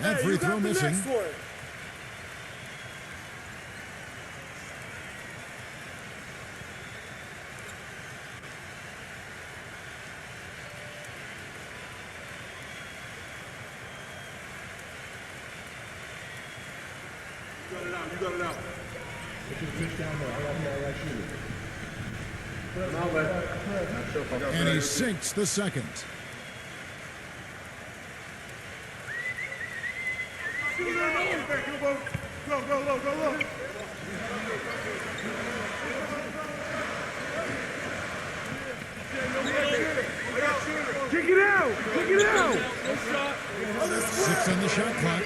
That free throw missing. out. You got it out. Put your pitch down there. I got shooter. And he sinks the second. Go. Kick it out. 6 on the shot clock.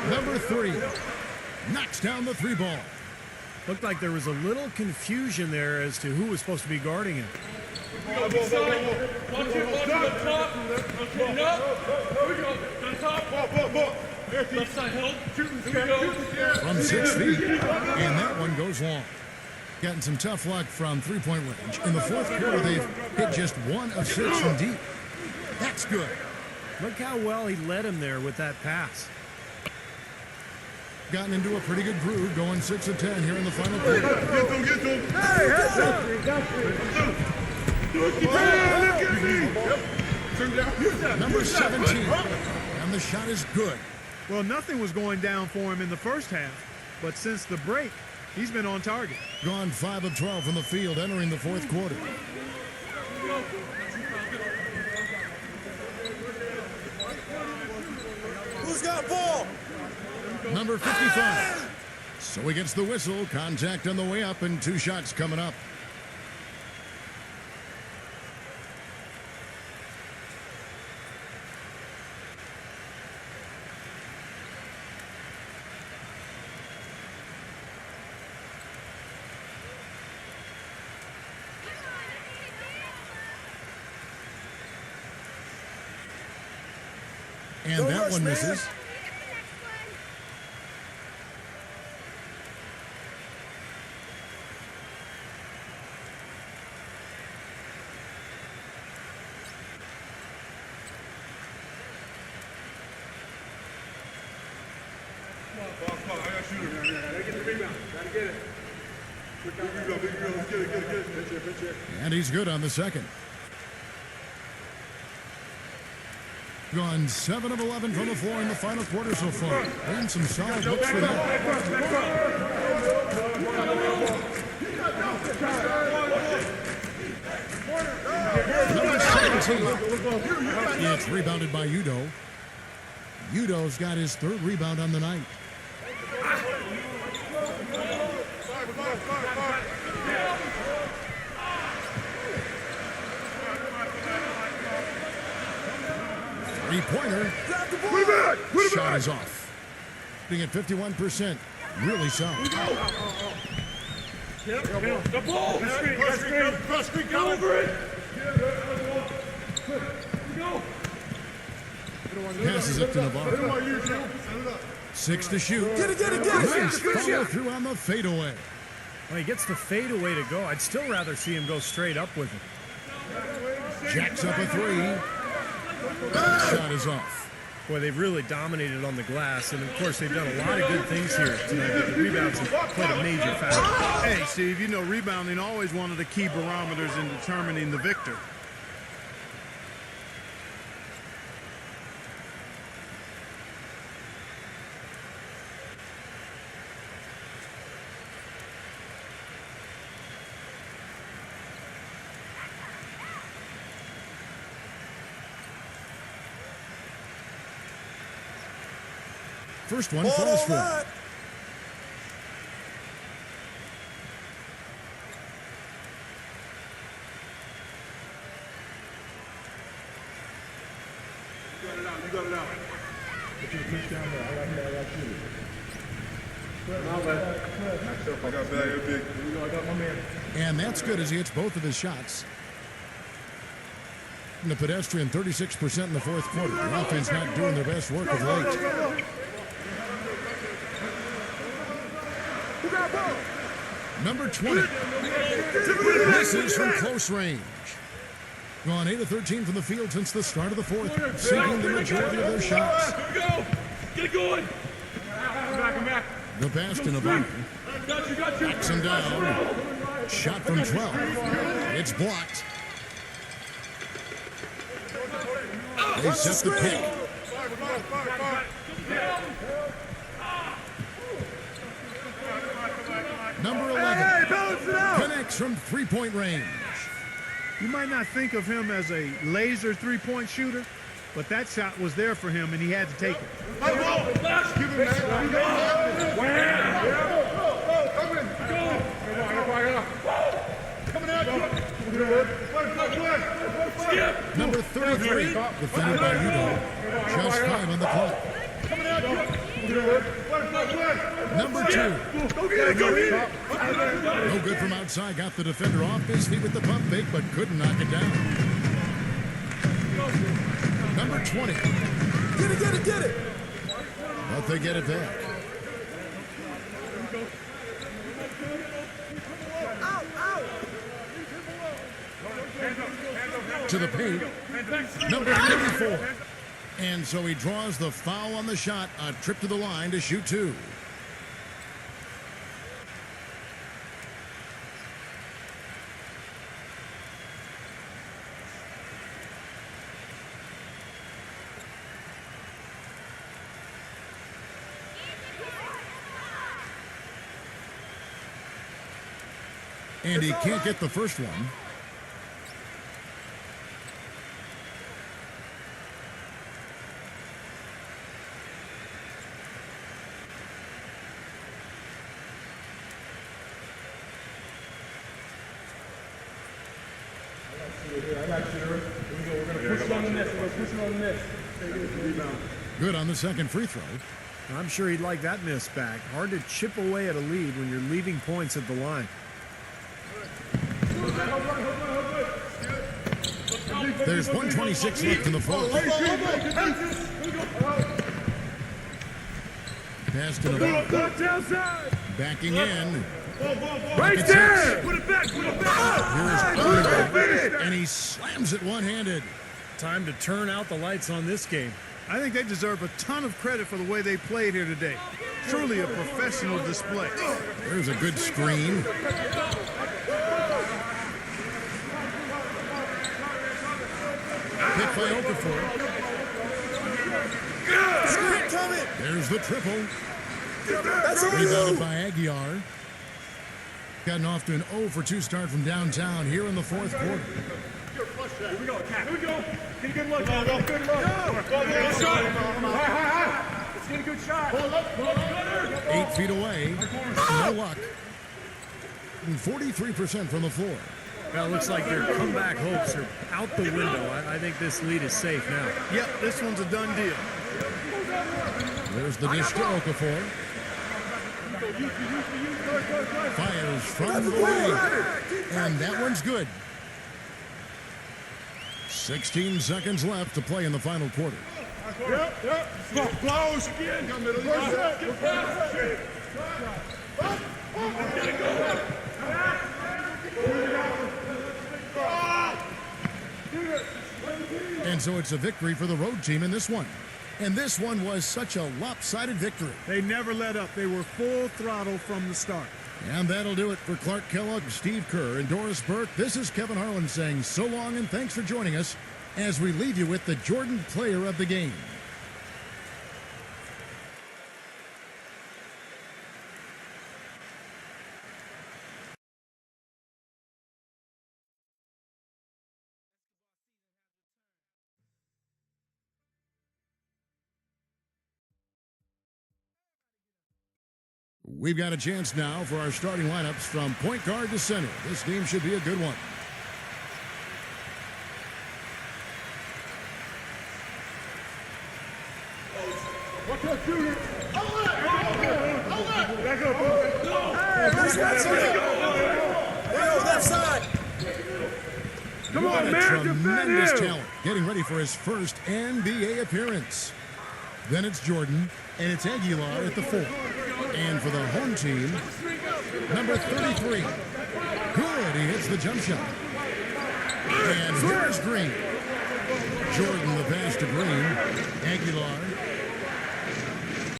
Number 3 knocks down the 3 ball. Looked like there was a little confusion there as to who was supposed to be guarding him. Watch it up top. Okay, up. Here we go. On top. Ball. Left side held. Here we go. From 6 feet. And that one goes long. Gotten some tough luck from three-point range. In the fourth quarter, they've hit just 1 of 6 from deep. That's good. Look how well he led him there with that pass. Gotten into a pretty good groove, going 6 of 10 here in the final quarter. Get them. Number 17. And the shot is good. Well, nothing was going down for him in the first half, but since the break, he's been on target. Gone 5 of 12 from the field entering the fourth quarter. Who's got ball? Number 55. So he gets the whistle. Contact on the way up and 2 shots coming up. And that one misses. I got shooter. Gotta get the rebound. Gotta get it. Big rebound. Let's get it. Pitch it. And he's good on the second. Gone 7 of 11 from the floor in the final quarter so far. And some solid looks for that. Number 17. It's rebounded by Udo. Udo's got his 3rd rebound on the night. Three-pointer. Shot is off. Being at 51%. Really solid. The ball. Go over it. Go. Passes it to Navarro. 6 to shoot. Get it. Nice follow through on the fadeaway. When he gets the fadeaway to go, I'd still rather see him go straight up with it. Jacks up a 3. Shot is off. Boy, they've really dominated on the glass, and of course they've done a lot of good things here tonight, but the rebounds have played a major factor. Hey, Steve, you know rebounding always one of the key barometers in determining the victor. First one falls for him. You got it out. Put your pitch down there. I got shooter. I got bad, big. I got my man. And that's good as he hits both of his shots. And the pedestrian 36% in the fourth quarter. The offense not doing their best work of late. Number 20. Misses from close range. Gone 8 of 13 from the field since the start of the fourth, sinking the majority of their shots. Here we go. Get it going. Come back. The pass to Navarro. Got you. Backs him down. Shot from 12. It's blocked. They set the pick. Number 11 connects from three-point range. You might not think of him as a laser three-point shooter, but that shot was there for him, and he had to take it. Number 33, defended by Udo. Just 5 on the clock. Number 2. No good from outside. Got the defender off his feet with the pump fake, but couldn't knock it down. Number 20. Get it! But they get it back. To the paint. Number 34. And so he draws the foul on the shot. A trip to the line to shoot 2. And he can't get the first one. Good on the second free throw. I'm sure he'd like that miss back. Hard to chip away at a lead when you're leaving points at the line. There's 1:26 left in the fourth. Pass to the ball. Backing in. Right there! Put it back! Here's Underwood, and he slams it one-handed. Time to turn out the lights on this game. I think they deserve a ton of credit for the way they played here today. Truly a professional display. There's a good screen. Pick by Okafor. There's the triple. Rebounded by Aguiar. Gotten off to an 0 for 2 start from downtown here in the fourth quarter. Here we go. Get a good look. Good look. Good shot. Let's get a good shot. 8 feet away. No luck. And 43% from the floor. Well, it looks like their comeback hopes are out the window. I think this lead is safe now. Yep, this one's a done deal. There's the dish to Okafor. Fires from the way. And that one's good. 16 seconds left to play in the final quarter. Close again. And so it's a victory for the road team in this one. And this one was such a lopsided victory. They never let up. They were full throttle from the start. And that'll do it for Clark Kellogg, Steve Kerr, and Doris Burke. This is Kevin Harlan saying so long and thanks for joining us as we leave you with the Jordan Player of the Game. We've got a chance now for our starting lineups from point guard to center. This game should be a good one. Come on, man. Tremendous talent. Getting ready for his first NBA appearance. Then it's Jordan, and it's Aguilar at the 4. And for the home team, number 33. Good, he hits the jump shot. And here's Green. Jordan the pass to Green. Aguilar